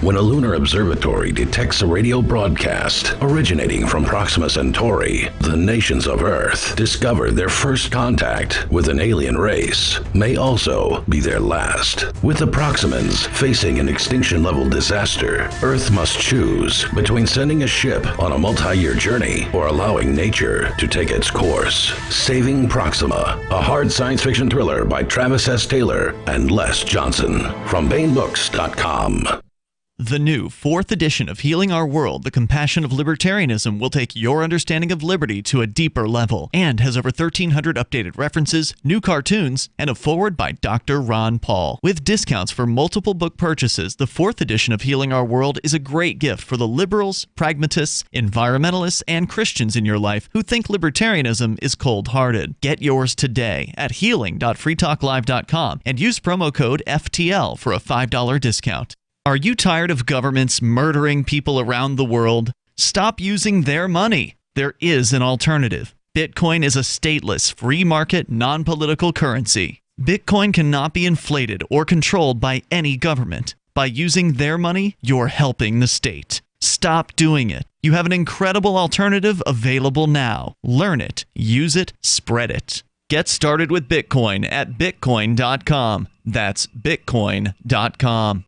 When a lunar observatory detects a radio broadcast originating from Proxima Centauri, the nations of Earth discover their first contact with an alien race may also be their last. With the Proximans facing an extinction-level disaster, Earth must choose between sending a ship on a multi-year journey or allowing nature to take its course. Saving Proxima, a hard science fiction thriller by Travis S. Taylor and Les Johnson from BaneBooks.com. The new 4th edition of Healing Our World, The Compassion of Libertarianism, will take your understanding of liberty to a deeper level and has over 1,300 updated references, new cartoons, and a foreword by Dr. Ron Paul. With discounts for multiple book purchases, the 4th edition of Healing Our World is a great gift for the liberals, pragmatists, environmentalists, and Christians in your life who think libertarianism is cold-hearted. Get yours today at healing.freetalklive.com and use promo code FTL for a $5 discount. Are you tired of governments murdering people around the world? Stop using their money. There is an alternative. Bitcoin is a stateless, free market, non-political currency. Bitcoin cannot be inflated or controlled by any government. By using their money, you're helping the state. Stop doing it. You have an incredible alternative available now. Learn it, use it, spread it. Get started with Bitcoin at bitcoin.com. That's bitcoin.com.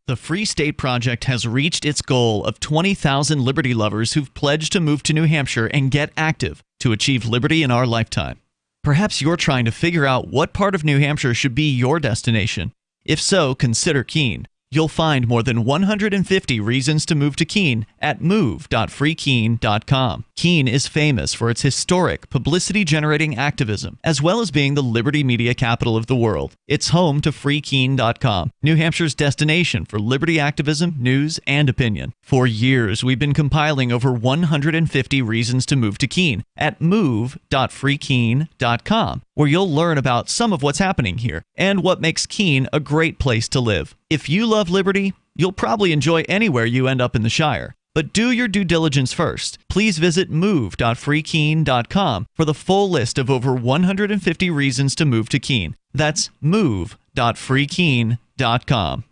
The Free State Project has reached its goal of 20,000 liberty lovers who've pledged to move to New Hampshire and get active to achieve liberty in our lifetime. Perhaps you're trying to figure out what part of New Hampshire should be your destination. If so, consider Keene. You'll find more than 150 reasons to move to Keene at move.freekeene.com. Keene is famous for its historic, publicity-generating activism, as well as being the liberty media capital of the world. It's home to freekeene.com, New Hampshire's destination for liberty activism, news, and opinion. For years, we've been compiling over 150 reasons to move to Keene at move.freekeene.com, where you'll learn about some of what's happening here and what makes Keene a great place to live. If you love liberty, you'll probably enjoy anywhere you end up in the Shire. But do your due diligence first. Please visit move.freekeene.com for the full list of over 150 reasons to move to Keene. That's move.freekeene.com.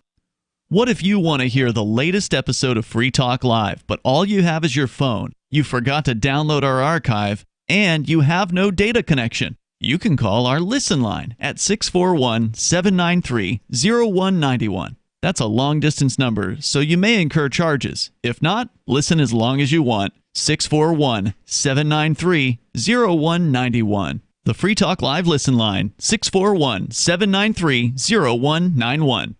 What if you want to hear the latest episode of Free Talk Live, but all you have is your phone, you forgot to download our archive, and you have no data connection? You can call our Listen line at 641-793-0191. That's a long-distance number, so you may incur charges. If not, listen as long as you want. 641-793-0191. The Free Talk Live listen line, 641-793-0191.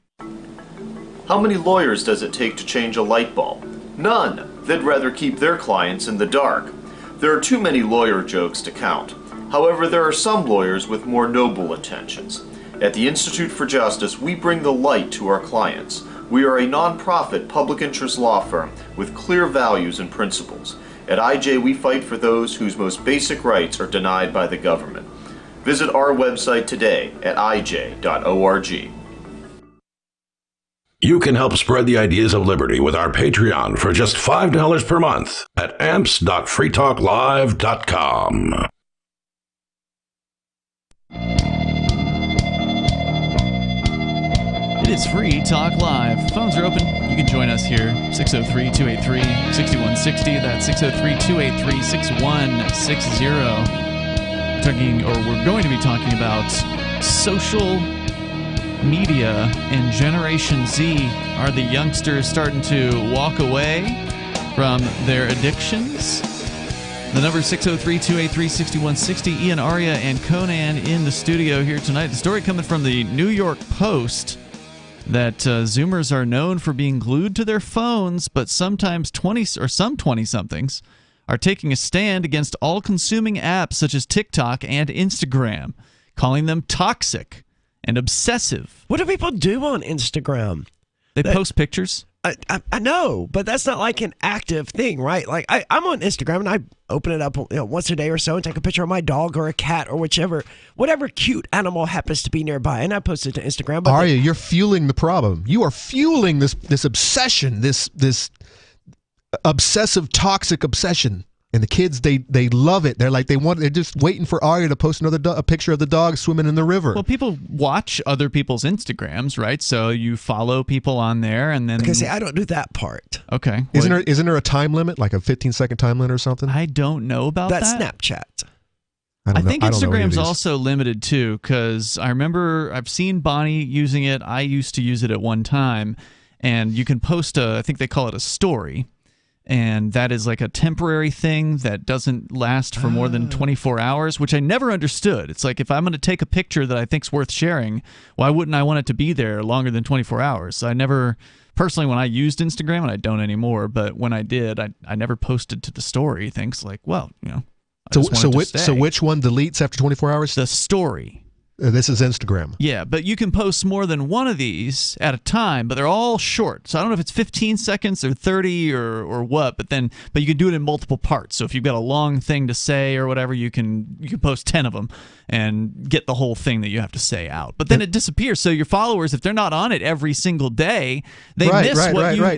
How many lawyers does it take to change a light bulb? None. They'd rather keep their clients in the dark. There are too many lawyer jokes to count. However, there are some lawyers with more noble intentions. At the Institute for Justice, we bring the light to our clients. We are a non-profit public interest law firm with clear values and principles. At IJ, we fight for those whose most basic rights are denied by the government. Visit our website today at ij.org. You can help spread the ideas of liberty with our Patreon for just $5 per month at amps.freetalklive.com. It is Free Talk Live. Phones are open. You can join us here. 603-283-6160. That's 603-283-6160. We're going to be talking about social media and Generation Z. Are the youngsters starting to walk away from their addictions? The number is 603-283-6160. Ian, Aria, and Conan in the studio here tonight. The story coming from the New York Post that Zoomers are known for being glued to their phones, but sometimes some 20-somethings are taking a stand against all-consuming apps such as TikTok and Instagram, calling them toxic and obsessive. What do people do on Instagram? They post pictures. I know, but that's not like an active thing, right? Like I'm on Instagram and I open it up once a day or so and take a picture of my dog or a cat or whatever cute animal happens to be nearby, and I post it to Instagram. But Arya, you're fueling the problem. You are fueling this obsession, this obsessive, toxic obsession. And the kids, they love it. They're just waiting for Arya to post a picture of the dog swimming in the river. Well, people watch other people's Instagrams, right? So you follow people on there, and then I don't do that part. Okay, isn't there a time limit, like a 15-second time limit or something? I don't know about that. That's Snapchat. I think Instagram's also limited too, because I remember I've seen Bonnie using it. I used to use it at one time, and you can post I think they call it a story. And that is like a temporary thing that doesn't last for more than 24 hours, which I never understood. It's like if I'm going to take a picture that I think's worth sharing, why wouldn't I want it to be there longer than 24 hours? So I never, personally, when I used Instagram, and I don't anymore, but when I did, I never posted to the story things like, well, So which one deletes after 24 hours? The story. This is Instagram. Yeah, but you can post more than one of these at a time, but they're all short. So I don't know if it's 15 seconds or 30 or what, but you can do it in multiple parts. So if you've got a long thing to say or whatever, you can post 10 of them and get the whole thing that you have to say out. But then it disappears. So your followers, if they're not on it every single day, they miss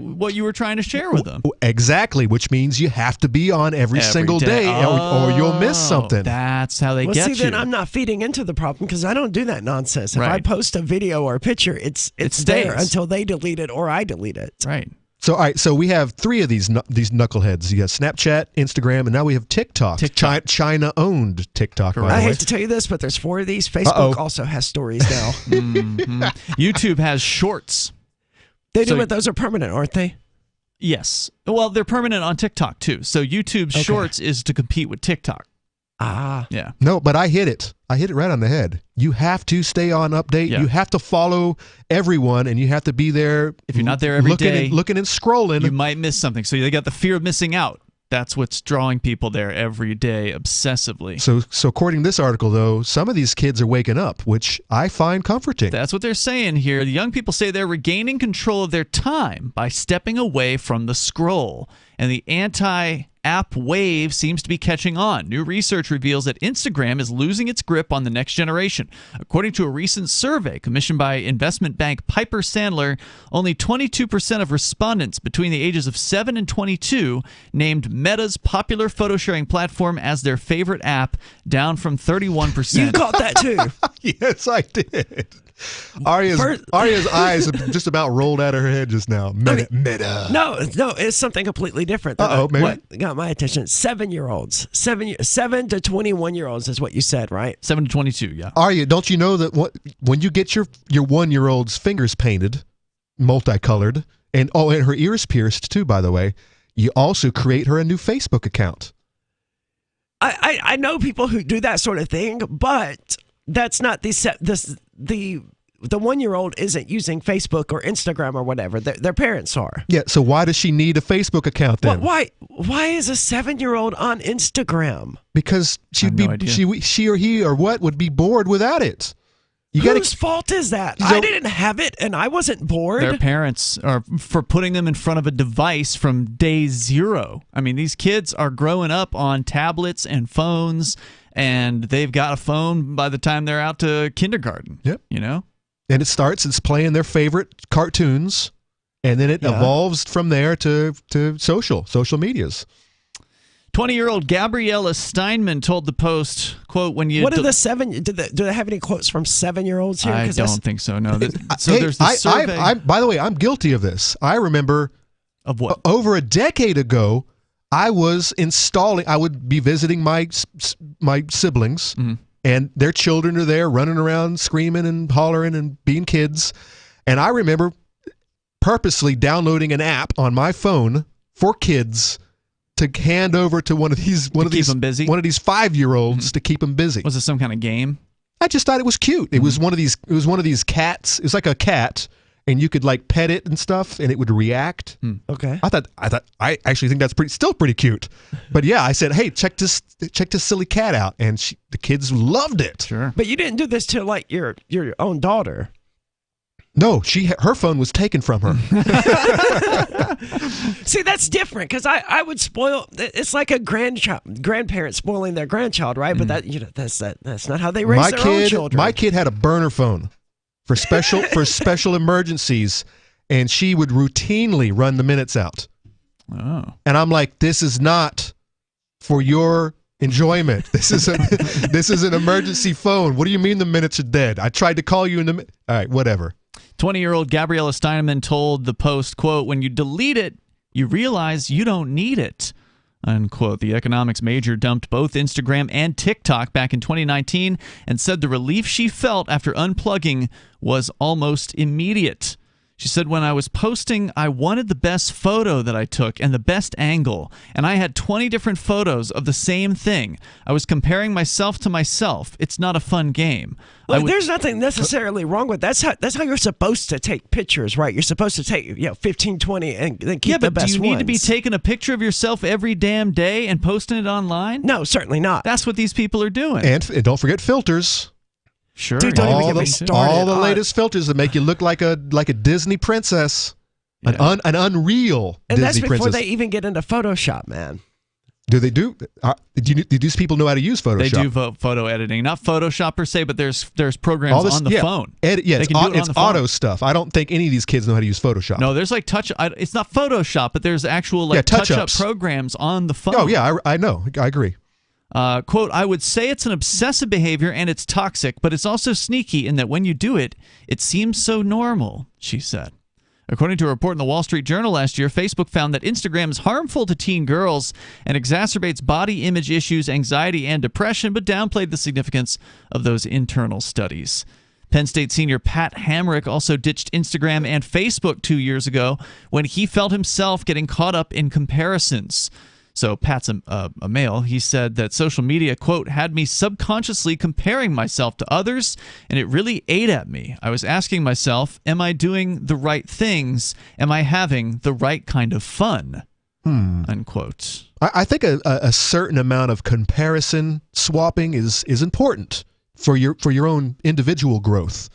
what you were trying to share with them. Exactly, which means you have to be on every single day or you'll miss something. That's how they get you. Then I'm not feeding into the problem because I don't do that nonsense. If I post a video or a picture, it's there until they delete it or I delete it. Right. So, all right, so we have three of these knuckleheads. You got Snapchat, Instagram, and now we have TikTok. China-owned TikTok. I hate to tell you this, but there's 4 of these. Facebook also has stories now. YouTube has shorts. They do, but those are permanent, aren't they? Yes. Well, they're permanent on TikTok, too. So YouTube's shorts is to compete with TikTok. Yeah. No, but I hit it. I hit it right on the head. You have to stay on update. Yeah. You have to follow everyone, and you have to be there. If you're not there every day, looking and scrolling, you might miss something. So they got the fear of missing out. That's what's drawing people there every day obsessively. So according to this article, though, some of these kids are waking up, which I find comforting. That's what they're saying here. The young people say they're regaining control of their time by stepping away from the scroll. And the anti-app wave seems to be catching on. New research reveals that Instagram is losing its grip on the next generation. According to a recent survey commissioned by investment bank Piper Sandler, only 22% of respondents between the ages of 7 and 22 named Meta's popular photo-sharing platform as their favorite app, down from 31%. You caught that too. Yes, I did. Arya's eyes have just about rolled out of her head just now. Meta. No, it's something completely different. Maybe. What got my attention? 7-year-olds, 7 to 21-year-olds is what you said, right? 7 to 22, yeah. Arya, don't you know that when you get your 1-year-old's fingers painted, multicolored, and her ears pierced too, by the way, you also create her a new Facebook account. I know people who do that sort of thing, but that's not the 1-year-old isn't using Facebook or Instagram or whatever. Their parents are. Yeah, so why does she need a Facebook account then? Why is a 7-year-old on Instagram? Because she or he or what would be bored without it. Whose fault is that? I didn't have it, and I wasn't bored. Their parents are for putting them in front of a device from day zero. I mean, these kids are growing up on tablets and phones, and they've got a phone by the time they're out to kindergarten. Yep. You know? And it's playing their favorite cartoons, and then it evolves from there to social medias. 20-year-old Gabriella Steinman told the Post, quote, when you... What are do they have any quotes from 7-year-olds here? I don't think so, no. So hey, there's the survey. by the way, I'm guilty of this. I remember... Of what? Over a decade ago, I would be visiting my siblings, and their children are there running around, screaming and hollering and being kids. And I remember purposely downloading an app on my phone for kids to hand over to one of these 5-year-olds to keep them busy. Was it some kind of game? I just thought it was cute. It was one of these cats. It was like a cat, and you could like pet it and stuff, and it would react. Okay. I actually think that's still pretty cute. But yeah, I said, hey, check this silly cat out, and the kids loved it. Sure. But you didn't do this to like your own daughter. No, her phone was taken from her. See, that's different because I would spoil. It's like a grandparent spoiling their grandchild, right? But that's not how they raise their own children. My kid had a burner phone for special emergencies, and she would routinely run the minutes out. Oh. And I'm like, this is not for your enjoyment. This is an emergency phone. What do you mean the minutes are dead? I tried to call you in the all right, whatever. 20-year-old Gabriella Steinman told the Post, quote, when you delete it, you realize you don't need it, unquote. The economics major dumped both Instagram and TikTok back in 2019 and said the relief she felt after unplugging was almost immediate. She said, when I was posting, I wanted the best photo that I took and the best angle, and I had 20 different photos of the same thing. I was comparing myself to myself. It's not a fun game. Well, there's nothing necessarily wrong with that. That's how you're supposed to take pictures, right? You're supposed to take 15, 20, and then keep the best ones. Do you need to be taking a picture of yourself every damn day and posting it online? No, certainly not. That's what these people are doing. And don't forget filters. Sure. Dude, don't even get me started. All the latest filters that make you look like a Disney princess, an unreal and Disney that's before princess. they even get into Photoshop, man. Do they do? Do these people know how to use Photoshop? They do photo editing, not Photoshop per se, but there's programs on the phone. It's auto stuff. I don't think any of these kids know how to use Photoshop. No, there's like it's not Photoshop, but there's actual touch-up programs on the phone. Oh yeah, I know. I agree. Quote, I would say it's an obsessive behavior and it's toxic, but it's also sneaky in that when you do it, it seems so normal, she said. According to a report in the Wall Street Journal last year, Facebook found that Instagram is harmful to teen girls and exacerbates body image issues, anxiety, and depression, but downplayed the significance of those internal studies. Penn State senior Pat Hamrick also ditched Instagram and Facebook 2 years ago when he felt himself getting caught up in comparisons. So Pat's a male. He said that social media, quote, had me subconsciously comparing myself to others, and it really ate at me. I was asking myself, am I doing the right things? Am I having the right kind of fun? Unquote. I think a certain amount of comparison swapping is important for your own individual growth.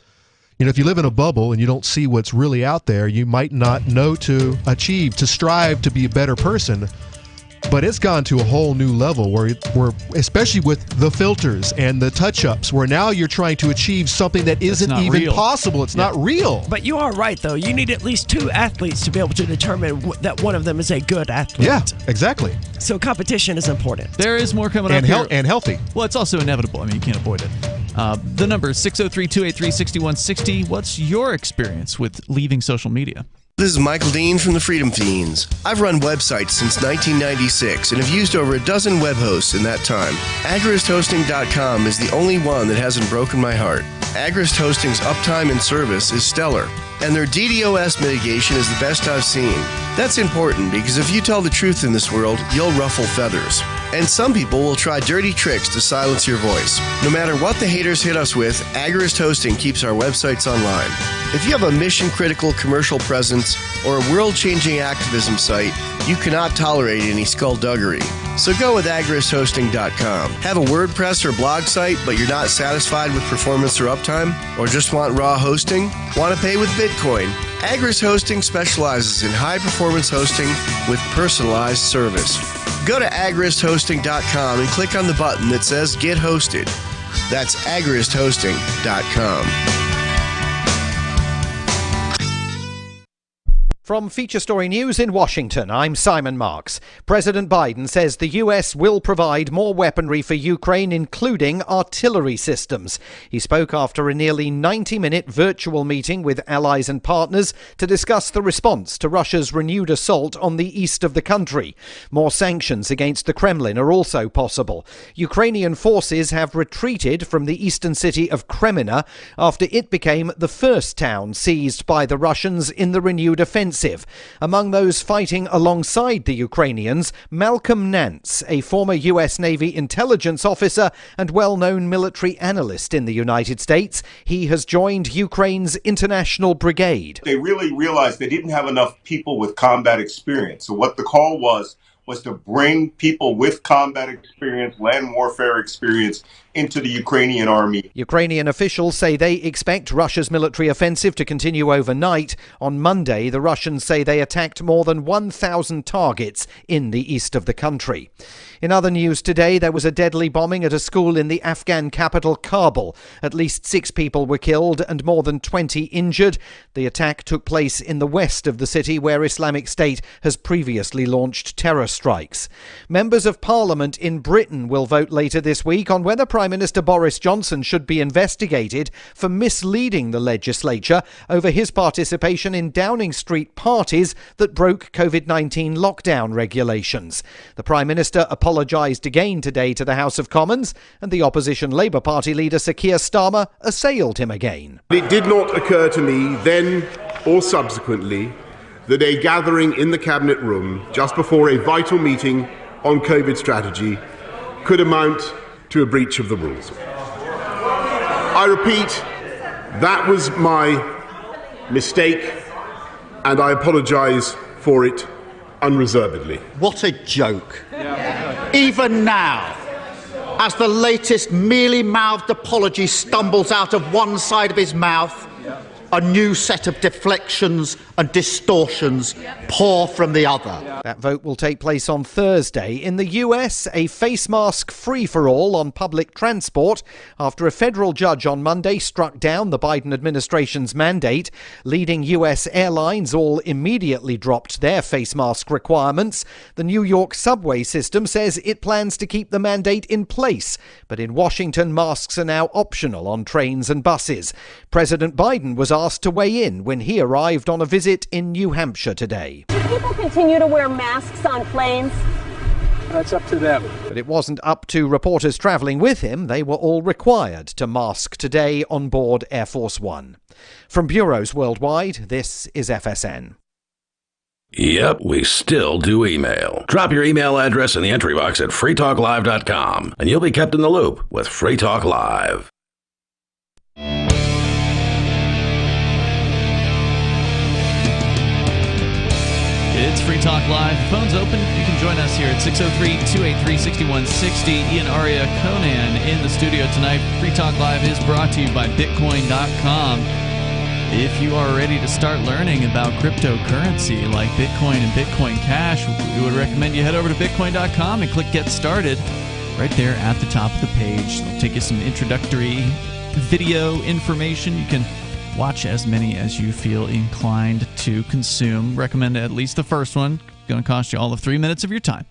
You know, if you live in a bubble and you don't see what's really out there, you might not know to strive to be a better person. But it's gone to a whole new level where especially with the filters and the touch-ups, where now you're trying to achieve something that isn't even real. Possible. It's not real. But you are right, though. You need at least 2 athletes to be able to determine that one of them is a good athlete. Yeah, exactly. So competition is important. There is more coming up here. And healthy. Well, it's also inevitable. I mean, you can't avoid it. The number is 603-283-6160. What's your experience with leaving social media? This is Michael Dean from the Freedom Fiends. I've run websites since 1996 and have used over a dozen web hosts in that time. AgristHosting.com is the only one that hasn't broken my heart. Agrist Hosting's uptime and service is stellar. and their DDoS mitigation is the best I've seen. That's important because if you tell the truth in this world, you'll ruffle feathers. And some people will try dirty tricks to silence your voice. No matter what the haters hit us with, Agorist Hosting keeps our websites online. If you have a mission-critical commercial presence or a world-changing activism site, you cannot tolerate any skullduggery. So go with agoristhosting.com. Have a WordPress or blog site, but you're not satisfied with performance or uptime? Or just want raw hosting? Want to pay with Bitcoin? Agorist Hosting specializes in high-performance hosting with personalized service. Go to agoristhosting.com and click on the button that says Get Hosted. That's agoristhosting.com. From Feature Story News in Washington, I'm Simon Marks. President Biden says the U.S. will provide more weaponry for Ukraine, including artillery systems. He spoke after a nearly 90-minute virtual meeting with allies and partners to discuss the response to Russia's renewed assault on the east of the country. More sanctions against the Kremlin are also possible. Ukrainian forces have retreated from the eastern city of Kreminna after it became the first town seized by the Russians in the renewed offensive. Among those fighting alongside the Ukrainians, Malcolm Nance, a former U.S. Navy intelligence officer and well-known military analyst in the United States. He has joined Ukraine's International Brigade. They really realized they didn't have enough people with combat experience. So what the call was to bring people with combat experience, land warfare experience, into the Ukrainian army. Ukrainian officials say they expect Russia's military offensive to continue overnight. On Monday, the Russians say they attacked more than 1,000 targets in the east of the country. In other news today, there was a deadly bombing at a school in the Afghan capital, Kabul. At least 6 people were killed and more than 20 injured. The attack took place in the west of the city, where Islamic State has previously launched terror strikes. Members of Parliament in Britain will vote later this week on whether Prime Minister Boris Johnson should be investigated for misleading the legislature over his participation in Downing Street parties that broke COVID-19 lockdown regulations. The Prime Minister apologised again today to the House of Commons, and the opposition Labour Party leader Sir Keir Starmer assailed him again. It did not occur to me then or subsequently that a gathering in the Cabinet room just before a vital meeting on COVID strategy could amount to a breach of the rules. I repeat, that was my mistake, and I apologise for it unreservedly. What a joke. Even now, as the latest mealy-mouthed apology stumbles out of one side of his mouth, a new set of deflections and distortions pour from the other. That vote will take place on Thursday. In the US, a face mask free-for-all on public transport after a federal judge on Monday struck down the Biden administration's mandate. Leading US airlines all immediately dropped their face mask requirements. The New York subway system says it plans to keep the mandate in place, but in Washington, masks are now optional on trains and buses. President Biden was asked to weigh in when he arrived on a visit in New Hampshire today. Do people continue to wear masks on planes? That's up to them. But it wasn't up to reporters travelling with him. They were all required to mask today on board Air Force One. From bureaus worldwide, this is FSN. Yep, we still do email. Drop your email address in the entry box at freetalklive.com, and you'll be kept in the loop with Free Talk Live. It's Free Talk Live. The phone's open. You can join us here at 603-283-6160. Ian, Aria, Conan in the studio tonight. Free Talk Live is brought to you by Bitcoin.com. If you are ready to start learning about cryptocurrency like Bitcoin and Bitcoin Cash, we would recommend you head over to Bitcoin.com and click Get Started right there at the top of the page. It'll take you some introductory video information. You can watch as many as you feel inclined to consume. Recommend at least the first one. Going to cost you all of 3 minutes of your time.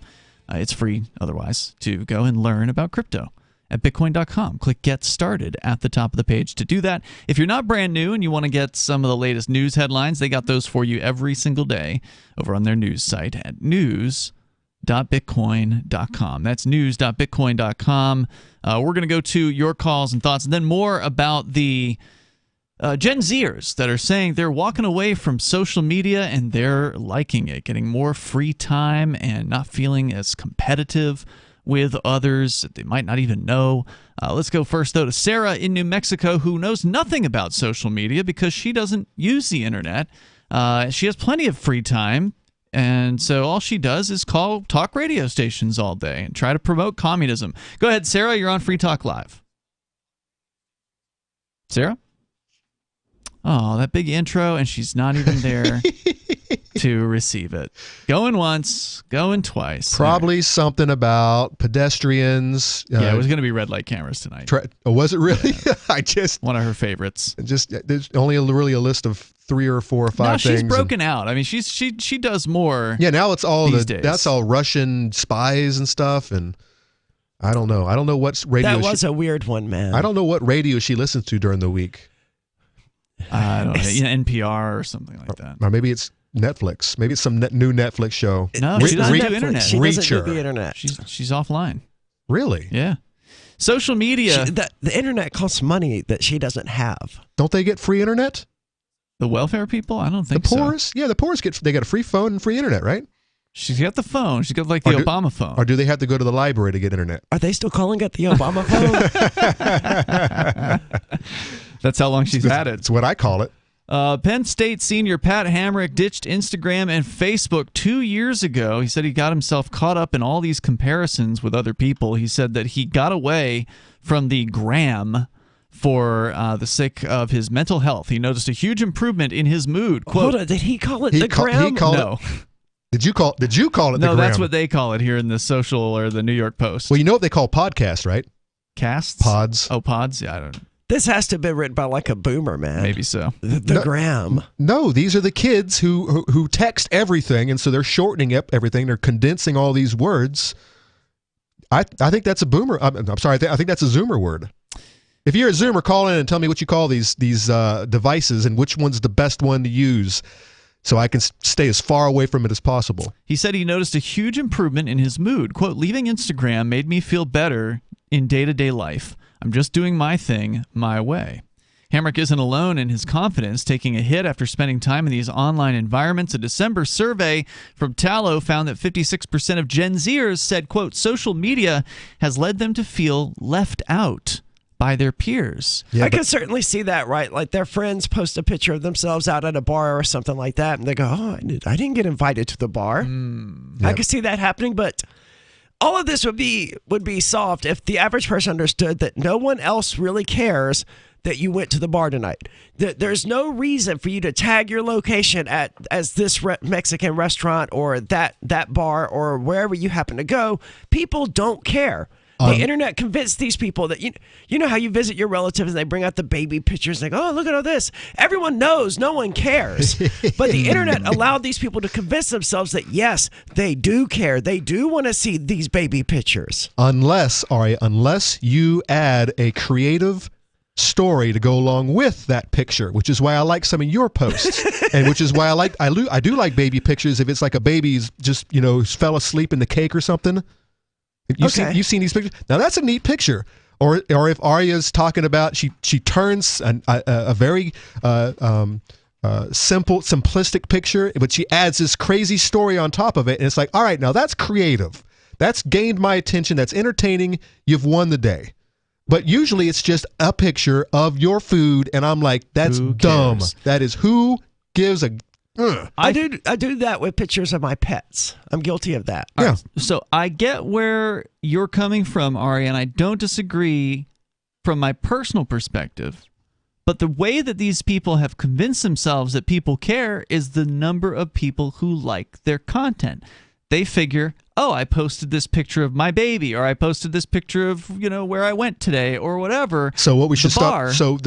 It's free otherwise to go and learn about crypto at Bitcoin.com. Click Get Started at the top of the page to do that. If you're not brand new and you want to get some of the latest news headlines, they got those for you every single day over on their news site at news.bitcoin.com. That's news.bitcoin.com. We're going to go to your calls and thoughts, and then more about the Gen Zers that are saying they're walking away from social media and they're liking it, getting more free time and not feeling as competitive with others that they might not even know. Let's go first, though, to Sarah in New Mexico, who knows nothing about social media because she doesn't use the internet. She has plenty of free time, and so all she does is call talk radio stations all day and try to promote communism. Go ahead, Sarah. You're on Free Talk Live. Sarah? Oh, that big intro, and she's not even there to receive it. Going once, going twice. Probably something about pedestrians. Yeah, it was going to be red light cameras tonight. Was it really? Yeah. I just one of her favorites. There's only really a list of 3 or 4 or 5 things. She's broken out. I mean, she does more. Yeah, now it's all these days. That's all Russian spies and stuff, and I don't know. I don't know what radio. That was a weird one, man. I don't know what radio she listens to during the week. I don't know, NPR or something like that. Or maybe it's Netflix. Maybe it's some new Netflix show. No, she doesn't do internet. She doesn't do the internet. She's offline. Really? Yeah. Social media. The internet costs money that she doesn't have. Don't they get free internet? The welfare people? I don't think so. The poorest? Yeah, the poorest get a free phone and free internet, right? She's got the phone. She's got like the Obama phone. Or do they have to go to the library to get internet? Are they still calling it the Obama phone? That's how long she's had it. It's what I call it. Penn State senior Pat Hamrick ditched Instagram and Facebook 2 years ago. He said he got himself caught up in all these comparisons with other people. He said that he got away from the gram for the sake of his mental health. He noticed a huge improvement in his mood. Quote, hold on, did he call it the gram? No. Did you call it the gram? No, that's what they call it here in the Social or the New York Post. Well, you know what they call podcasts, right? Casts? Pods. Oh, pods? Yeah, I don't know. This has to have been written by like a boomer, man. Maybe so. The gram. No, these are the kids who text everything, and so they're shortening up everything. They're condensing all these words. I think that's a boomer. I'm sorry. I think that's a Zoomer word. If you're a Zoomer, call in and tell me what you call these devices and which one's the best one to use, so I can stay as far away from it as possible. He said he noticed a huge improvement in his mood. Quote, leaving Instagram made me feel better in day-to-day life. I'm just doing my thing my way. Hamrick isn't alone in his confidence, taking a hit after spending time in these online environments. A December survey from Tallow found that 56% of Gen Zers said, quote, social media has led them to feel left out by their peers. Yeah, I can certainly see that, right? Like their friends post a picture of themselves out at a bar or something like that, and they go, oh, I didn't get invited to the bar. I can see that happening, but all of this would be solved if the average person understood that no one else really cares that you went to the bar tonight. There's no reason for you to tag your location as this Mexican restaurant or that bar or wherever you happen to go. People don't care. The internet convinced these people that you know how you visit your relatives and they bring out the baby pictures and they go, oh, look at all this. Everyone knows, no one cares. But the internet allowed these people to convince themselves that, yes, they do care. They do want to see these baby pictures. Unless you add a creative story to go along with that picture, which is why I like some of your posts, and which is why I do like baby pictures. If it's like a baby's just fell asleep in the cake or something. You've seen these pictures. Now that's a neat picture. Or if Arya's talking about she turns a very simplistic picture, but she adds this crazy story on top of it, and it's like, all right, now that's creative. That's gained my attention. That's entertaining. You've won the day. But usually it's just a picture of your food, and I'm like, that's dumb. That is who gives a. I do that with pictures of my pets. I'm guilty of that. Yeah. So I get where you're coming from, Ari, and I don't disagree from my personal perspective. But the way that these people have convinced themselves that people care is the number of people who like their content. They figure, oh, I posted this picture of my baby, or I posted this picture of where I went today, or whatever. So what we should stop. So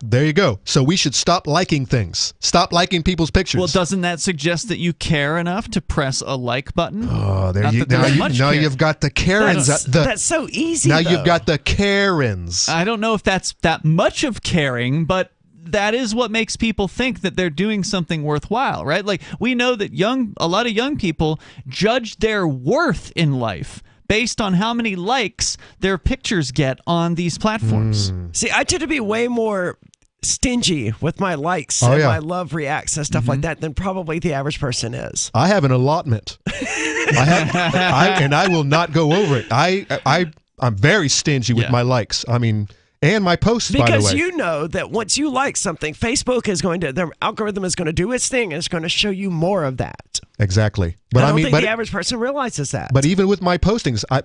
there you go. So we should stop liking things. Stop liking people's pictures. Well, doesn't that suggest that you care enough to press a like button? Oh, there you go. Now you've got the Karens. That's so easy. Now you've got the Karens. I don't know if that's that much of caring, but that is what makes people think that they're doing something worthwhile, right? Like, we know that a lot of young people judge their worth in life based on how many likes their pictures get on these platforms. See, I tend to be way more stingy with my likes and my love reacts and stuff like that than probably the average person is. I have an allotment. I will not go over it. I'm very stingy with my likes. I mean, and my posts, by the way. Because you know that once you like something, Facebook is their algorithm is going to do its thing and it's going to show you more of that. Exactly. But I don't think the average person realizes that. But even with my postings, I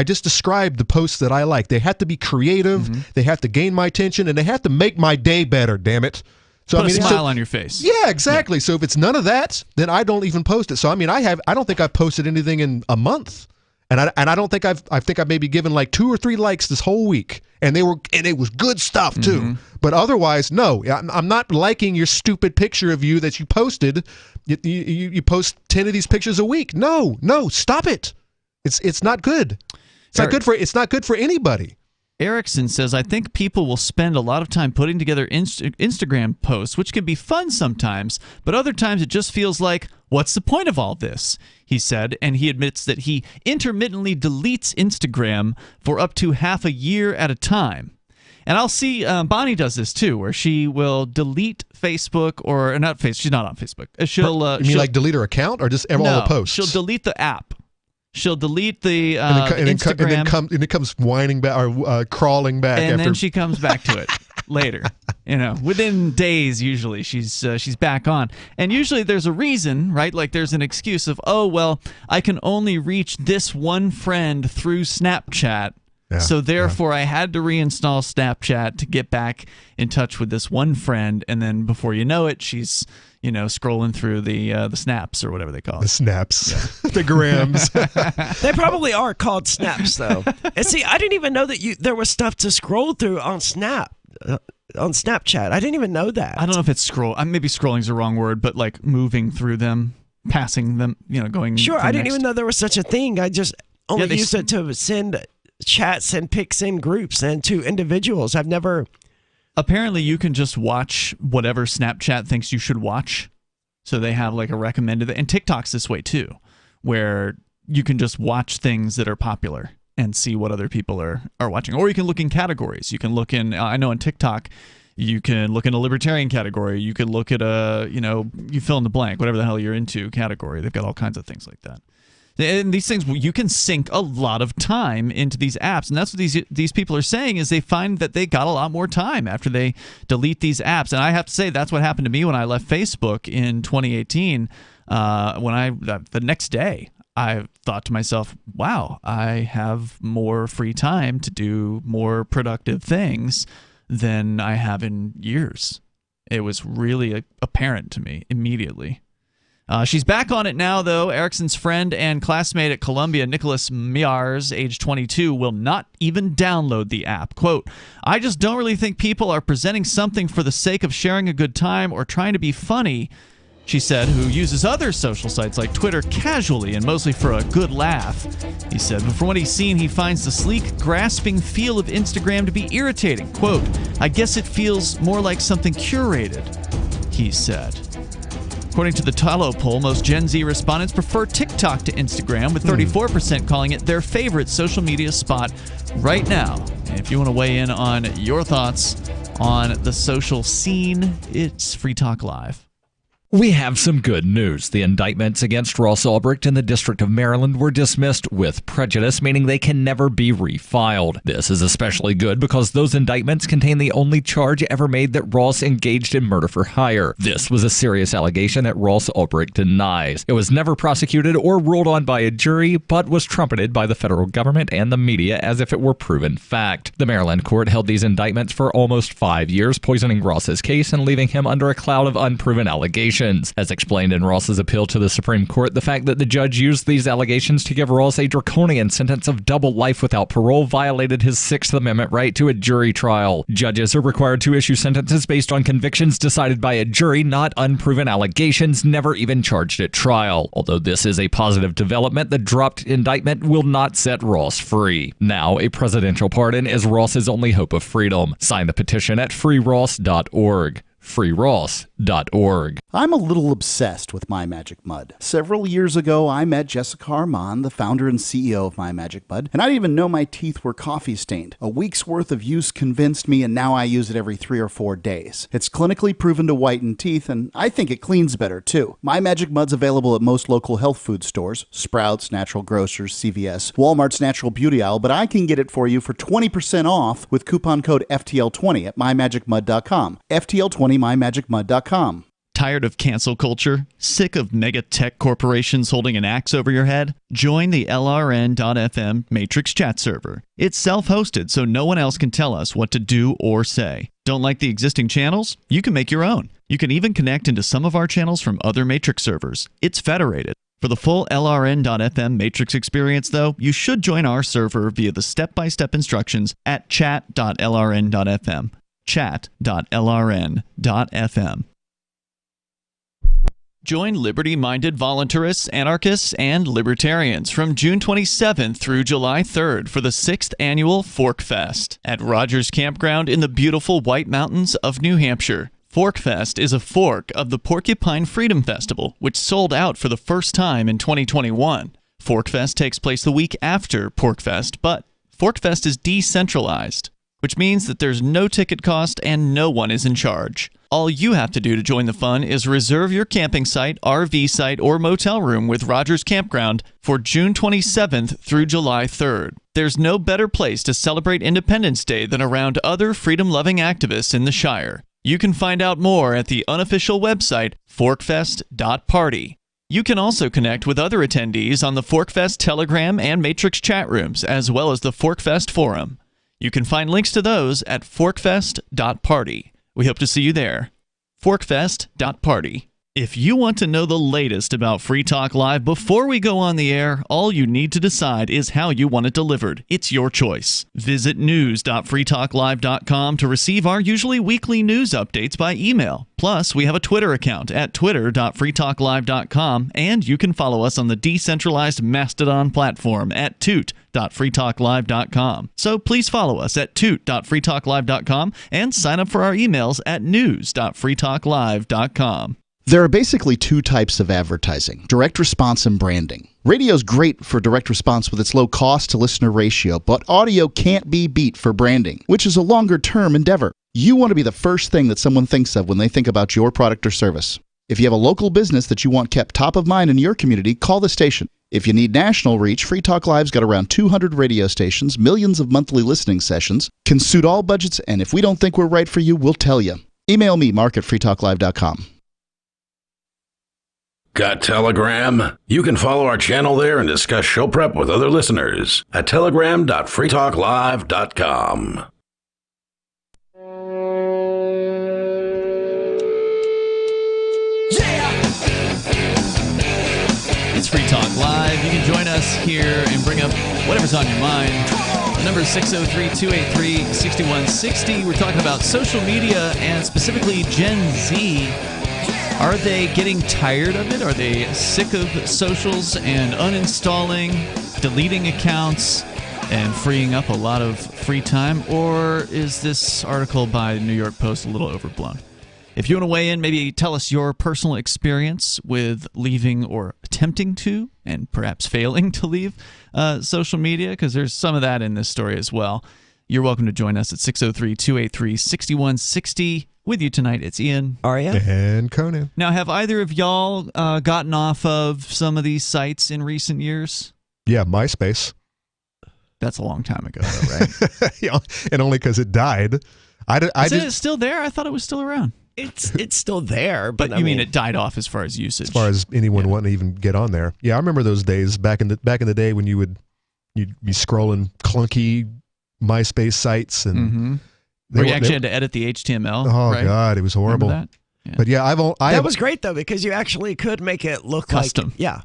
just described the posts that I like. They have to be creative, they have to gain my attention, and they have to make my day better, damn it. So put a smile on your face. Yeah, exactly. So if it's none of that, then I don't even post it. So I mean, I don't think I've posted anything in a month. And I don't think I think I've maybe given like 2 or 3 likes this whole week, and it was good stuff too. But otherwise, no, I'm not liking your stupid picture of you that you posted. You post 10 of these pictures a week. No, stop it. It's not good. It's not good for anybody. Erickson says, I think people will spend a lot of time putting together Instagram posts, which can be fun sometimes, but other times it just feels like, what's the point of all this? He said, and he admits that he intermittently deletes Instagram for up to half a year at a time. And I'll see, Bonnie does this too, where she will delete Facebook, or not Facebook, she's not on Facebook. You mean like delete her account, or just all the posts? She'll delete the app. She'll delete the Instagram. And it comes whining back or crawling back. And then she comes back to it later. Within days, usually she's back on. And usually there's a reason, right? Like there's an excuse of, oh, well, I can only reach this one friend through Snapchat. Yeah, so therefore, I had to reinstall Snapchat to get back in touch with this one friend. And then before you know it, she's scrolling through the snaps or whatever they call it. The snaps, the grams. They probably are called snaps, though. And see, I didn't even know that there was stuff to scroll through on on Snapchat. I didn't even know that. I don't know if it's scroll. Maybe scrolling is the wrong word, but like moving through them, passing them, going. Sure, I didn't next. even know there was such a thing. I just only used it to send chats and pics in groups and to individuals. I've never. Apparently, you can just watch whatever Snapchat thinks you should watch. So they have like a recommended, and TikTok's this way too, where you can just watch things that are popular and see what other people are watching. Or you can look in categories. You can look in, I know on TikTok, you can look in a libertarian category. You can look at you fill in the blank, whatever the hell you're into category. They've got all kinds of things like that. And these things, you can sink a lot of time into these apps, and that's what these people are saying is they find that they got a lot more time after they delete these apps. And I have to say that's what happened to me when I left Facebook in 2018. The next day, I thought to myself, wow, I have more free time to do more productive things than I have in years. It was really apparent to me immediately. She's back on it now, though. Erickson's friend and classmate at Columbia, Nicholas Miars, age 22, will not even download the app. Quote, I just don't really think people are presenting something for the sake of sharing a good time or trying to be funny, she said, who uses other social sites like Twitter casually and mostly for a good laugh. He said, but from what he's seen, he finds the sleek, grasping feel of Instagram to be irritating. Quote, I guess it feels more like something curated, he said. According to the Tallow poll, most Gen Z respondents prefer TikTok to Instagram, with 34% calling it their favorite social media spot right now. And if you want to weigh in on your thoughts on the social scene, it's Free Talk Live. We have some good news. The indictments against Ross Ulbricht in the District of Maryland were dismissed with prejudice, meaning they can never be refiled. This is especially good because those indictments contain the only charge ever made that Ross engaged in murder for hire. This was a serious allegation that Ross Ulbricht denies. It was never prosecuted or ruled on by a jury, but was trumpeted by the federal government and the media as if it were proven fact. The Maryland court held these indictments for almost 5 years, poisoning Ross's case and leaving him under a cloud of unproven allegations. As explained in Ross's appeal to the Supreme Court, the fact that the judge used these allegations to give Ross a draconian sentence of double life without parole violated his Sixth Amendment right to a jury trial. Judges are required to issue sentences based on convictions decided by a jury, not unproven allegations never even charged at trial. Although this is a positive development, the dropped indictment will not set Ross free. Now, a presidential pardon is Ross's only hope of freedom. Sign the petition at freeross.org. freeross.org. I'm a little obsessed with My Magic Mud. Several years ago, I met Jessica Armand, the founder and CEO of My Magic Mud, and I didn't even know my teeth were coffee stained. A week's worth of use convinced me, and now I use it every 3 or 4 days. It's clinically proven to whiten teeth, and I think it cleans better too. My Magic Mud's available at most local health food stores, Sprouts, Natural Grocers, CVS, Walmart's Natural Beauty Aisle, but I can get it for you for 20% off with coupon code FTL20 at mymagicmud.com. FTL20 mymagicmud.com. Tired of cancel culture? Sick of mega tech corporations holding an axe over your head? Join the LRN.FM Matrix chat server. It's self-hosted, so no one else can tell us what to do or say. Don't like the existing channels? You can make your own. You can even connect into some of our channels from other Matrix servers. It's federated. For the full LRN.FM Matrix experience, though, you should join our server via the step-by-step instructions at chat.lrn.fm. chat.lrn.fm. Join liberty-minded voluntarists, anarchists, and libertarians from June 27th through July 3rd for the 6th annual Fork Fest at Rogers Campground in the beautiful White Mountains of New Hampshire. Fork Fest is a fork of the Porcupine Freedom Festival, which sold out for the first time in 2021. Fork Fest takes place the week after Pork Fest, but Fork Fest is decentralized, which means that there's no ticket cost and no one is in charge. All you have to do to join the fun is reserve your camping site, RV site, or motel room with Rogers Campground for June 27th through July 3rd. There's no better place to celebrate Independence Day than around other freedom-loving activists in the Shire. You can find out more at the unofficial website, forkfest.party. You can also connect with other attendees on the Forkfest Telegram and Matrix chat rooms, as well as the Forkfest Forum. You can find links to those at forkfest.party. We hope to see you there. Forkfest.party. If you want to know the latest about Free Talk Live before we go on the air, all you need to decide is how you want it delivered. It's your choice. Visit news.freetalklive.com to receive our usually weekly news updates by email. Plus, we have a Twitter account at twitter.freetalklive.com, and you can follow us on the decentralized Mastodon platform at toot.freetalklive.com. So please follow us at toot.freetalklive.com and sign up for our emails at news.freetalklive.com. There are basically 2 types of advertising, direct response and branding. Radio's great for direct response with its low cost to listener ratio, but audio can't be beat for branding, which is a longer-term endeavor. You want to be the first thing that someone thinks of when they think about your product or service. If you have a local business that you want kept top of mind in your community, call the station. If you need national reach, Free Talk Live's got around 200 radio stations, millions of monthly listening sessions, can suit all budgets, and if we don't think we're right for you, we'll tell you. Email me, mark@freetalklive.com. Got Telegram? You can follow our channel there and discuss show prep with other listeners at telegram.freetalklive.com. It's Free Talk Live. You can join us here and bring up whatever's on your mind. The number is 603-283-6160. We're talking about social media and specifically Gen Z. Are they getting tired of it? Are they sick of socials and uninstalling, deleting accounts, and freeing up a lot of free time? Or is this article by the New York Post a little overblown? If you want to weigh in, maybe tell us your personal experience with leaving or attempting to, and perhaps failing to leave social media, because there's some of that in this story as well. You're welcome to join us at 603-283-6160. With you tonight, it's Ian, Aria, and Conan. Now, have either of y'all gotten off of some of these sites in recent years? Yeah, MySpace. That's a long time ago, though, right? Yeah, and only because it died. Is it still there? I thought it was still around. It's still there, but you mean it died off as far as usage? As far as anyone wanting to even get on there. Yeah, I remember those days back in the day when you'd be scrolling clunky MySpace sites and where you actually had to edit the HTML. Oh, right? God, it was horrible. Remember that? Yeah. But yeah, that was great though, because you actually could make it look custom. Like, yeah.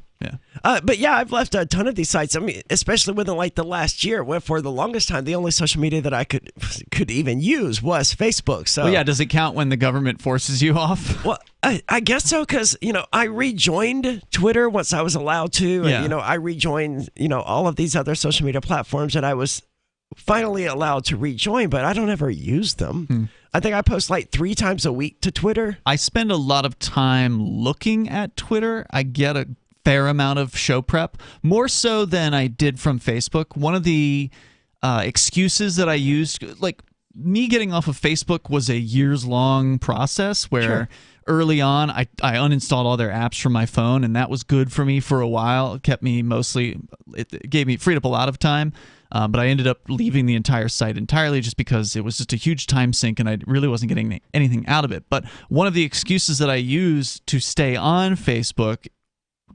But yeah, I've left a ton of these sites. I mean, especially within like the last year, where for the longest time, the only social media that I could even use was Facebook. So well, yeah, does it count when the government forces you off? Well, I guess so, because I rejoined Twitter once I was allowed to, and I rejoined all of these other social media platforms that I was finally allowed to rejoin, but I don't ever use them. I think I post like 3 times a week to Twitter. I spend a lot of time looking at Twitter. I get a fair amount of show prep, more so than I did from Facebook. One of the excuses that I used, like me getting off of Facebook, was a years-long process where early on I uninstalled all their apps from my phone, and that was good for me for a while. It kept me freed up a lot of time. But I ended up leaving the entire site entirely just because it was just a huge time sink and I really wasn't getting anything out of it. But one of the excuses that I used to stay on Facebook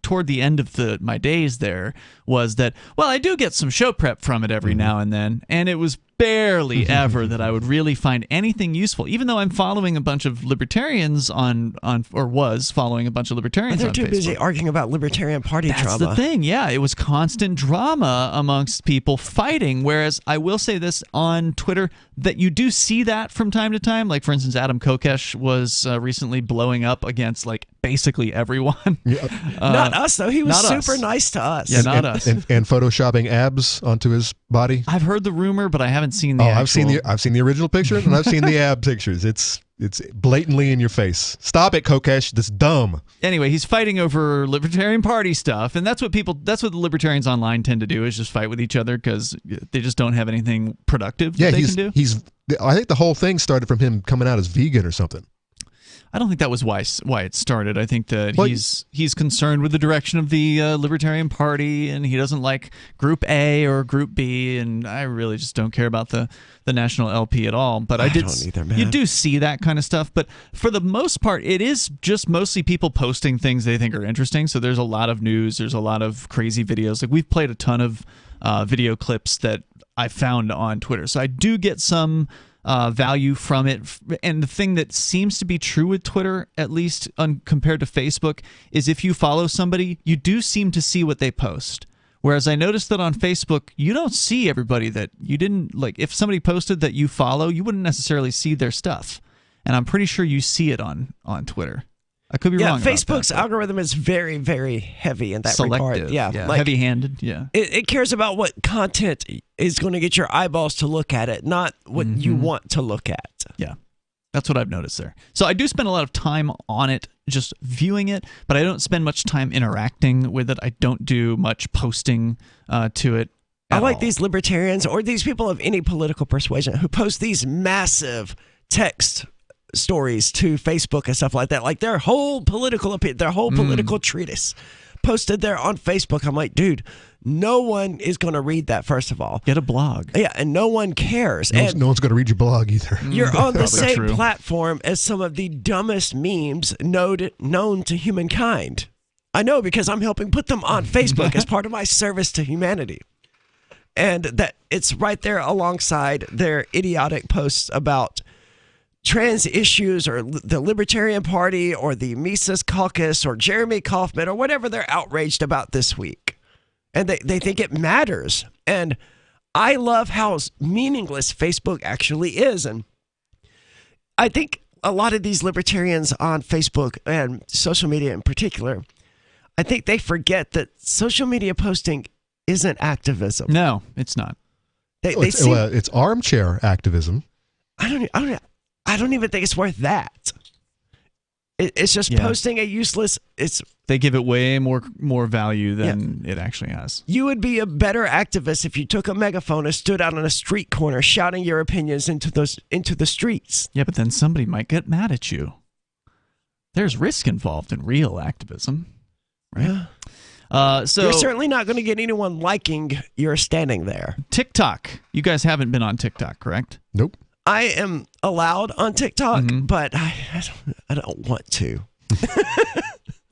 toward the end of my days there was that, well, I do get some show prep from it every now and then, and it was barely ever that I would really find anything useful, even though I'm following a bunch of libertarians was following a bunch of libertarians on Facebook. They're too busy arguing about Libertarian Party drama. That's the thing, yeah. It was constant drama amongst people fighting, whereas I will say this on Twitter, that you do see that from time to time. Like, for instance, Adam Kokesh was recently blowing up against, like, basically everyone. Not us, though. He was super nice to us. Yeah, not us. And photoshopping abs onto his body. I've heard the rumor, but I haven't seen the actual... I've seen the original picture, and I've seen the ab pictures. It's blatantly in your face. Stop it, Kokesh. That's dumb. Anyway, he's fighting over Libertarian Party stuff, and that's what the libertarians online tend to do, is just fight with each other because they just don't have anything productive that they can do. I think the whole thing started from him coming out as vegan or something. I don't think that was why it started. I think that he's concerned with the direction of the Libertarian Party, and he doesn't like Group A or Group B, and I really just don't care about the National LP at all. But I don't either, man. You do see that kind of stuff, but for the most part, it is just mostly people posting things they think are interesting. So there's a lot of news, there's a lot of crazy videos. Like, we've played a ton of video clips that I found on Twitter, so I do get some value from it. And the thing that seems to be true with Twitter, at least compared to Facebook, is if you follow somebody, you do seem to see what they post. Whereas I noticed that on Facebook, you don't see everybody that you didn't like. If somebody posted that you follow, you wouldn't necessarily see their stuff. And I'm pretty sure you see it on Twitter. I could be wrong. Yeah, Facebook's algorithm is very, very heavy in that selective, regard. Yeah, like, heavy-handed. Yeah, it cares about what content is going to get your eyeballs to look at it, not what you want to look at. Yeah, that's what I've noticed there. So I do spend a lot of time on it, just viewing it, but I don't spend much time interacting with it. I don't do much posting to it. I like these libertarians or these people of any political persuasion who post these massive text stories to Facebook and stuff like that, like their whole political opinion, their whole political treatise posted there on Facebook. I'm like, dude, no one is going to read that, first of all. Get a blog. Yeah, and no one cares. No one's going to read your blog either. You're on the same platform as some of the dumbest memes known to humankind. I know, because I'm helping put them on Facebook as part of my service to humanity. And that it's right there alongside their idiotic posts about trans issues or the Libertarian Party or the Mises Caucus or Jeremy Kauffman or whatever they're outraged about this week. And they think it matters. And I love how meaningless Facebook actually is. And I think a lot of these libertarians on Facebook and social media in particular, I think they forget that social media posting isn't activism. No, it's not. It's armchair activism. I don't even think it's worth that. It's just posting a useless. They give it way more value than it actually has. You would be a better activist if you took a megaphone and stood out on a street corner shouting your opinions into the streets. Yeah, but then somebody might get mad at you. There's risk involved in real activism, right? Yeah. So you're certainly not going to get anyone liking your standing there. TikTok. You guys haven't been on TikTok, correct? Nope. I am allowed on TikTok, but I don't want to.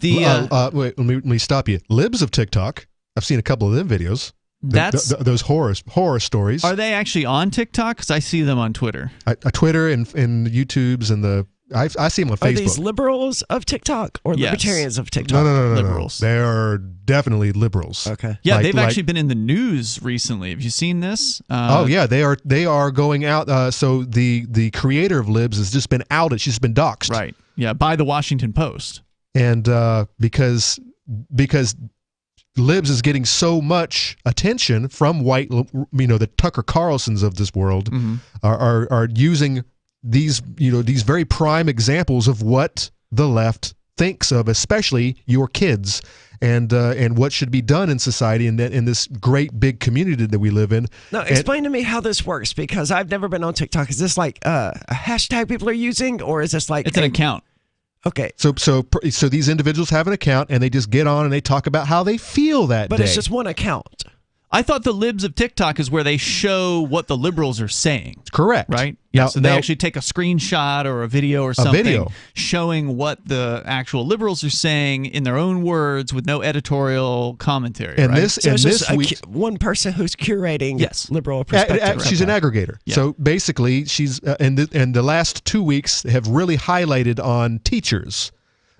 Wait, let me stop you. Libs of TikTok. I've seen a couple of them videos. Those horror stories. Are they actually on TikTok? Because I see them on Twitter. Twitter and YouTube's and I see them on Facebook. Are these liberals of TikTok or libertarians of TikTok? No. Liberals. They are definitely liberals. Okay. Yeah, they've actually been in the news recently. Have you seen this? They are going out. So the creator of Libs has just been outed. She's been doxxed. Right. Yeah, by the Washington Post. And because libs is getting so much attention from white, the Tucker Carlsons of this world are using these very prime examples of what the left thinks of, especially your kids, and what should be done in society in this great big community that we live in. Now, explain to me how this works, because I've never been on TikTok. Is this like a hashtag people are using, or is this like it's an account? Okay. So these individuals have an account, and they just get on and they talk about how they feel that day. But it's just one account. I thought the libs of TikTok is where they show what the liberals are saying. Correct. Right? Yeah, so they actually take a screenshot or a video or something showing what the actual liberals are saying in their own words with no editorial commentary. And right? this week, one person who's curating liberal perspective. She's an aggregator. Yeah. So basically, she's and the last 2 weeks have really highlighted on teachers,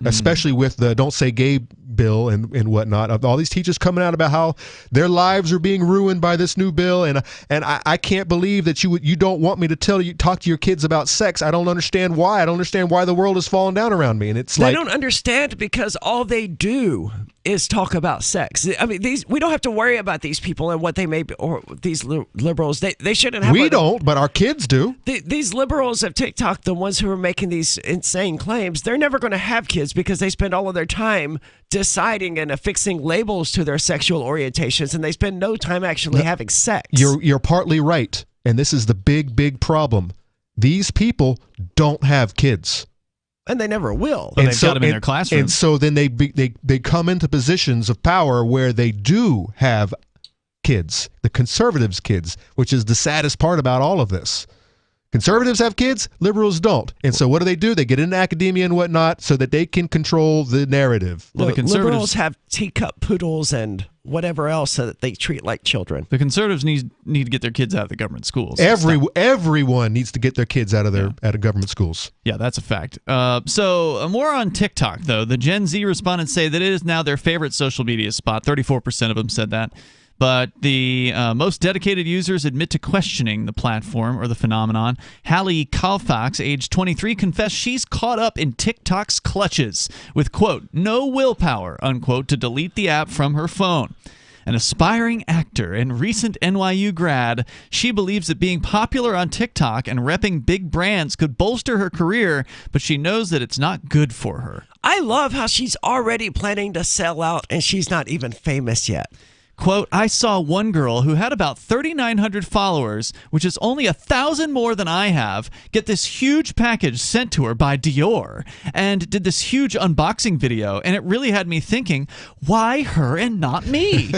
especially with the Don't Say Gay bill and whatnot, of all these teachers coming out about how their lives are being ruined by this new bill, and I can't believe that you don't want me to talk to your kids about sex. I don't understand why. I don't understand why the world is falling down around me. And it's they don't understand because all they do is talk about sex. I mean, we don't have to worry about these people and what they may be, or these liberals. They shouldn't have. We don't, but our kids do. These liberals of TikTok, the ones who are making these insane claims, they're never going to have kids because they spend all of their time deciding and affixing labels to their sexual orientations, and they spend no time actually having sex. You're partly right, and this is the big problem. These people don't have kids. And they never will. And they've got them in their classrooms. And so then they come into positions of power where they do have kids, the conservatives' kids, which is the saddest part about all of this. Conservatives have kids, liberals don't. And so what do? They get into academia and whatnot so that they can control the narrative. Well, the conservatives liberals have teacup poodles and whatever else so that they treat like children. The conservatives need to get their kids out of the government schools. Everyone needs to get their kids out of government schools. Yeah, that's a fact. So more on TikTok, though. The Gen Z respondents say that it is now their favorite social media spot. 34% of them said that. But the most dedicated users admit to questioning the platform or the phenomenon. Hallie Koufax, age 23, confessed she's caught up in TikTok's clutches with, quote, no willpower, unquote, to delete the app from her phone. An aspiring actor and recent NYU grad, she believes that being popular on TikTok and repping big brands could bolster her career, but she knows that it's not good for her. I love how she's already planning to sell out and she's not even famous yet. Quote, I saw one girl who had about 3,900 followers, which is only 1,000 more than I have, get this huge package sent to her by Dior and did this huge unboxing video. And it really had me thinking, why her and not me?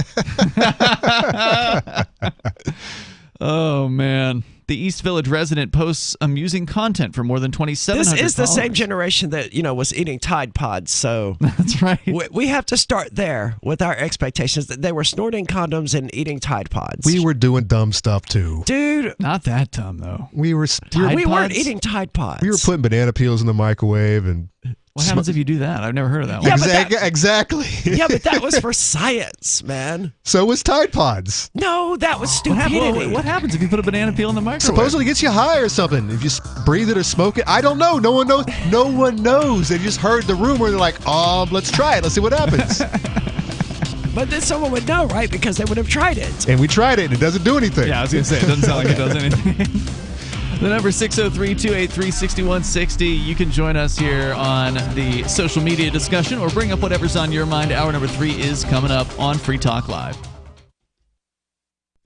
Oh, man. The East Village resident posts amusing content for more than 2,700 This is the followers. same generation that, was eating Tide Pods, so... That's right. We have to start there with our expectations that they were snorting condoms and eating Tide Pods. We were doing dumb stuff, too. Dude. Not that dumb, though. We weren't eating Tide Pods. We were putting banana peels in the microwave and... What happens if you do that? I've never heard of that one. Yeah, exactly. Yeah, but that was for science, man. So was Tide Pods. No, that was stupidity. What happens if you put a banana peel in the microwave? Supposedly gets you high or something. If you breathe it or smoke it. I don't know. No one knows. No one knows. They just heard the rumor. They're like, let's try it. Let's see what happens. But then someone would know, right? Because they would have tried it. And we tried it, and it doesn't do anything. Yeah, I was going to say, it doesn't sound like it does anything. The number 603-283-6160. You can join us here on the social media discussion or bring up whatever's on your mind. Hour number 3 is coming up on Free Talk Live.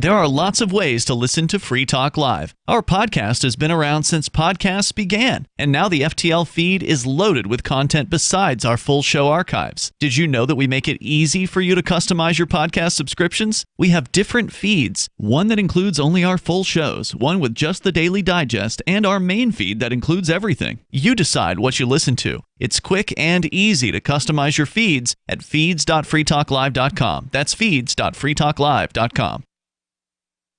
There are lots of ways to listen to Free Talk Live. Our podcast has been around since podcasts began, and now the FTL feed is loaded with content besides our full show archives. Did you know that we make it easy for you to customize your podcast subscriptions? We have different feeds, one that includes only our full shows, one with just the Daily Digest, and our main feed that includes everything. You decide what you listen to. It's quick and easy to customize your feeds at feeds.freetalklive.com. That's feeds.freetalklive.com.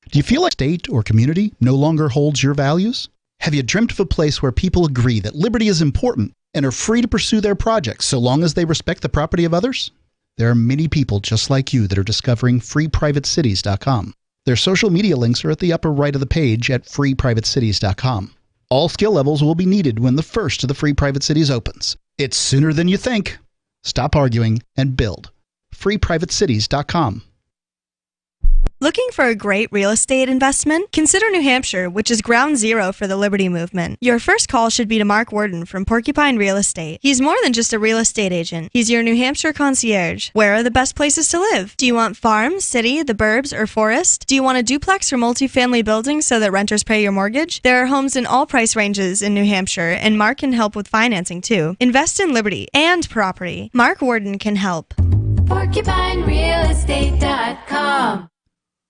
Do you feel like state or community no longer holds your values? Have you dreamt of a place where people agree that liberty is important and are free to pursue their projects so long as they respect the property of others? There are many people just like you that are discovering freeprivatecities.com. Their social media links are at the upper right of the page at freeprivatecities.com. All skill levels will be needed when the first of the Free Private Cities opens. It's sooner than you think. Stop arguing and build. freeprivatecities.com. Looking for a great real estate investment? Consider New Hampshire, which is ground zero for the Liberty Movement. Your first call should be to Mark Worden from Porcupine Real Estate. He's more than just a real estate agent. He's your New Hampshire concierge. Where are the best places to live? Do you want farm, city, the burbs, or forest? Do you want a duplex or multifamily building so that renters pay your mortgage? There are homes in all price ranges in New Hampshire, and Mark can help with financing too. Invest in Liberty and property. Mark Worden can help. PorcupineRealEstate.com.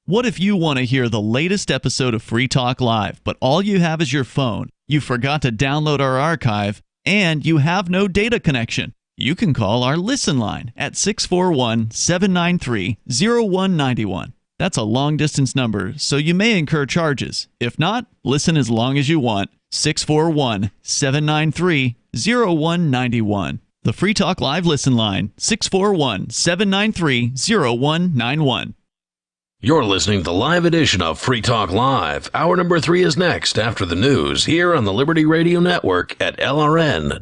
What if you want to hear the latest episode of Free Talk Live, but all you have is your phone, you forgot to download our archive, and you have no data connection? You can call our Listen line at 641-793-0191. That's a long-distance number, so you may incur charges. If not, listen as long as you want. 641-793-0191. The Free Talk Live Listen line, 641-793-0191. You're listening to the live edition of Free Talk Live. Hour number 3 is next after the news here on the Liberty Radio Network at LRN.FM.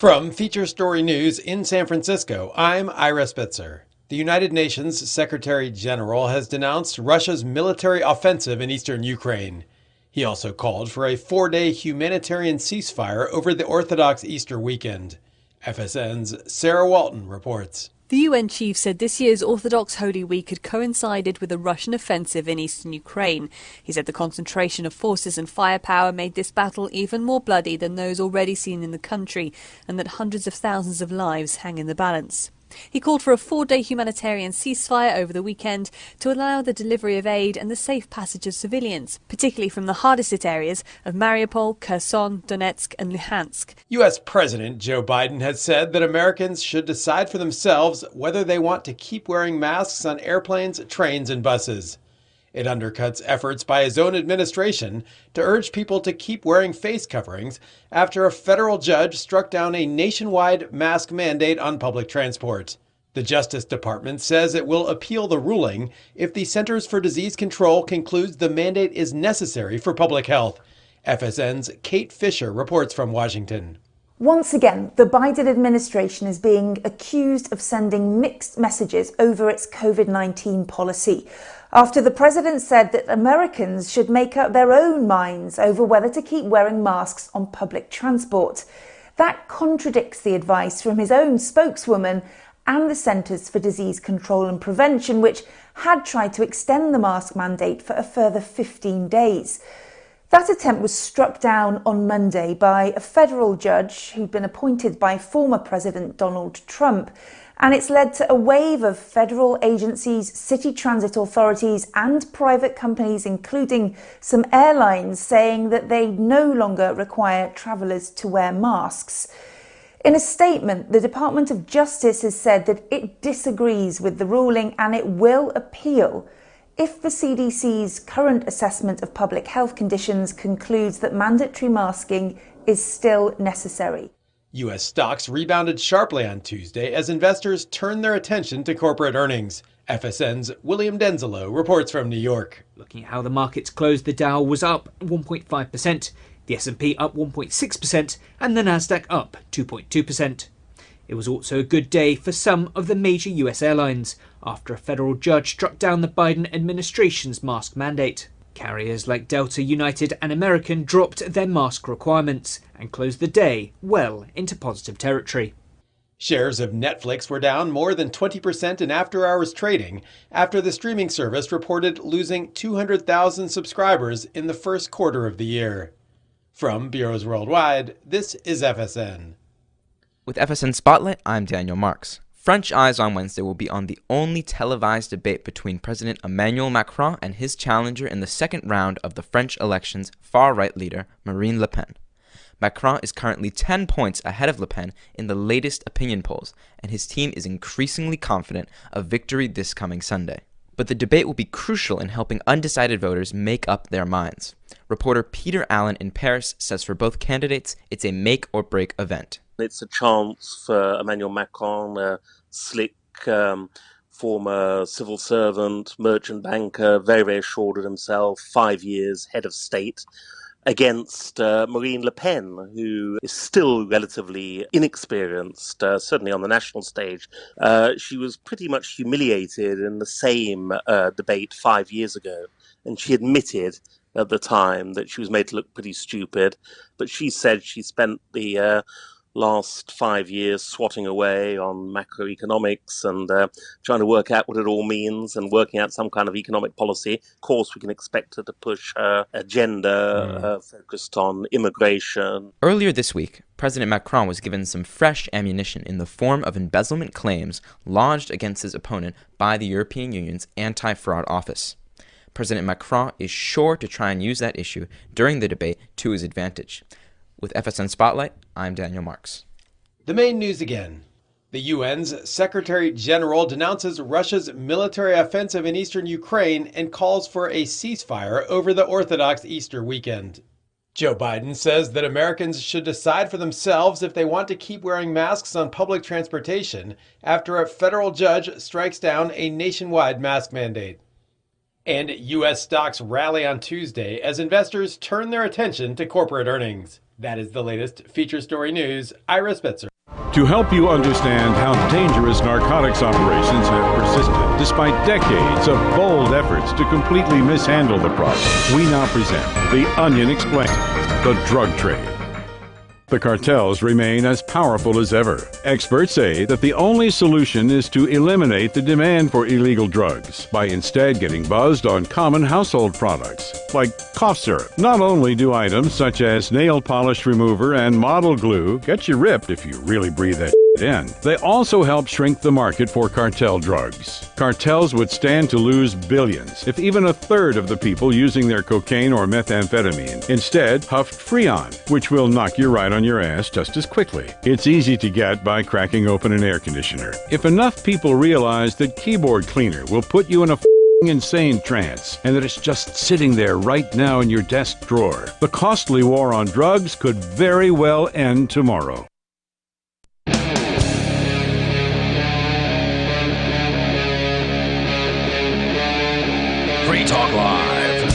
From Feature Story News in San Francisco, I'm Ira Spitzer. The United Nations Secretary General has denounced Russia's military offensive in eastern Ukraine. He also called for a 4-day humanitarian ceasefire over the Orthodox Easter weekend. FSN's Sarah Walton reports. The UN chief said this year's Orthodox Holy Week had coincided with a Russian offensive in eastern Ukraine. He said the concentration of forces and firepower made this battle even more bloody than those already seen in the country, and that hundreds of thousands of lives hang in the balance. He called for a 4-day humanitarian ceasefire over the weekend to allow the delivery of aid and the safe passage of civilians, particularly from the hardest hit areas of Mariupol, Kherson, Donetsk and Luhansk. U.S. President Joe Biden has said that Americans should decide for themselves whether they want to keep wearing masks on airplanes, trains and buses. It undercuts efforts by his own administration to urge people to keep wearing face coverings after a federal judge struck down a nationwide mask mandate on public transport. The Justice Department says it will appeal the ruling if the Centers for Disease Control concludes the mandate is necessary for public health. FSN's Kate Fisher reports from Washington. Once again, the Biden administration is being accused of sending mixed messages over its COVID-19 policy, after the president said that Americans should make up their own minds over whether to keep wearing masks on public transport. That contradicts the advice from his own spokeswoman and the Centers for Disease Control and Prevention, which had tried to extend the mask mandate for a further 15 days. That attempt was struck down on Monday by a federal judge who'd been appointed by former President Donald Trump, and it's led to a wave of federal agencies, city transit authorities and private companies, including some airlines, saying that they no longer require travellers to wear masks. In a statement, the Department of Justice has said that it disagrees with the ruling and it will appeal if the CDC's current assessment of public health conditions concludes that mandatory masking is still necessary. U.S. stocks rebounded sharply on Tuesday as investors turned their attention to corporate earnings. FSN's William Denzelo reports from New York. Looking at how the markets closed, the Dow was up 1.5%, the S&P up 1.6%, and the Nasdaq up 2.2%. It was also a good day for some of the major US airlines after a federal judge struck down the Biden administration's mask mandate. Carriers like Delta, United and American dropped their mask requirements and closed the day well into positive territory. Shares of Netflix were down more than 20% in after-hours trading after the streaming service reported losing 200,000 subscribers in the first quarter of the year. From Bureaus Worldwide, this is FSN. With FSN Spotlight, I'm Daniel Marks. French Eyes on Wednesday will be on the only televised debate between President Emmanuel Macron and his challenger in the second round of the French election's far-right leader, Marine Le Pen. Macron is currently 10 points ahead of Le Pen in the latest opinion polls, and his team is increasingly confident of victory this coming Sunday. But the debate will be crucial in helping undecided voters make up their minds. Reporter Peter Allen in Paris says for both candidates, it's a make-or-break event. It's a chance for Emmanuel Macron, a slick former civil servant, merchant banker, very, very assured of himself, 5 years head of state, against Marine Le Pen, who is still relatively inexperienced, certainly on the national stage. She was pretty much humiliated in the same debate 5 years ago, and she admitted at the time that she was made to look pretty stupid, but she said she spent the last 5 years swatting away on macroeconomics and trying to work out what it all means and working out some kind of economic policy. Of course, we can expect her to push her agenda focused on immigration. Earlier this week, President Macron was given some fresh ammunition in the form of embezzlement claims lodged against his opponent by the European Union's anti-fraud office. President Macron is sure to try and use that issue during the debate to his advantage. With FSN Spotlight, I'm Daniel Marks. The main news again. The UN's Secretary General denounces Russia's military offensive in eastern Ukraine and calls for a ceasefire over the Orthodox Easter weekend. Joe Biden says that Americans should decide for themselves if they want to keep wearing masks on public transportation after a federal judge strikes down a nationwide mask mandate. And U.S. stocks rally on Tuesday as investors turn their attention to corporate earnings. That is the latest Feature Story News. Ira Spitzer. To help you understand how dangerous narcotics operations have persisted despite decades of bold efforts to completely mishandle the problem, we now present The Onion Explains, the drug trade. The cartels remain as powerful as ever. Experts say that the only solution is to eliminate the demand for illegal drugs by instead getting buzzed on common household products, like cough syrup. Not only do items such as nail polish remover and model glue get you ripped if you really breathe that in, they also help shrink the market for cartel drugs. Cartels would stand to lose billions if even a third of the people using their cocaine or methamphetamine instead huffed Freon, which will knock you right on your ass just as quickly. It's easy to get by cracking open an air conditioner. If enough people realize that keyboard cleaner will put you in a insane trance and that it's just sitting there right now in your desk drawer, the costly war on drugs could very well end tomorrow. Free Talk Live.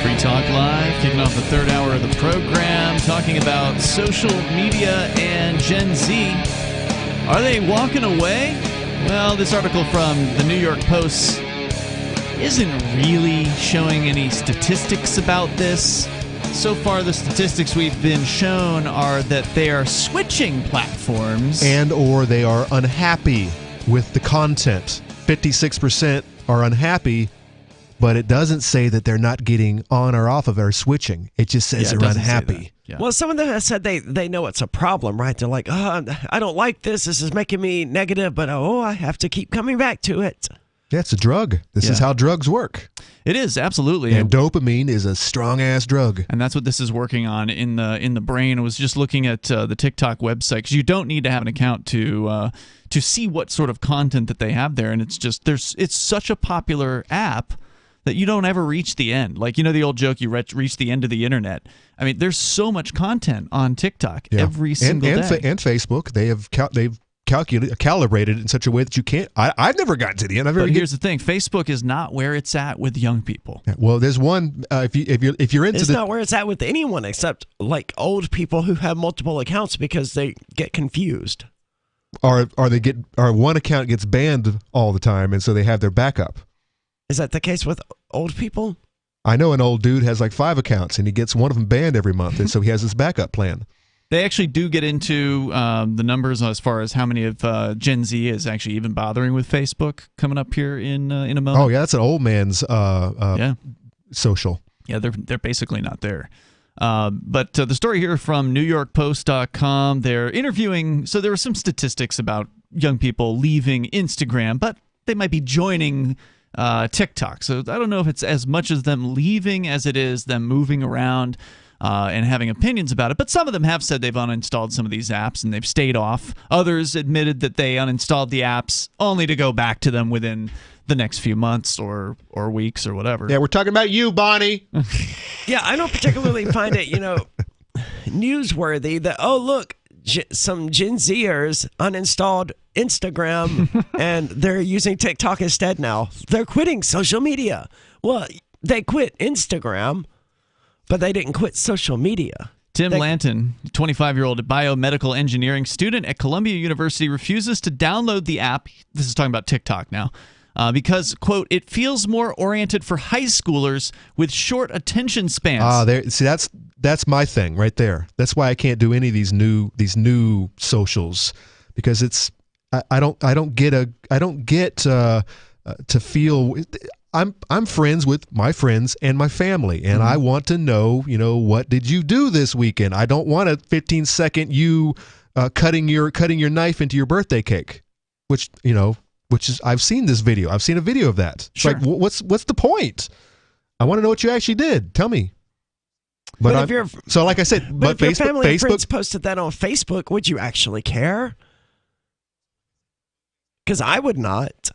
Free Talk Live, kicking off the third hour of the program, talking about social media and Gen Z. Are they walking away? Well, this article from the New York Post isn't really showing any statistics about this. So far, the statistics we've been shown are that they are switching platforms. And or they are unhappy with the content. 56% are unhappy, but it doesn't say that they're not getting on or off of or switching. It just says they're unhappy. Yeah. Well, some of them have said they know it's a problem, right? They're like, oh, I don't like this. This is making me negative, but I have to keep coming back to it. Yeah, it's a drug. This is how drugs work. It is, absolutely. And dopamine is a strong-ass drug. And that's what this is working on in the brain. I was just looking at the TikTok website, because you don't need to have an account to see what sort of content that they have there. And it's just it's such a popular app that you don't ever reach the end. Like, you know the old joke, you reach the end of the internet. I mean, there's so much content on TikTok every single day. And Facebook, they've calibrated in such a way that you can't. I've never gotten to the end. But here's the thing: Facebook is not where it's at with young people. Well, there's one. If you're into, it's not where it's at with anyone except like old people who have multiple accounts because they get confused. Or one account gets banned all the time, and so they have their backup. Is that the case with old people? I know an old dude has like 5 accounts, and he gets one of them banned every month, and so he has this backup plan. They actually do get into the numbers as far as how many of Gen Z is actually even bothering with Facebook coming up here in a moment. Oh, yeah, that's an old man's social. Yeah, they're basically not there. But the story here from NewYorkPost.com, they're interviewing, so there were some statistics about young people leaving Instagram, but they might be joining TikTok. So I don't know if it's as much as them leaving as it is them moving around and having opinions about it. But some of them have said they've uninstalled some of these apps and they've stayed off. Others admitted that they uninstalled the apps only to go back to them within the next few months or weeks or whatever. Yeah, we're talking about you, Bonnie. Yeah, I don't particularly find it, newsworthy that, oh, look, some Gen Zers uninstalled Instagram and they're using TikTok instead now. They're quitting social media. Well, they quit Instagram, but they didn't quit social media. Tim Lanton, 25-year-old biomedical engineering student at Columbia University, refuses to download the app. This is talking about TikTok now. Because, quote, it feels more oriented for high schoolers with short attention spans. See, that's my thing right there. That's why I can't do any of these new socials, because I don't get to feel. I'm friends with my friends and my family, and I want to know, what did you do this weekend? I don't want a 15-second you cutting your knife into your birthday cake, which is, I've seen this video. I've seen a video of that. It's like, what's the point? I want to know what you actually did. Tell me. But so, like I said, but if your Facebook, family and friends posted that on Facebook, would you actually care? Because I would not.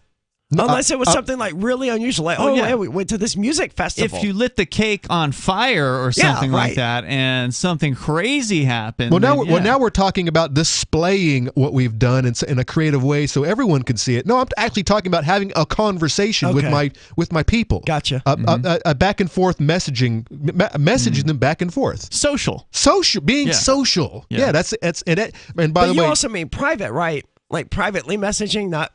Unless it was something like really unusual, like, we went to this music festival. If you lit the cake on fire or something like that, and something crazy happened. Now we're talking about displaying what we've done in a creative way so everyone can see it. No, I'm actually talking about having a conversation with my people. Gotcha. A back and forth messaging them back and forth. Social, being social. Yeah, that's and by the way, you also mean private, right? Like privately messaging, not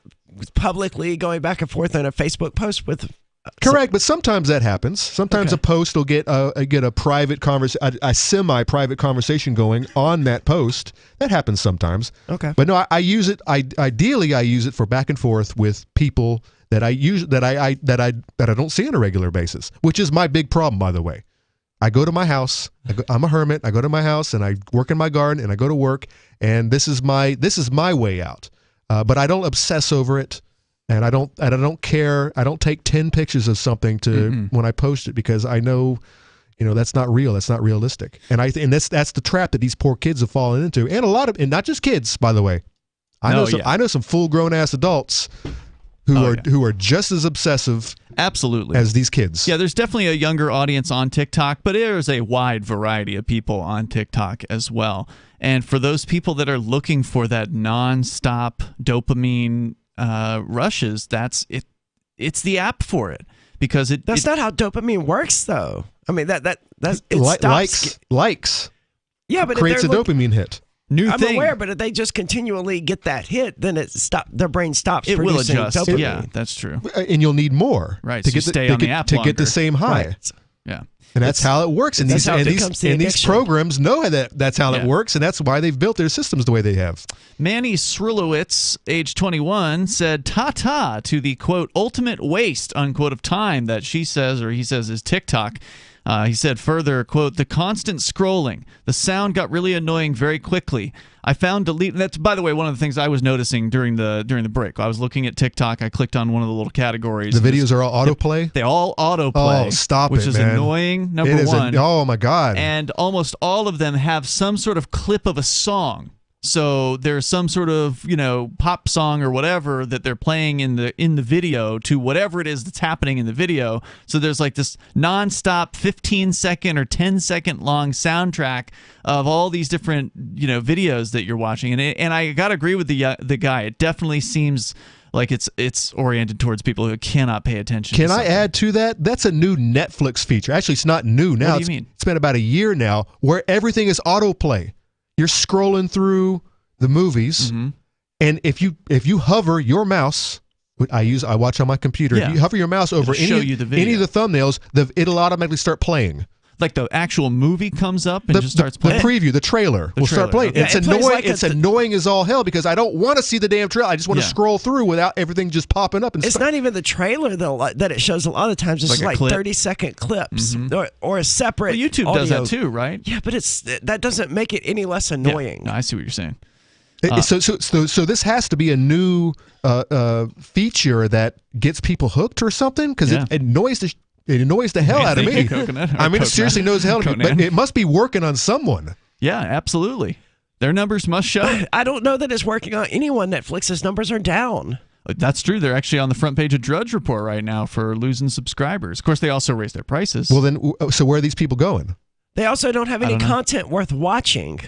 publicly going back and forth on a Facebook post with. Correct, but sometimes that happens. Sometimes a post will get a private a semi-private conversation going on that post. That happens sometimes. Okay, but no, I use it. Ideally, I use it for back and forth with people that I don't see on a regular basis, which is my big problem, by the way. I go to my house. I'm a hermit. I go to my house and I work in my garden and I go to work, and this is my way out. But I don't obsess over it, and I don't care. I don't take 10 pictures of something when I post it, because I know, that's not real. That's not realistic. And that's the trap that these poor kids have fallen into, and not just kids, by the way. I know some full-grown ass adults who are just as obsessive, absolutely, as these kids. Yeah, there's definitely a younger audience on TikTok, but there's a wide variety of people on TikTok as well. And for those people that are looking for that non-stop dopamine rushes, that's it. It's the app for it, because that's not how dopamine works, though. I mean likes. Yeah, but creates a dopamine hit. I'm aware, but if they just continually get that hit, then their brain stops. It will adjust. Dopamine. Yeah, that's true. And you'll need more, right? To get the same high. Right. Yeah. And that's how it works. And these programs know that's how it works, and that's why they've built their systems the way they have. Manny Srulowitz, age 21, said ta-ta to the, quote, ultimate waste, unquote, of time that she says, or he says, is TikTok. He said further, quote, the constant scrolling. The sound got really annoying very quickly. I found delete. That's, by the way, one of the things I was noticing during the break. I was looking at TikTok. I clicked on one of the little categories. The videos are all autoplay? They all autoplay. Oh, stop which it, is man. annoying, number one. Oh, my God. And almost all of them have some sort of clip of a song. So there's some sort of, pop song or whatever that they're playing in the video to whatever it is that's happening in the video. So there's like this nonstop 15-second or 10-second long soundtrack of all these different, videos that you're watching. And I got to agree with the guy. It definitely seems like it's oriented towards people who cannot pay attention. Can I add to that? That's a new Netflix feature. Actually, it's not new now. What do you mean? It's been about a year now where everything is autoplay. You're scrolling through the movies, and if you hover your mouse, I watch on my computer. If you hover your mouse over any of the thumbnails, it'll automatically start playing. Like the actual movie comes up and just starts playing? The preview, the trailer will start playing. Okay. It's annoying. It's annoying as all hell, because I don't want to see the damn trailer. I just want to scroll through without everything just popping up. It's not even the trailer though that it shows. A lot of times it's like 30-second clips or a separate. Well, YouTube audio. does that too, right? Yeah, but that doesn't make it any less annoying. Yeah. No, I see what you're saying. So this has to be a new feature that gets people hooked or something, because it annoys the hell out of me. I mean, it seriously annoys the hell out of me. But it must be working on someone. Yeah, absolutely. Their numbers must show. I don't know that it's working on anyone. Netflix's numbers are down. That's true. They're actually on the front page of Drudge Report right now for losing subscribers. Of course, they also raised their prices. Well, then, so where are these people going? They also don't have any content worth watching.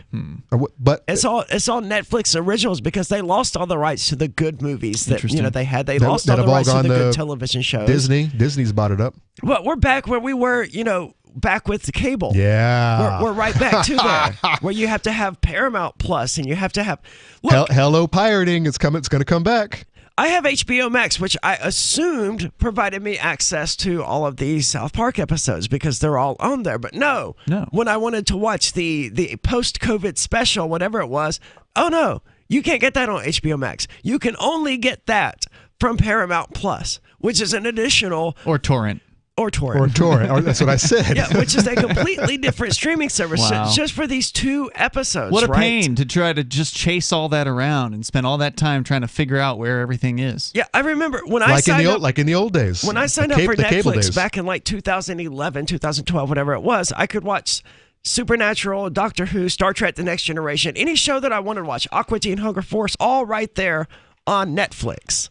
But it's all Netflix originals because they lost all the rights to the good movies that they had. They lost all the rights to the good television shows. Disney's bought it up. Well, we're back where we were, back with the cable. Yeah. We're right back to there, where you have to have Paramount Plus and you have to have. Hello, pirating. It's going to come back. I have HBO Max, which I assumed provided me access to all of these South Park episodes because they're all on there. But no. When I wanted to watch the post-COVID special, whatever it was, no, you can't get that on HBO Max. You can only get that from Paramount Plus, which is an additional... Or torrent. Or torrent. That's what I said. Yeah, which is a completely different streaming service just for these 2 episodes. What a pain to try to just chase all that around and spend all that time trying to figure out where everything is. Yeah, I remember when I signed up, like in the old days. When I signed up for Netflix back in like 2011, 2012, whatever it was, I could watch Supernatural, Doctor Who, Star Trek: The Next Generation, any show that I wanted to watch, Aqua Teen Hunger Force, all right there on Netflix.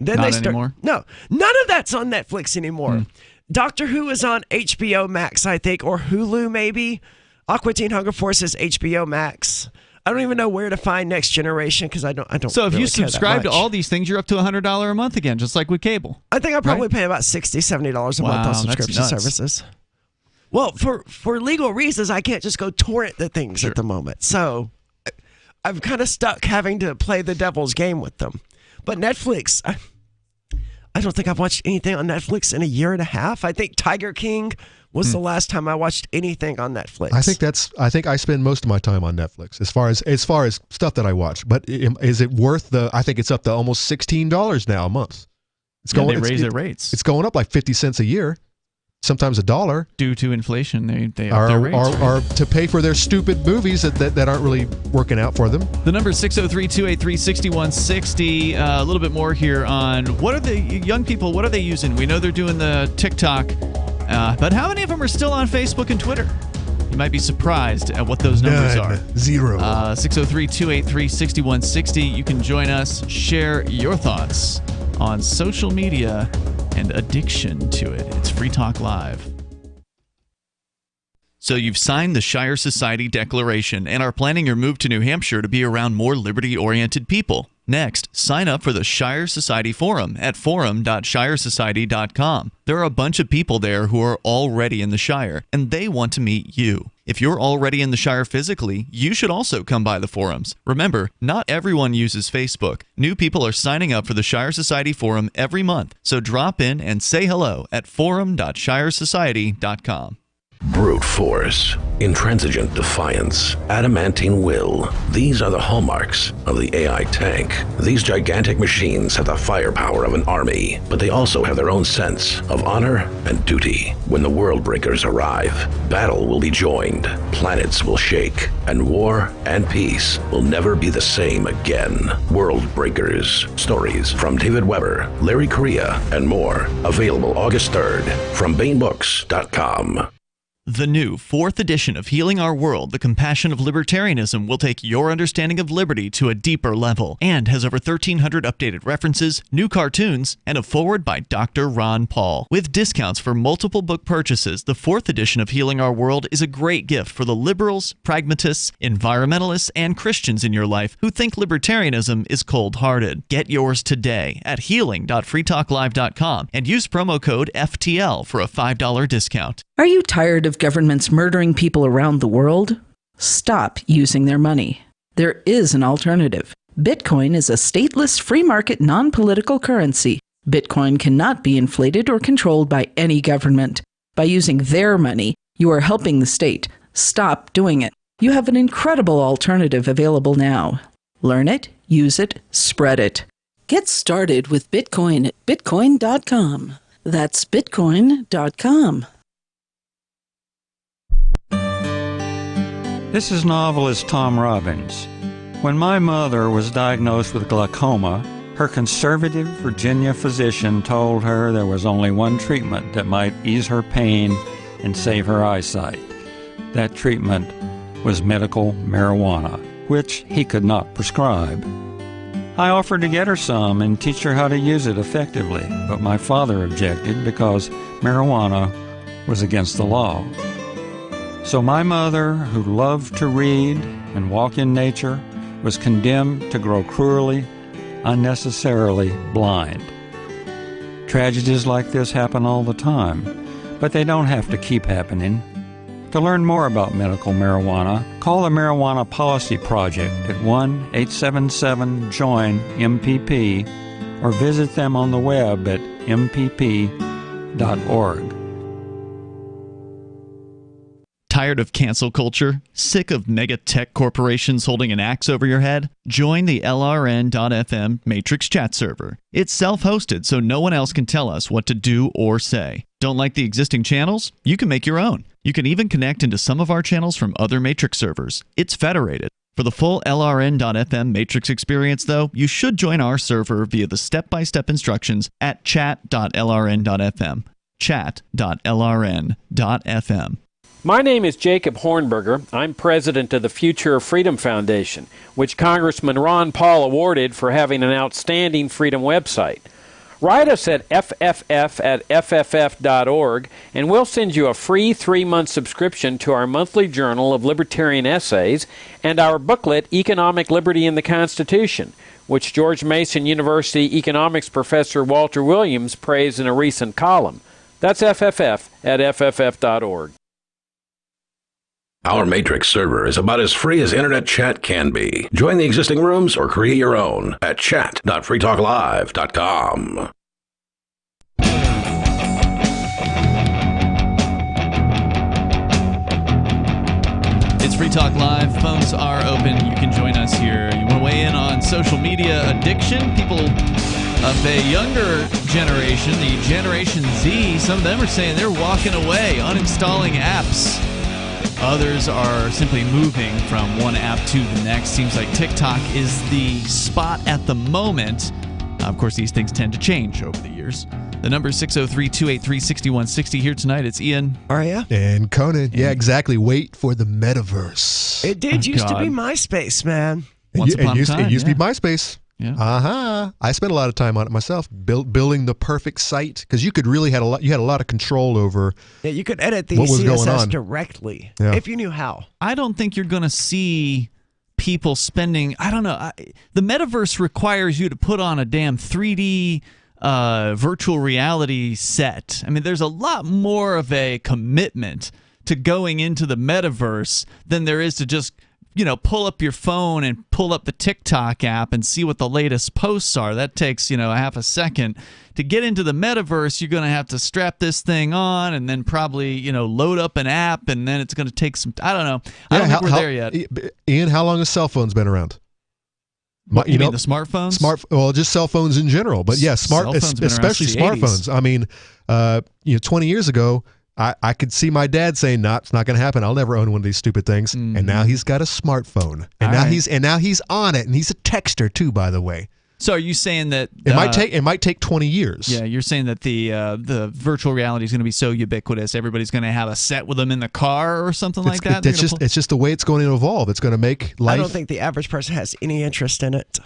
Then Not anymore? No, none of that's on Netflix anymore. Doctor Who is on HBO Max, I think, or Hulu maybe. Aqua Teen Hunger Force is HBO Max. I don't even know where to find Next Generation because I don't. So if really you subscribe to all these things, you're up to $100 a month again, just like with cable. I think I probably pay about $60, $70 a month on subscription services. Well, for legal reasons, I can't just go torrent the things at the moment. So I'm kind of stuck having to play the devil's game with them. But Netflix, I don't think I've watched anything on Netflix in a year and a half. I think Tiger King was the last time I watched anything on Netflix. I think I spend most of my time on Netflix as far as stuff that I watch. But is it worth I think it's up to almost $16 now a month. They raise their rates. It's going up like 50 cents a year. Sometimes $1 due to inflation. They up their rates. Or to pay for their stupid movies that aren't really working out for them. The number is 603-283-6160. A little bit more here on what are the young people? What are they using? We know they're doing the TikTok, but how many of them are still on Facebook and Twitter? You might be surprised at what those numbers are. 0. 603-283-6160. You can join us. Share your thoughts on social media and addiction to it. It's Free Talk Live. So you've signed the Shire Society Declaration and are planning your move to New Hampshire to be around more liberty-oriented people. Next, sign up for the Shire Society Forum at forum.shiresociety.com. There are a bunch of people there who are already in the Shire, and they want to meet you. If you're already in the Shire physically, you should also come by the forums. Remember, not everyone uses Facebook. New people are signing up for the Shire Society Forum every month, so drop in and say hello at forum.shiresociety.com. Brute force, intransigent defiance, adamantine will. These are the hallmarks of the AI tank. These gigantic machines have the firepower of an army, but they also have their own sense of honor and duty. When the world breakers arrive, battle will be joined, planets will shake, and war and peace will never be the same again. World Breakers. Stories from David Weber, Larry Correia, and more. Available August 3rd from BaneBooks.com. The new 4th edition of Healing Our World, The Compassion of Libertarianism, will take your understanding of liberty to a deeper level and has over 1,300 updated references, new cartoons, and a foreword by Dr. Ron Paul. With discounts for multiple book purchases, the 4th edition of Healing Our World is a great gift for the liberals, pragmatists, environmentalists, and Christians in your life who think libertarianism is cold-hearted. Get yours today at healing.freetalklive.com and use promo code FTL for a $5 discount. Are you tired of governments murdering people around the world? Stop using their money. There is an alternative. Bitcoin is a stateless, free market, non-political currency. Bitcoin cannot be inflated or controlled by any government. By using their money, you are helping the state. Stop doing it. You have an incredible alternative available now. Learn it, use it, spread it. Get started with Bitcoin at bitcoin.com. That's bitcoin.com. This is novelist Tom Robbins. When my mother was diagnosed with glaucoma, her conservative Virginia physician told her there was only one treatment that might ease her pain and save her eyesight. That treatment was medical marijuana, which he could not prescribe. I offered to get her some and teach her how to use it effectively, but my father objected because marijuana was against the law. So my mother, who loved to read and walk in nature, was condemned to grow cruelly, unnecessarily blind. Tragedies like this happen all the time, but they don't have to keep happening. To learn more about medical marijuana, call the Marijuana Policy Project at 1-877-JOIN-MPP or visit them on the web at mpp.org. Tired of cancel culture? Sick of mega tech corporations holding an axe over your head? Join the LRN.FM Matrix chat server. It's self-hosted, so no one else can tell us what to do or say. Don't like the existing channels? You can make your own. You can even connect into some of our channels from other Matrix servers. It's federated. For the full LRN.FM Matrix experience, though, you should join our server via the step-by-step instructions at chat.lrn.fm. Chat.lrn.fm. My name is Jacob Hornberger. I'm president of the Future of Freedom Foundation, which Congressman Ron Paul awarded for having an outstanding freedom website. Write us at fff@fff.org, and we'll send you a free 3-month subscription to our monthly journal of libertarian essays and our booklet, Economic Liberty in the Constitution, which George Mason University economics professor Walter Williams praised in a recent column. That's fff@fff.org. Our Matrix server is about as free as internet chat can be. Join the existing rooms or create your own at chat.freetalklive.com. It's Free Talk Live. Phones are open. You can join us here. You want to weigh in on social media addiction? People of a younger generation, the Generation Z, some of them are saying they're walking away, uninstalling apps. Others are simply moving from one app to the next. Seems like TikTok is the spot at the moment. Of course, these things tend to change over the years. The number is 603-283-6160. Here tonight, it's Ian. Aria. And Conan. Yeah, exactly. Wait for the metaverse. It did used to be MySpace, man. Once upon a time, it used to be MySpace. Yeah. I spent a lot of time on it myself, building the perfect site, because you could really had a lot of control over. Yeah, you could edit the what was going CSS on directly if you knew how. I don't think you're going to see people spending. I don't know. The metaverse requires you to put on a damn 3D virtual reality set. I mean, there's a lot more of a commitment to going into the metaverse than there is to just, pull up your phone and pull up the TikTok app and see what the latest posts are. That takes, a half a second. To get into the metaverse, you're going to have to strap this thing on and then probably, load up an app, and then it's going to take some. I don't know. I don't think we're there yet. Ian, how long has cell phones been around? You mean the smartphones? Well, just cell phones in general. But yeah, especially smartphones. I mean, 20 years ago, I could see my dad saying, "No, it's not going to happen. I'll never own one of these stupid things." Mm-hmm. And now he's got a smartphone, and now he's on it, and he's a texter too, by the way. So are you saying that it might take 20 years? Yeah, you're saying that the virtual reality is going to be so ubiquitous, everybody's going to have a set with them in the car or something like that. It's just the way it's going to evolve. It's going to make life. I don't think the average person has any interest in it.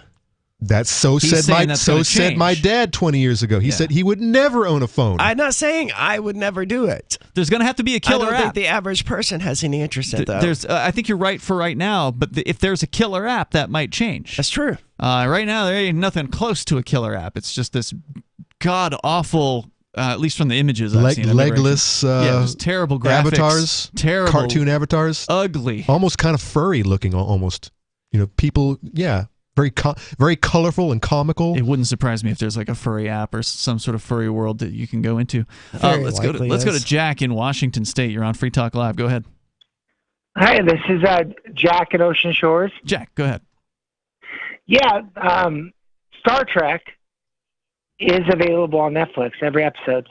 That's said my dad 20 years ago. He said he would never own a phone. I'm not saying I would never do it. There's going to have to be a killer app. I don't think the average person has any interest in it, though. I think you're right for right now, but if there's a killer app, that might change. That's true. Right now, there ain't nothing close to a killer app. It's just this god-awful, at least from the images I've seen. Legless, just terrible graphics. Avatars. Terrible. Cartoon avatars. Ugly. Almost kind of furry looking, almost. People, very colorful and comical. It wouldn't surprise me if there's like a furry app or some sort of furry world that you can go into. Let's go to Jack in Washington State. You're on Free Talk Live. Go ahead. Hi, this is Jack at Ocean Shores. Jack, go ahead. Yeah, Star Trek is available on Netflix, every episode.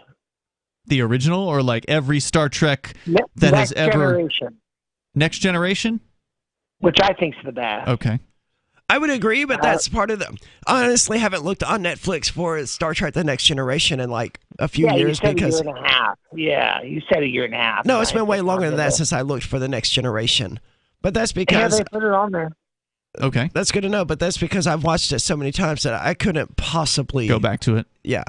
The original, or like every Star Trek that has ever... Generation. Next Generation? Which I think's the best. Okay. I would agree, but that's part of the... I honestly haven't looked on Netflix for Star Trek The Next Generation in like a few years because... a year and a half. Yeah, you said a year and a half. No, it's been way longer than that since I looked for The Next Generation. But that's because... Yeah, they put it on there. Okay. That's good to know, but that's because I've watched it so many times that I couldn't possibly... Go back to it? Yeah.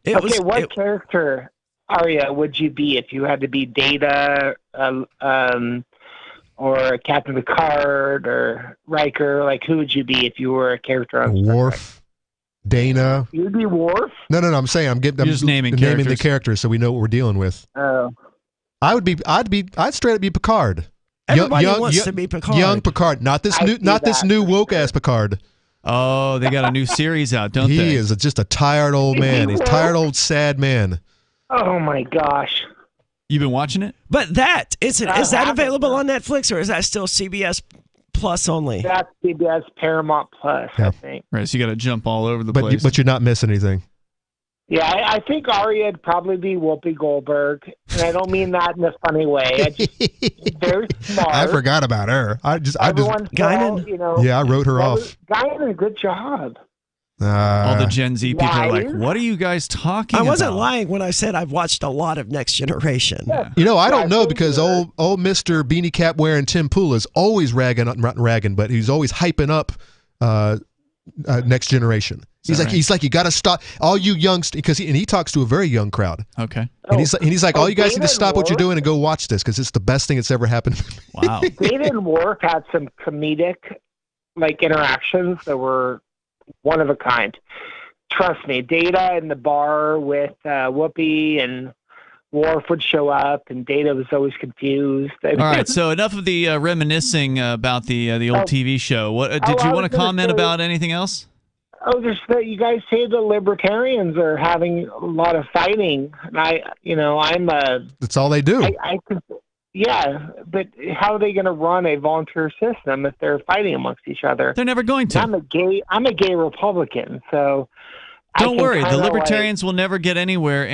What character Arya would you be if you had to be Data, or Captain Picard, or Riker? Like, who would you be if you were a character on Star Trek? Worf, Dana. You'd be Worf? No. I'm saying I'm just naming the characters so we know what we're dealing with. Oh. I'd straight up be Picard. Everybody wants to be Picard. Young Picard, not this new woke ass Picard. Oh, they got a new series out, don't they? He is just a tired old man. He's a tired old sad man. Oh my gosh. You've been watching it? But is that available on Netflix, or is that still CBS Plus only? That's CBS Paramount Plus, I think. Right, so you got to jump all over the place. But you're not missing anything. Yeah, I think Arya'd probably be Whoopi Goldberg, and I don't mean that in a funny way. Very smart. I forgot about her. Guinan, you know. Yeah, I wrote her off. Guinan, good job. All the Gen Z people are like, what are you guys talking about? I wasn't lying when I said I've watched a lot of Next Generation. Yeah. You know, I don't know because old Mr. Beanie Cap wearing Tim Pool is always ragging, but he's always hyping up Next Generation. He's like, you got to stop, all you youngsters, because he talks to a very young crowd. Okay. And he's like, all you guys need to stop what you're doing and go watch this because it's the best thing that's ever happened to me. Wow. Data and Worf had some comedic interactions that were one of a kind. Trust me, Data in the bar with Whoopi, and Worf would show up, and Data was always confused. All right, so enough of the reminiscing about the old TV show. What did you want to comment about anything else? Oh, just that you guys say the libertarians are having a lot of fighting, and that's all they do. Yeah, but how are they going to run a volunteer system if they're fighting amongst each other? They're never going to. I'm a gay Republican, so don't worry. The libertarians will never get anywhere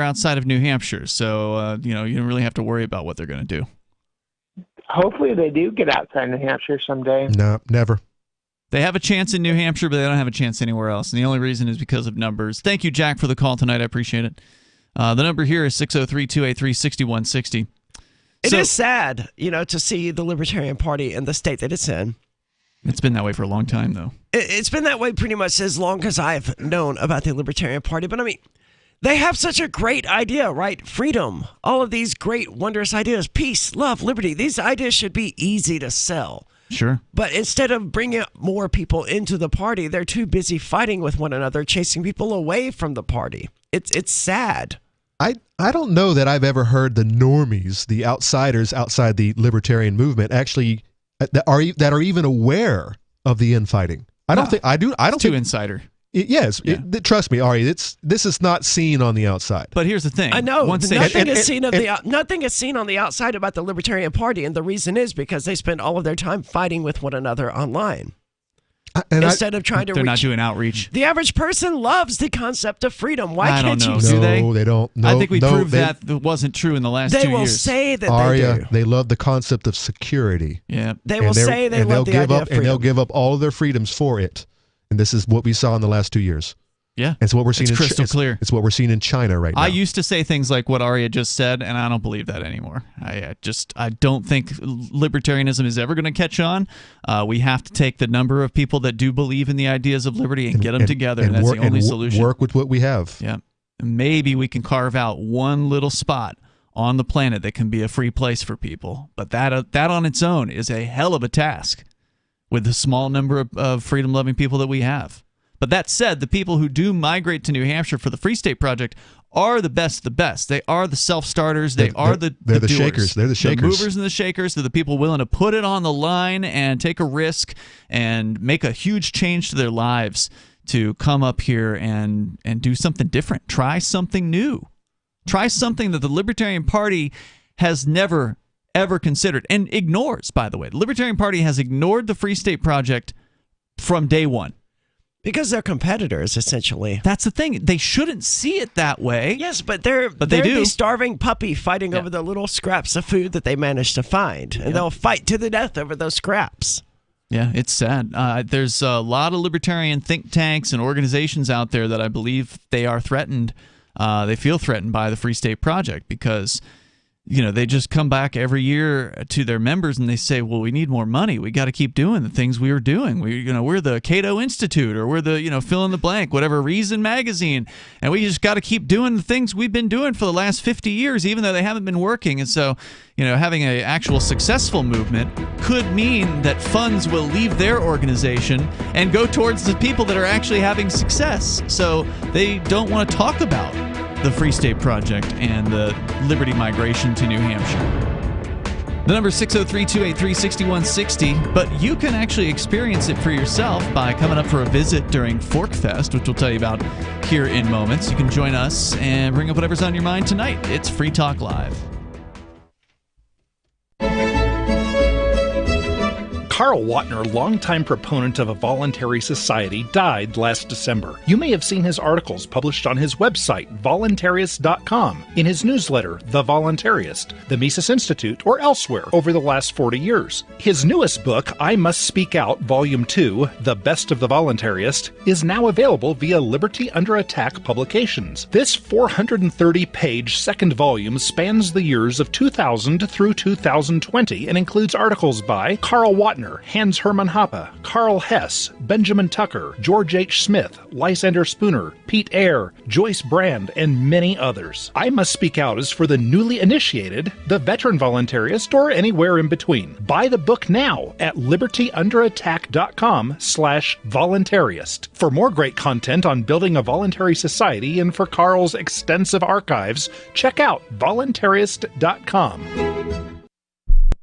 outside of New Hampshire. So you don't really have to worry about what they're going to do. Hopefully, they do get outside New Hampshire someday. No, never. They have a chance in New Hampshire, but they don't have a chance anywhere else. And the only reason is because of numbers. Thank you, Jack, for the call tonight. I appreciate it. The number here is 603-283-6160. It is sad, to see the Libertarian Party in the state that it's in. It's been that way for a long time, though. It's been that way pretty much as long as I've known about the Libertarian Party. But, they have such a great idea, right? Freedom. All of these great, wondrous ideas. Peace, love, liberty. These ideas should be easy to sell. Sure. But instead of bringing more people into the party, they're too busy fighting with one another, chasing people away from the party. It's sad. I don't know that I've ever heard the normies, the outsiders outside the libertarian movement, actually that are even aware of the infighting. I don't think. Too insider. Yes, trust me, Ari. This is not seen on the outside. But here's the thing. I know nothing is seen on the outside about the Libertarian Party, and the reason is because they spend all of their time fighting with one another online. Instead of trying to they're not doing outreach. The average person loves the concept of freedom. Why can't you? Do they? No, they don't. No, I think we proved that wasn't true in the last 2 years. They will say that Arya, they do. They love the concept of security. Yeah. They will say they love the idea of freedom. And they'll give up all of their freedoms for it. And this is what we saw in the last 2 years. Yeah. It's what we're seeing. It's crystal clear. It's what we're seeing in China right now. I used to say things like what Arya just said, and I don't believe that anymore. I don't think libertarianism is ever going to catch on. We have to take the number of people that do believe in the ideas of liberty and get them together, and that's the only solution. Work with what we have. Yeah. Maybe we can carve out one little spot on the planet that can be a free place for people, but that on its own is a hell of a task with the small number of freedom-loving people that we have. But that said, the people who do migrate to New Hampshire for the Free State Project are the best of the best. They are the self-starters. They're the doers. Shakers. They're the shakers. The movers and the shakers. They're the people willing to put it on the line and take a risk and make a huge change to their lives to come up here and do something different. Try something new. Try something that the Libertarian Party has never, ever considered and ignores, by the way. The Libertarian Party has ignored the Free State Project from day one. Because they're competitors, essentially. That's the thing. They shouldn't see it that way. Yes, but they're the starving puppy fighting over the little scraps of food that they managed to find. And they'll fight to the death over those scraps. Yeah, it's sad. There's a lot of libertarian think tanks and organizations out there that I believe they are threatened. They feel threatened by the Free State Project because they just come back every year to their members and they say, well, we need more money. We got to keep doing the things we were doing. We're the Cato Institute, or we're the, fill in the blank, whatever, Reason magazine. And we just got to keep doing the things we've been doing for the last 50 years, even though they haven't been working. And so, having an actual successful movement could mean that funds will leave their organization and go towards the people that are actually having success. So they don't want to talk about the Free State Project and the Liberty migration to New Hampshire. The number is 603-283-6160, but you can actually experience it for yourself by coming up for a visit during Fork Fest, which we'll tell you about here in moments. You can join us and bring up whatever's on your mind tonight. It's Free Talk Live. Carl Watner, longtime proponent of a voluntary society, died last December. You may have seen his articles published on his website, voluntarist.com, in his newsletter, The Voluntarist, the Mises Institute, or elsewhere over the last 40 years. His newest book, I Must Speak Out, Volume 2, The Best of the Voluntarist, is now available via Liberty Under Attack Publications. This 430-page second volume spans the years of 2000 through 2020 and includes articles by Carl Watner, Hans Hermann Hoppe, Carl Hess, Benjamin Tucker, George H. Smith, Lysander Spooner, Pete Eyre, Joyce Brand, and many others. I Must Speak Out is for the newly initiated, the veteran voluntarist, or anywhere in between. Buy the book now at libertyunderattack.com/voluntarist. For more great content on building a voluntary society and for Carl's extensive archives, check out voluntarist.com.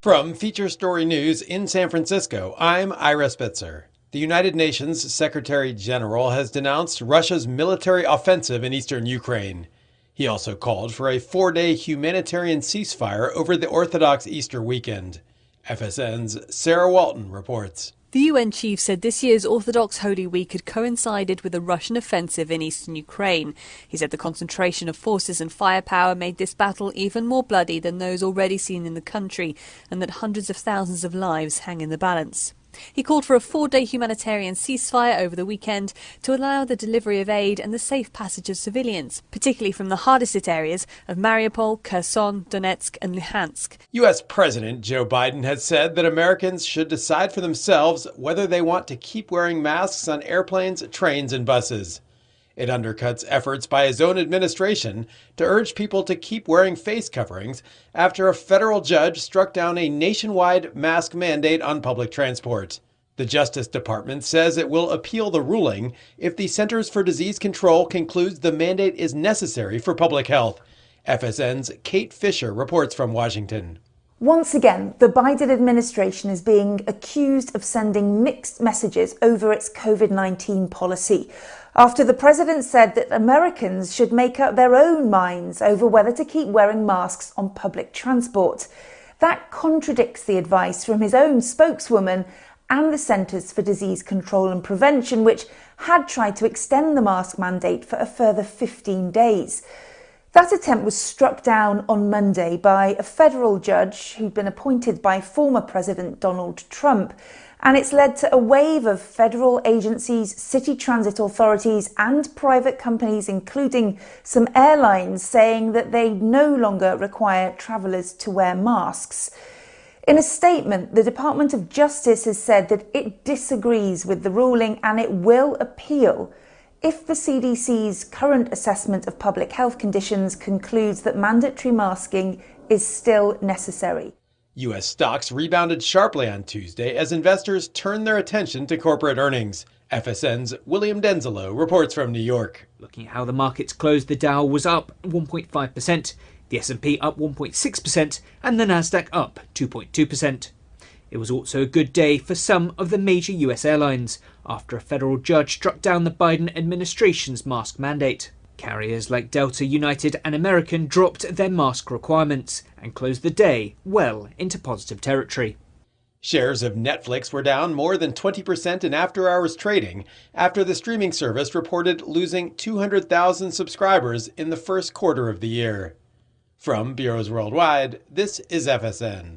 From Feature Story News in San Francisco, I'm Ira Spitzer. The United Nations Secretary General has denounced Russia's military offensive in eastern Ukraine. He also called for a 4-day humanitarian ceasefire over the Orthodox Easter weekend. FSN's Sarah Walton reports. The UN chief said this year's Orthodox Holy Week had coincided with a Russian offensive in eastern Ukraine. He said the concentration of forces and firepower made this battle even more bloody than those already seen in the country, and that hundreds of thousands of lives hang in the balance. He called for a 4-day humanitarian ceasefire over the weekend to allow the delivery of aid and the safe passage of civilians, particularly from the hardest hit areas of Mariupol, Kherson, Donetsk and Luhansk. U.S. President Joe Biden has said that Americans should decide for themselves whether they want to keep wearing masks on airplanes, trains, and buses. It undercuts efforts by his own administration to urge people to keep wearing face coverings after a federal judge struck down a nationwide mask mandate on public transport. The Justice Department says it will appeal the ruling if the Centers for Disease Control concludes the mandate is necessary for public health. FSN's Kate Fisher reports from Washington. Once again, the Biden administration is being accused of sending mixed messages over its COVID-19 policy, after the president said that Americans should make up their own minds over whether to keep wearing masks on public transport. That contradicts the advice from his own spokeswoman and the Centers for Disease Control and Prevention, which had tried to extend the mask mandate for a further 15 days. That attempt was struck down on Monday by a federal judge who'd been appointed by former President Donald Trump, and it's led to a wave of federal agencies, city transit authorities and private companies, including some airlines, saying that they no longer require travellers to wear masks. In a statement, the Department of Justice has said that it disagrees with the ruling and it will appeal if the CDC's current assessment of public health conditions concludes that mandatory masking is still necessary. U.S. stocks rebounded sharply on Tuesday as investors turned their attention to corporate earnings. FSN's William Denzelo reports from New York. Looking at how the markets closed, the Dow was up 1.5%, the S&P up 1.6%, and the Nasdaq up 2.2%. It was also a good day for some of the major US airlines after a federal judge struck down the Biden administration's mask mandate. Carriers like Delta, United and American dropped their mask requirements and closed the day well into positive territory. Shares of Netflix were down more than 20% in after-hours trading after the streaming service reported losing 200,000 subscribers in the first quarter of the year. From Bureaus Worldwide, this is FSN.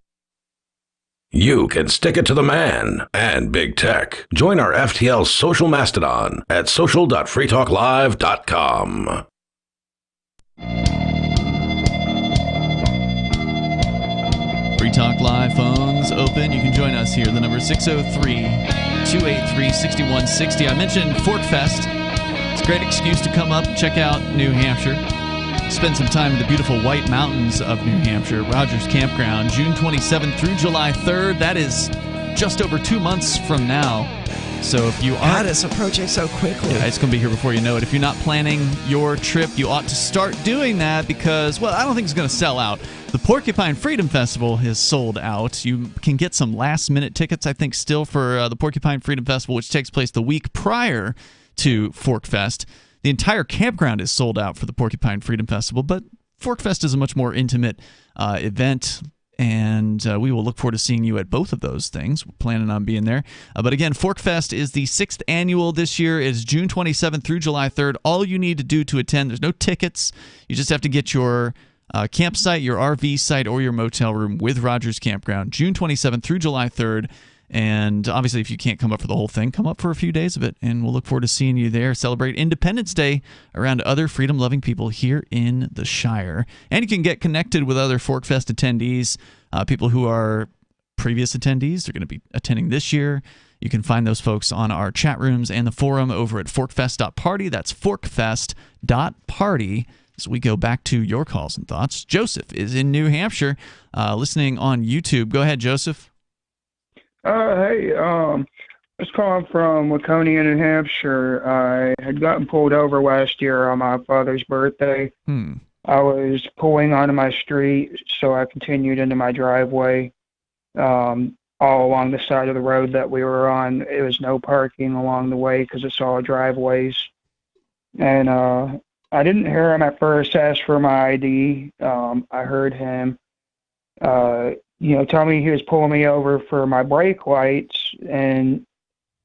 You can stick it to the man and big tech. Join our FTL social mastodon at social.freetalklive.com. Free Talk Live phones open. You can join us here. The number is 603-283-6160. I mentioned Fork Fest. It's a great excuse to come up and check out New Hampshire. Spend some time in the beautiful White Mountains of New Hampshire, Rogers Campground, June 27th through July 3rd. That is just over 2 months from now. So if you God, it's approaching so quickly. Yeah, it's going to be here before you know it. If you're not planning your trip, you ought to start doing that because, well, I don't think it's going to sell out. The Porcupine Freedom Festival is sold out. You can get some last-minute tickets, I think, still for the Porcupine Freedom Festival, which takes place the week prior to Fork Fest. The entire campground is sold out for the Porcupine Freedom Festival, but Fork Fest is a much more intimate event. And we will look forward to seeing you at both of those things. We're planning on being there. But again, Fork Fest is the 6th annual this year. It is June 27th through July 3rd. All you need to do to attend, there's no tickets. You just have to get your campsite, your RV site, or your motel room with Rogers Campground, June 27th through July 3rd. And obviously, if you can't come up for the whole thing, come up for a few days of it. And we'll look forward to seeing you there. Celebrate Independence Day around other freedom-loving people here in the Shire. And you can get connected with other Fork Fest attendees, people who are previous attendees. They're going to be attending this year. You can find those folks on our chat rooms and the forum over at forkfest.party. That's forkfest.party. So we go back to your calls and thoughts. Joseph is in New Hampshire, listening on YouTube. Go ahead, Joseph. Hey, I was calling from Waconia, New Hampshire. I had gotten pulled over last year on my father's birthday. I was pulling onto my street, so I continued into my driveway all along the side of the road that we were on. It was no parking along the way because it's all driveways. And I didn't hear him at first ask for my ID. I heard him tell me he was pulling me over for my brake lights. And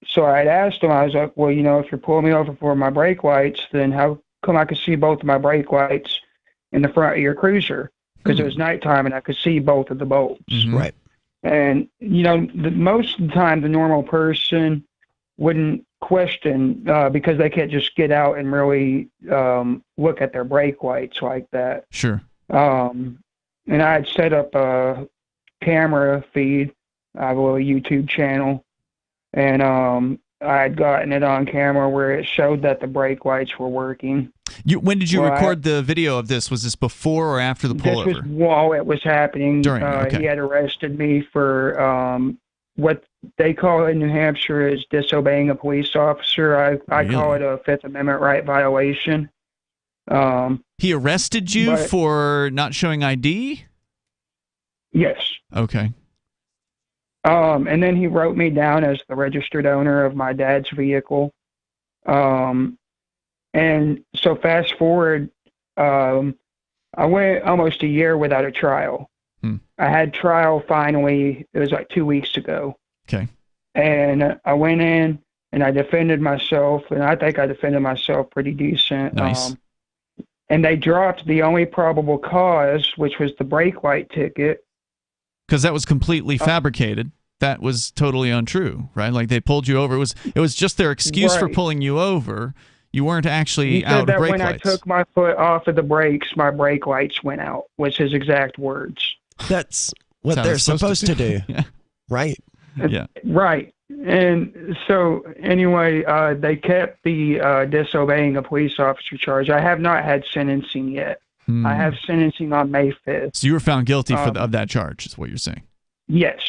so I asked him, I was like, well, if you're pulling me over for my brake lights, then how come I could see both of my brake lights in the front of your cruiser? Because it was nighttime and I could see both of the bulbs. Right. And, most of the time the normal person wouldn't question because they can't just get out and really look at their brake lights like that. Sure. And I had set up a camera feed. I have a little YouTube channel, and I had gotten it on camera where it showed that the brake lights were working. When did you record the video of this? Was this before or after the pullover? This was while it was happening. During, okay. He had arrested me for what they call in New Hampshire is disobeying a police officer. I call it a Fifth Amendment right violation. He arrested you for not showing ID? Yes. Okay. And then he wrote me down as the registered owner of my dad's vehicle. And so fast forward, I went almost a year without a trial. I had trial finally, it was like 2 weeks ago. Okay. And I went in and I defended myself, and I think I defended myself pretty decent. Nice. And they dropped the only probable cause, which was the brake light ticket. Because that was completely fabricated. That was totally untrue, right? Like they pulled you over. It was just their excuse for pulling you over. You weren't actually out of brake lights. When I took my foot off of the brakes, my brake lights went out, was his exact words. That's what they're supposed to do. Yeah. Right. Yeah. Right. And so anyway, they kept the disobeying a police officer charge. I have not had sentencing yet. I have sentencing on May 5th. So you were found guilty of that charge, is what you're saying? Yes.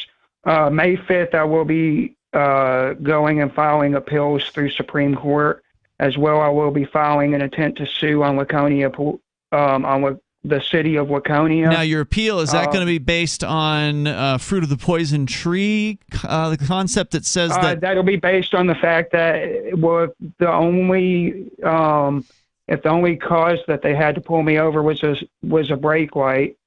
May 5th, I will be going and filing appeals through Supreme Court. As well, I will be filing an intent to sue on Waconia, on the city of Waconia. Now, your appeal, is that going to be based on fruit of the poison tree, the concept that says that... That'll be based on the fact that if the only cause that they had to pull me over was a brake light,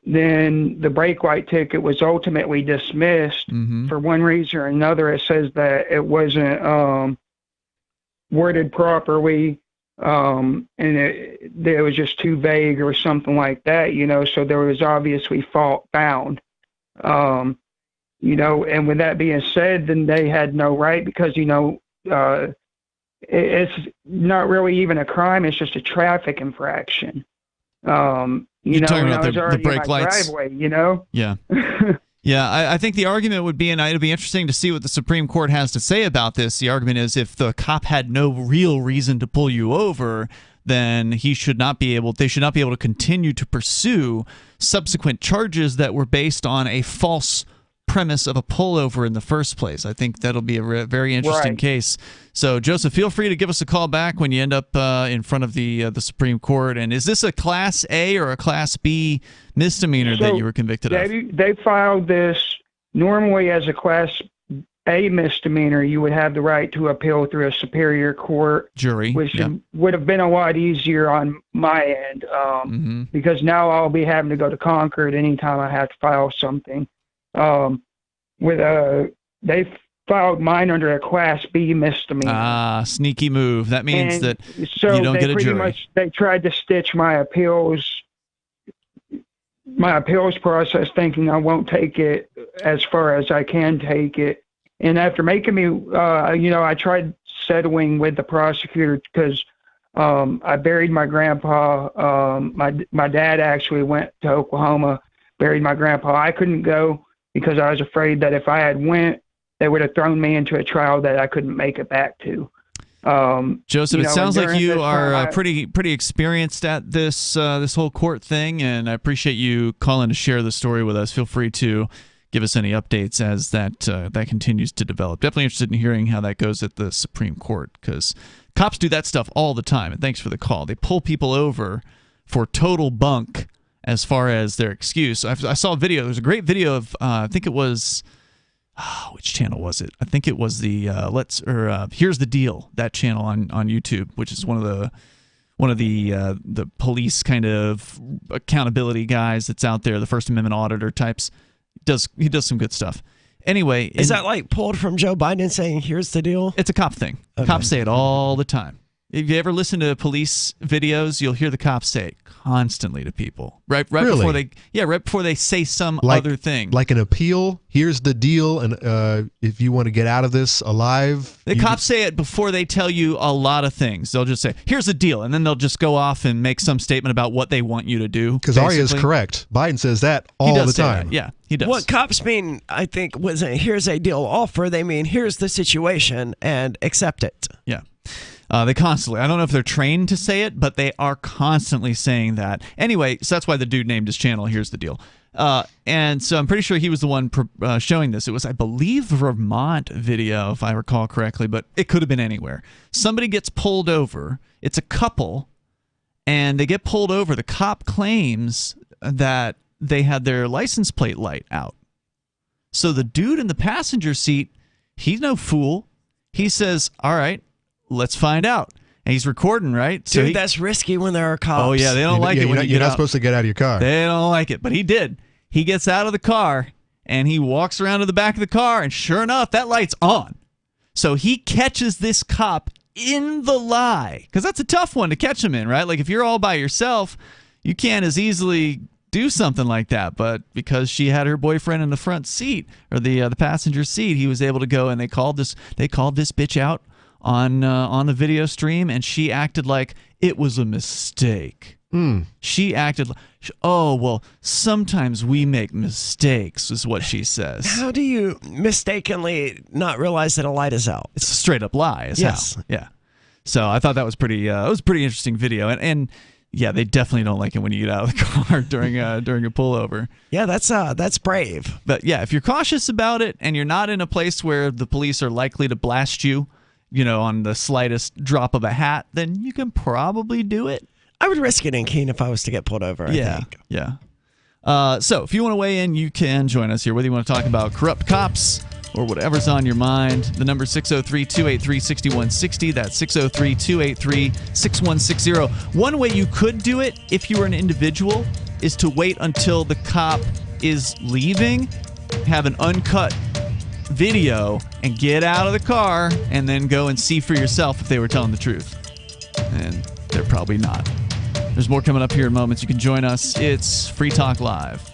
then the brake light ticket was ultimately dismissed for one reason or another. It says that it wasn't worded properly, and it was just too vague or something like that, so there was obviously fault found. And with that being said, then they had no right because, it's not really even a crime. It's just a traffic infraction. You know, talking when about I was the already brake in my lights? driveway, you know? Yeah. Yeah, I think the argument would be, and it'll be interesting to see what the Supreme Court has to say about this. The argument is if the cop had no real reason to pull you over, then they should not be able to continue to pursue subsequent charges that were based on a false premise of a pullover in the first place. I think that'll be a very interesting case. So, Joseph, feel free to give us a call back when you end up in front of the Supreme Court. And is this a Class A or a Class B misdemeanor that you were convicted of? They filed this normally as a Class A misdemeanor. You would have the right to appeal through a superior court jury, which would have been a lot easier on my end because now I'll be having to go to Concord anytime I have to file something. They filed mine under a Class B misdemeanor. Ah, sneaky move. That means that so you don't get a pretty jury. Much, they tried to stitch my appeals process, thinking I won't take it as far as I can take it. And after making me, I tried settling with the prosecutor because I buried my grandpa. My dad actually went to Oklahoma, buried my grandpa. I couldn't go because I was afraid that if I had went, they would have thrown me into a trial that I couldn't make it back to. Joseph, it sounds like you are pretty pretty experienced at this whole court thing, and I appreciate you calling to share the story with us. Feel free to give us any updates as that continues to develop. Definitely interested in hearing how that goes at the Supreme Court, because cops do that stuff all the time, and thanks for the call. They pull people over for total bunk as far as their excuse. I saw a video. There's a great video of I think it was which channel was it? I think it was the Here's the Deal, that channel on YouTube, which is one of the police kind of accountability guys that's out there, the First Amendment auditor types. He does some good stuff. Anyway, is that like pulled from Joe Biden saying, "Here's the deal"? It's a cop thing. Okay. Cops say it all the time. If you ever listen to police videos, you'll hear the cops say it constantly to people. Right Really? before they say some other thing. Like an appeal, here's the deal, and if you want to get out of this alive. The cops say it before they tell you a lot of things. They'll just say, here's the deal, and then they'll just go off and make some statement about what they want you to do. Because Arya is correct. Biden says that all the time. Yeah, he does. What cops mean, I think, was here's a deal offer. They mean here's the situation and accept it. Yeah. They constantly, I don't know if they're trained to say it, but they are constantly saying that. Anyway, so that's why the dude named his channel Here's the Deal. And so I'm pretty sure he was the one showing this. It was, I believe, a Vermont video, if I recall correctly, but it could have been anywhere. Somebody gets pulled over. It's a couple, and they get pulled over. The cop claims that they had their license plate light out. So the dude in the passenger seat, he's no fool. He says, all right, let's find out. And he's recording, right? Dude, that's risky when there are cops. Oh, yeah, they don't like it when you get out. You're not supposed to get out of your car. They don't like it, but he did. He gets out of the car, and he walks around to the back of the car, and sure enough, that light's on. So he catches this cop in the lie, because that's a tough one to catch him in, right? Like, if you're all by yourself, you can't as easily do something like that, but because she had her boyfriend in the front seat, or the passenger seat, he was able to go, and they called this bitch out on the video stream, and she acted like it was a mistake. She acted like, oh, well, sometimes we make mistakes, is what she says. How do you mistakenly not realize that a light is out? It's a straight up lie. Yes. Yeah. So I thought that was pretty interesting video, and yeah, they definitely don't like it when you get out of the car during a pullover. Yeah, that's brave. But yeah, if you're cautious about it and you're not in a place where the police are likely to blast you, on the slightest drop of a hat, then you can probably do it. I would risk it in Keene if I was to get pulled over, I think. Yeah. So if you want to weigh in, you can join us here, whether you want to talk about corrupt cops or whatever's on your mind. The number 603-283-6160. That's 603-283-6160. One way you could do it if you were an individual is to wait until the cop is leaving, have an uncut video, and get out of the car, and then go and see for yourself if they were telling the truth. And they're probably not. There's more coming up here in moments. You can join us. It's Free Talk Live.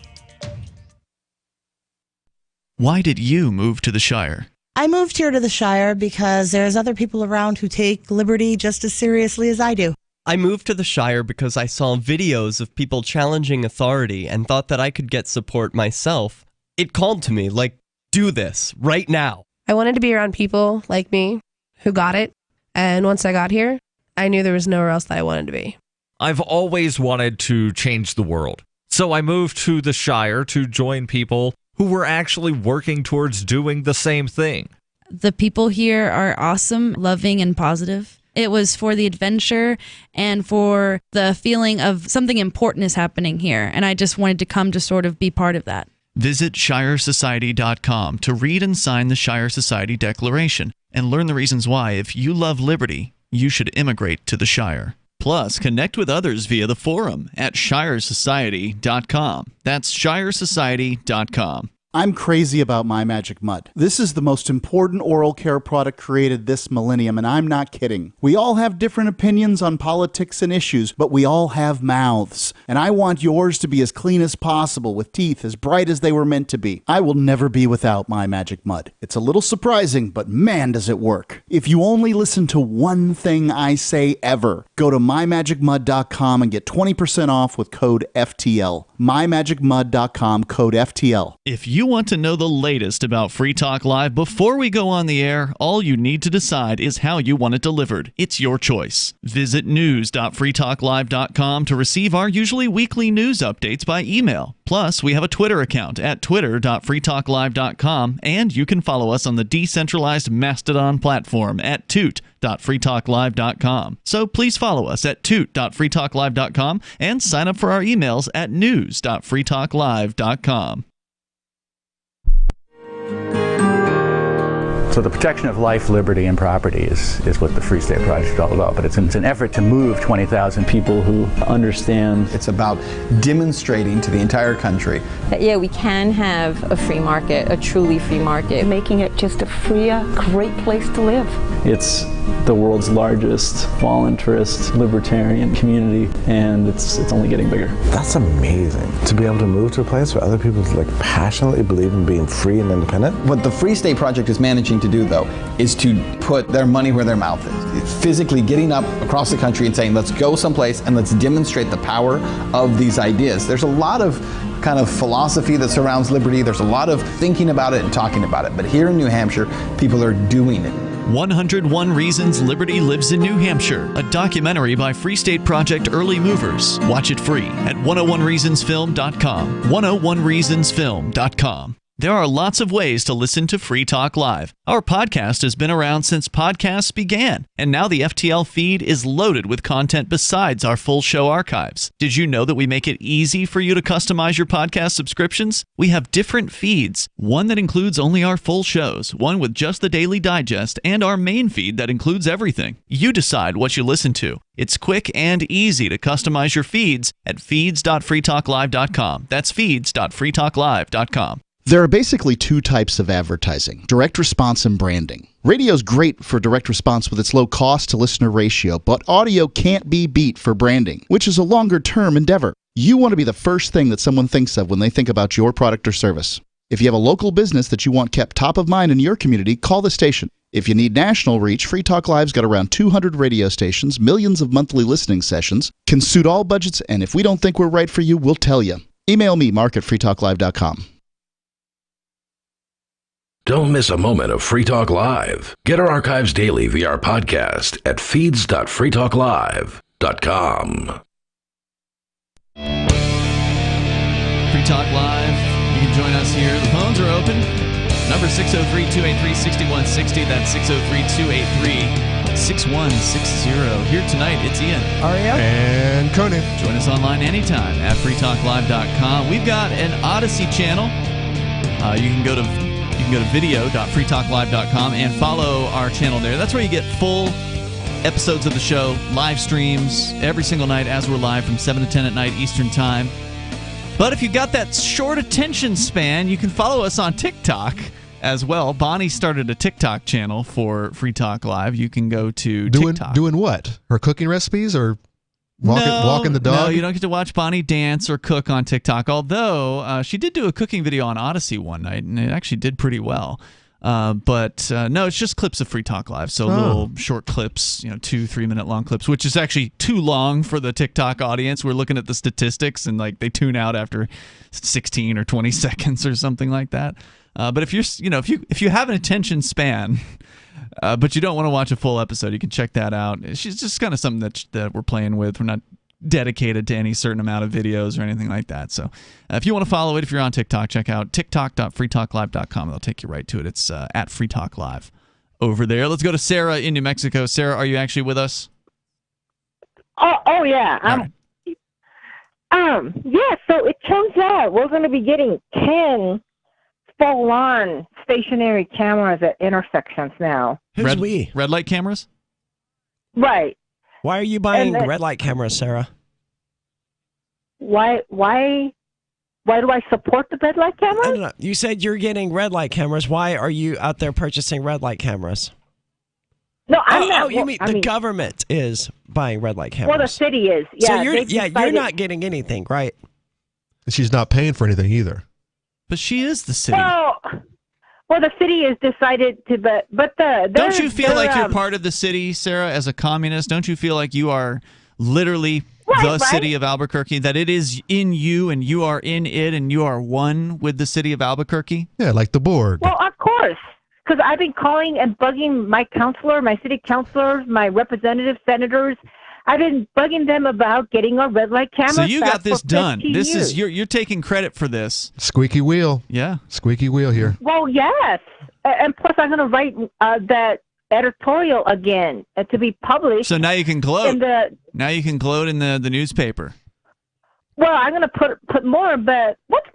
Why did you move to the Shire? I moved here to the Shire because there's other people around who take liberty just as seriously as I do. I moved to the Shire because I saw videos of people challenging authority and thought that I could get support myself. It called to me, like, do this right now. I wanted to be around people like me who got it. And once I got here, I knew there was nowhere else that I wanted to be. I've always wanted to change the world. So I moved to the Shire to join people who were actually working towards doing the same thing. The people here are awesome, loving, and positive. It was for the adventure and for the feeling of something important is happening here. And I just wanted to come to sort of be part of that. Visit ShireSociety.com to read and sign the Shire Society Declaration and learn the reasons why, if you love liberty, you should immigrate to the Shire. Plus, connect with others via the forum at ShireSociety.com. That's ShireSociety.com. I'm crazy about My Magic Mud. This is the most important oral care product created this millennium, and I'm not kidding. We all have different opinions on politics and issues, but we all have mouths. And I want yours to be as clean as possible, with teeth as bright as they were meant to be. I will never be without My Magic Mud. It's a little surprising, but man, does it work. If you only listen to one thing I say ever, go to mymagicmud.com and get 20% off with code FTL. mymagicmud.com, code FTL. If you want to know the latest about Free Talk Live before we go on the air, all you need to decide is how you want it delivered. It's your choice. Visit news.freetalklive.com to receive our usually weekly news updates by email. Plus, we have a Twitter account at twitter.freetalklive.com, and you can follow us on the decentralized Mastodon platform at toot.freetalklive.com. So please follow us at toot.freetalklive.com and sign up for our emails at news.freetalklive.com. So the protection of life, liberty, and property is what the Free State Project is all about. But it's an effort to move 20,000 people who understand. It's about demonstrating to the entire country that, yeah, we can have a free market, a truly free market. Making it just a freer, great place to live. It's the world's largest voluntarist libertarian community, and it's only getting bigger. That's amazing, to be able to move to a place where other people passionately believe in being free and independent. What the Free State Project is managing to do, though, is to put their money where their mouth is. It's physically getting up across the country and saying, let's go someplace and let's demonstrate the power of these ideas. There's a lot of kind of philosophy that surrounds liberty. There's a lot of thinking about it and talking about it. But here in New Hampshire, people are doing it. 101 Reasons Liberty Lives in New Hampshire, a documentary by Free State Project Early Movers. Watch it free at 101reasonsfilm.com. 101reasonsfilm.com. There are lots of ways to listen to Free Talk Live. Our podcast has been around since podcasts began, and now the FTL feed is loaded with content besides our full show archives. Did you know that we make it easy for you to customize your podcast subscriptions? We have different feeds, one that includes only our full shows, one with just the Daily Digest, and our main feed that includes everything. You decide what you listen to. It's quick and easy to customize your feeds at feeds.freetalklive.com. That's feeds.freetalklive.com. There are basically two types of advertising: direct response and branding. Radio's great for direct response with its low cost to listener ratio, but audio can't be beat for branding, which is a longer term endeavor. You want to be the first thing that someone thinks of when they think about your product or service. If you have a local business that you want kept top of mind in your community, call the station. If you need national reach, Free Talk Live's got around 200 radio stations, millions of monthly listening sessions, can suit all budgets, and if we don't think we're right for you, we'll tell you. Email me, mark@freetalklive.com. Don't miss a moment of Free Talk Live. Get our archives daily via our podcast at feeds.freetalklive.com. Free Talk Live. You can join us here. The phones are open. Number 603-283-6160. That's 603-283-6160. Here tonight, it's Ian. Aria. And Conan. Join us online anytime at freetalklive.com. We've got an Odyssey channel. You can go to video.freetalklive.com and follow our channel there. That's where you get full episodes of the show, live streams every single night as we're live from 7 to 10 at night Eastern Time. But if you've got that short attention span, you can follow us on TikTok as well. Bonnie started a TikTok channel for Free Talk Live. You can go to TikTok. Doing what? Her cooking recipes or walking the dog? No, you don't get to watch Bonnie dance or cook on TikTok, although she did do a cooking video on Odyssey one night, and it actually did pretty well. But no, it's just clips of Free Talk Live. So little short clips, 2-3 minute long clips, which is actually too long for the TikTok audience. We're looking at the statistics and like they tune out after 16 or 20 seconds or something like that. But if you're, if you have an attention span, but you don't want to watch a full episode, you can check that out. It's just kind of something that we're playing with. We're not dedicated to any certain amount of videos or anything like that. So if you want to follow it, if you're on TikTok, check out tiktok.freetalklive.com. They'll take you right to it. It's at Free Talk Live over there. Let's go to Sarah in New Mexico. Sarah, are you actually with us? Oh yeah. Yeah, so it turns out we're going to be getting 10 full-on stationary cameras at intersections now. Who's we? Red light cameras? Right. Why are you buying red light cameras, Sarah? Why do I support the red light cameras? I don't know. You said you're getting red light cameras. Why are you out there purchasing red light cameras? No, I'm not. Oh, you mean the government is buying red light cameras? Well, the city is. Yeah. So you're not getting anything, right? She's not paying for anything either. But she is the city. Well, the city has decided to, but don't you feel like you're part of the city, Sarah, as a communist? Don't you feel like you are literally the city of Albuquerque, that it is in you and you are in it and you are one with the city of Albuquerque? Yeah, like the board. Well, of course, because I've been calling and bugging my counselor, my city councilors, my representatives, senators. I've been bugging them about getting a red light camera. So you got this done. This years. is you're taking credit for this. Squeaky wheel. Yeah. Squeaky wheel here. Well, yes. And plus I'm going to write that editorial again to be published. So now you can gloat. Now you can gloat in the newspaper. Well, I'm going to put more, but what's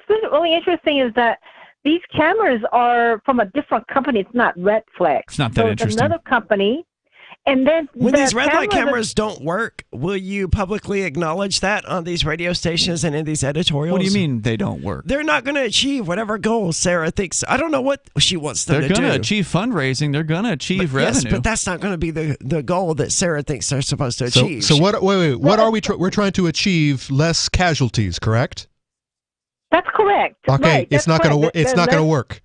really interesting is that these cameras are from a different company. It's not Redflex. It's not that interesting. It's another company. And then when these red light cameras don't work, will you publicly acknowledge that on these radio stations and in these editorials? What do you mean they don't work? They're not going to achieve whatever goals Sarah thinks. I don't know what she wants them to do. They're going to achieve fundraising. They're going to achieve revenue. Yes, but that's not going to be the goal that Sarah thinks they're supposed to achieve. So what? Wait. What are we? We're trying to achieve less casualties, correct? That's correct. Okay, right, it's not going to work. It's not going to work.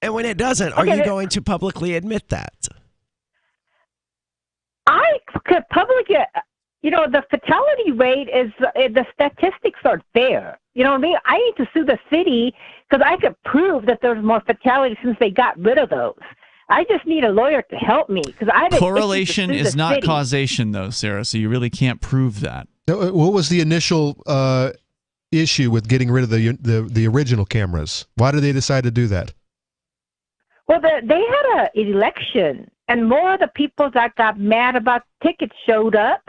And when it doesn't, are you going to publicly admit that? I could publicly, the fatality rate is, the statistics are there. You know what I mean? I need to sue the city because I could prove that there's more fatalities since they got rid of those. I just need a lawyer to help me because I have correlation is not causation, though, Sarah. So you really can't prove that. What was the initial issue with getting rid of the original cameras? Why did they decide to do that? Well, they had an election, and more of the people that got mad about tickets showed up.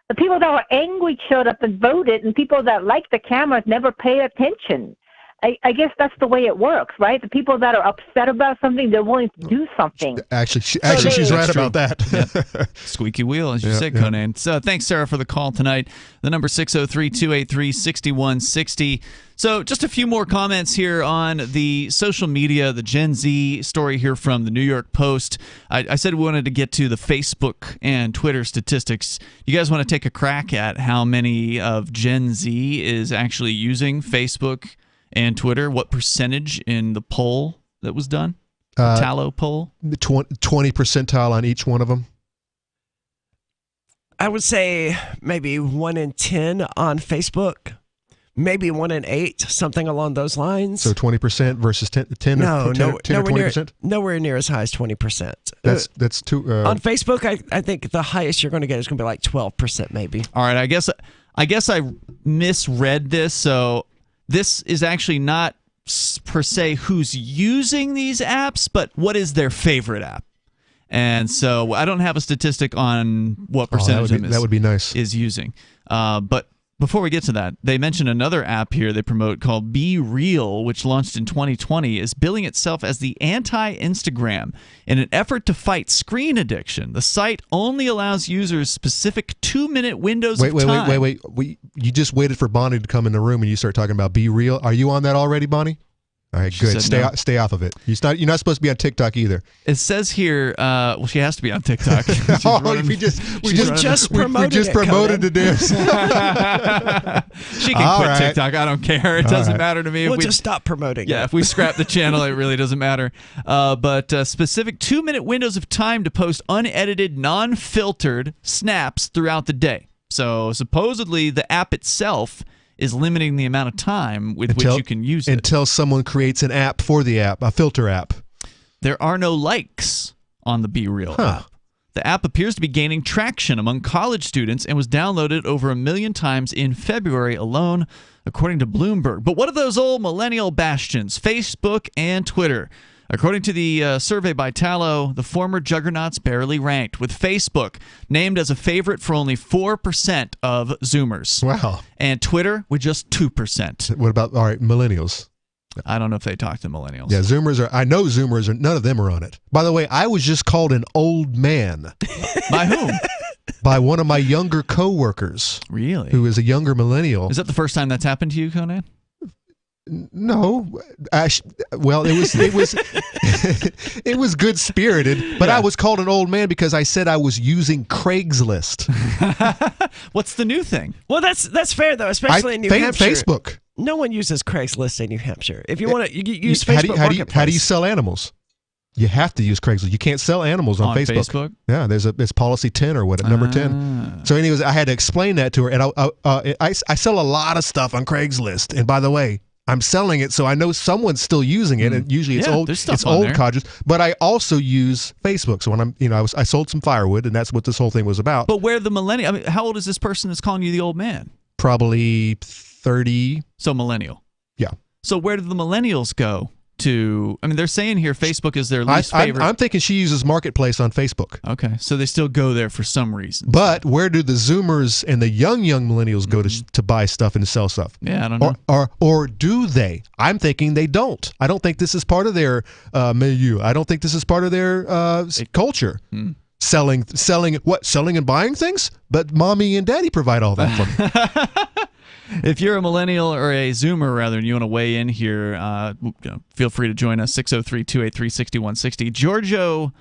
The people that were angry showed up and voted, and people that liked the cameras never pay attention. I guess that's the way it works, right? The people that are upset about something, they're willing to do something. Actually, she's right about that. Yep. Squeaky wheel, as you said, Conan. So thanks, Sarah, for the call tonight. The number 603-283-6160. So just a few more comments here on the social media, the Gen Z story here from the New York Post. I said we wanted to get to the Facebook and Twitter statistics. You guys want to take a crack at how many of Gen Z is actually using Facebook and Twitter? What percentage in the poll that was done? Tallow poll? 20 percentile on each one of them. I would say maybe 1 in 10 on Facebook. Maybe 1 in 8, something along those lines. So 20% versus 10 or 20%? Nowhere near as high as 20%. That's too. On Facebook, I think the highest you're going to get is going to be like 12%, maybe. All right, I guess I misread this. So this is actually not per se who's using these apps, but what is their favorite app. And so I don't have a statistic on what percentage that would be nice. is using. But before we get to that, they mentioned another app here they promote called Be Real, which launched in 2020, is billing itself as the anti-Instagram in an effort to fight screen addiction. The site only allows users specific 2-minute windows of time. Wait. You just waited for Bonnie to come in the room and you start talking about Be Real. Are you on that already, Bonnie? All right, She good. said no. Stay off of it. You're not supposed to be on TikTok either. It says here, well, she has to be on TikTok. We just promoted the dance. She can quit TikTok. I don't care. It doesn't matter to me. We'll just stop promoting. Yeah, if we scrap the channel, it really doesn't matter. But specific 2-minute windows of time to post unedited, non-filtered snaps throughout the day. So supposedly the app itself is limiting the amount of time with which you can use it. Until someone creates an app for the app, a filter app. There are no likes on the Be Real app. The app appears to be gaining traction among college students and was downloaded over 1 million times in February alone, according to Bloomberg. But what of those old millennial bastions, Facebook and Twitter? According to the survey by Tallow, the former juggernauts barely ranked, with Facebook named as a favorite for only 4% of Zoomers. Wow. And Twitter with just 2%. What about, millennials? I don't know if they talk to millennials. Yeah, I know Zoomers are, none of them are on it. By the way, I was just called an old man. By whom? By one of my younger coworkers. Really? Who is a younger millennial. Is that the first time that's happened to you, Conan? No, well, it was it was good spirited, but I was called an old man because I said I was using Craigslist. What's the new thing? Well, that's fair though, especially in New Hampshire. Facebook. No one uses Craigslist in New Hampshire. If you want to use Facebook Marketplace. How do you sell animals? You have to use Craigslist. You can't sell animals on Facebook. Yeah, there's policy 10 or what, number 10. So anyways, I had to explain that to her, and I sell a lot of stuff on Craigslist. And by the way, I'm selling it, so I know someone's still using it, and usually it's old codgers. But I also use Facebook. So when I sold some firewood, and that's what this whole thing was about. But where the millennial? I mean, how old is this person that's calling you the old man? Probably 30. So millennial. Yeah. So where do the millennials go to? I mean, they're saying here Facebook is their least favorite. I'm thinking she uses Marketplace on Facebook. Okay, so they still go there for some reason. But where do the Zoomers and the young millennials go to buy stuff and to sell stuff? Yeah, I don't know. Or do they? I'm thinking they don't. I don't think this is part of their milieu. I don't think this is part of their culture. Selling and buying things? But mommy and daddy provide all that for me. If you're a millennial or a Zoomer, rather, and you want to weigh in here, feel free to join us, 603-283-6160. Giorgio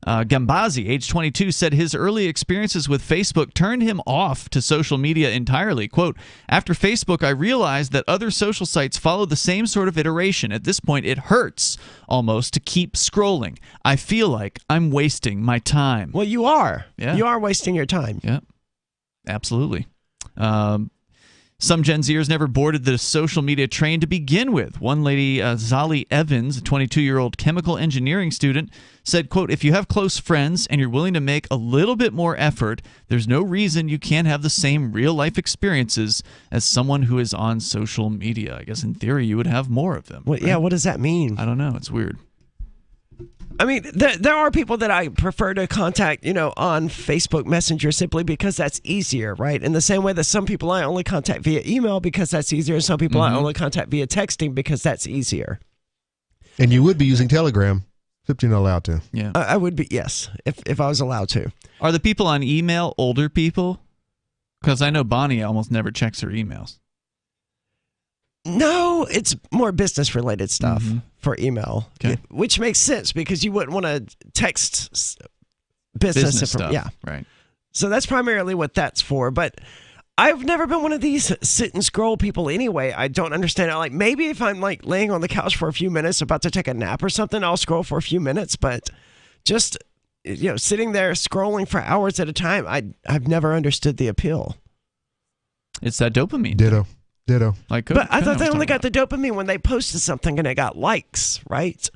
Gambazzi, age 22, said his early experiences with Facebook turned him off to social media entirely. Quote, after Facebook, I realized that other social sites follow the same sort of iteration. At this point, it hurts almost to keep scrolling. I feel like I'm wasting my time. Well, you are. Yeah. You are wasting your time. Yeah, absolutely. Some Gen Zers never boarded the social media train to begin with. One lady, Zali Evans, a 22-year-old chemical engineering student, said, quote, if you have close friends and you're willing to make a little bit more effort, there's no reason you can't have the same real-life experiences as someone who is on social media. I guess in theory you would have more of them. Well, right? Yeah, what does that mean? I don't know. It's weird. I mean, there are people that I prefer to contact, on Facebook Messenger simply because that's easier, right? In the same way that some people I only contact via email because that's easier, and some people I only contact via texting because that's easier. And you would be using Telegram, except you're not allowed to. Yeah, I would be, yes, if I was allowed to. Are the people on email older people? Because I know Bonnie almost never checks her emails. No, it's more business-related stuff for email, which makes sense because you wouldn't want to text business stuff. Yeah, right. So that's primarily what that's for. But I've never been one of these sit and scroll people anyway. I don't understand it. Like maybe if I'm like laying on the couch for a few minutes, about to take a nap or something, I'll scroll for a few minutes. But just sitting there scrolling for hours at a time, I've never understood the appeal. It's that dopamine. Ditto. But I thought they only got the dopamine when they posted something and it got likes, right?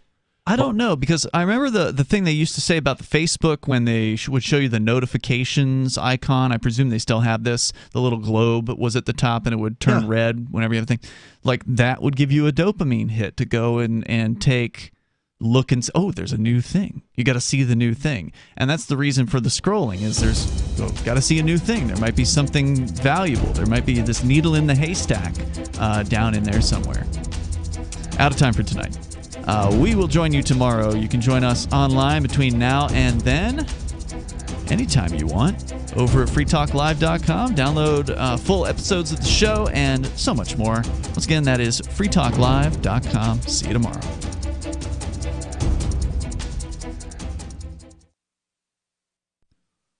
I don't know, because I remember the thing they used to say about the Facebook when they would show you the notifications icon. I presume they still have this. The little globe was at the top and it would turn red whenever you have a thing. Like that would give you a dopamine hit to go and take look and say, oh, there's a new thing. You got to see the new thing. And that's the reason for the scrolling is got to see a new thing. There might be something valuable. There might be this needle in the haystack down in there somewhere. Out of time for tonight. We will join you tomorrow. You can join us online between now and then. anytime you want over at freetalklive.com. Download full episodes of the show and so much more. Once again, that is freetalklive.com. See you tomorrow.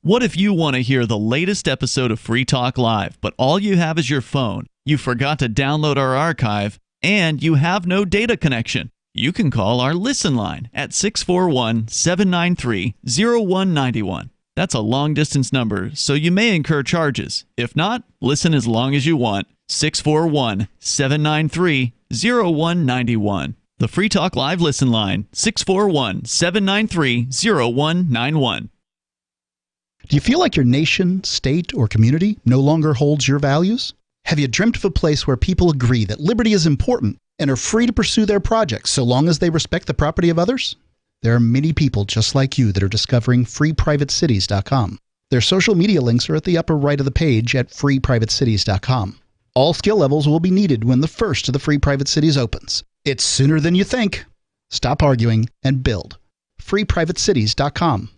What if you want to hear the latest episode of Free Talk Live, but all you have is your phone, you forgot to download our archive, and you have no data connection? You can call our Listen line at 641-793-0191. That's a long-distance number, so you may incur charges. If not, listen as long as you want. 641-793-0191. The Free Talk Live Listen line, 641-793-0191. Do you feel like your nation, state, or community no longer holds your values? Have you dreamt of a place where people agree that liberty is important and are free to pursue their projects so long as they respect the property of others? There are many people just like you that are discovering freeprivatecities.com. Their social media links are at the upper right of the page at freeprivatecities.com. All skill levels will be needed when the first of the Free Private Cities opens. It's sooner than you think. Stop arguing and build. freeprivatecities.com.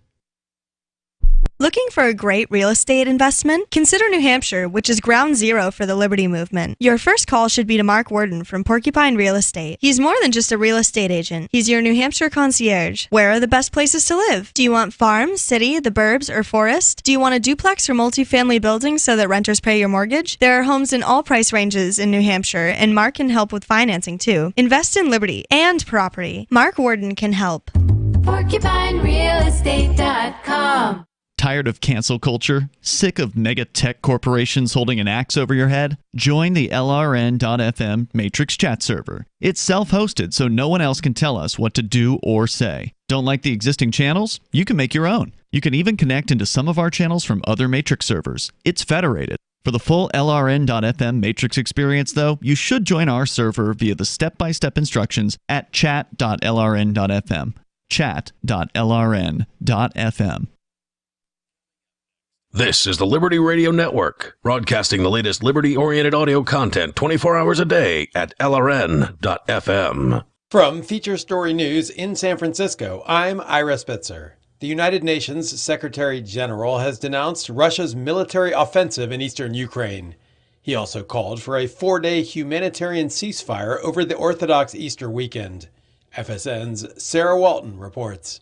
Looking for a great real estate investment? Consider New Hampshire, which is ground zero for the Liberty Movement. Your first call should be to Mark Worden from Porcupine Real Estate. He's more than just a real estate agent. He's your New Hampshire concierge. Where are the best places to live? Do you want farm, city, the burbs, or forest? Do you want a duplex or multifamily building so that renters pay your mortgage? There are homes in all price ranges in New Hampshire, and Mark can help with financing too. Invest in liberty and property. Mark Worden can help. PorcupineRealEstate.com. Tired of cancel culture? Sick of mega tech corporations holding an axe over your head? Join the LRN.FM Matrix chat server. It's self-hosted, so no one else can tell us what to do or say. Don't like the existing channels? You can make your own. You can even connect into some of our channels from other Matrix servers. It's federated. For the full LRN.FM Matrix experience, though, you should join our server via the step-by-step instructions at chat.lrn.fm. chat.lrn.fm. This is the Liberty Radio Network, broadcasting the latest liberty-oriented audio content 24 hours a day at LRN.FM. From Feature Story News in San Francisco, I'm Ira Spitzer. The United Nations Secretary General has denounced Russia's military offensive in eastern Ukraine. He also called for a 4-day humanitarian ceasefire over the Orthodox Easter weekend. FSN's Sarah Walton reports.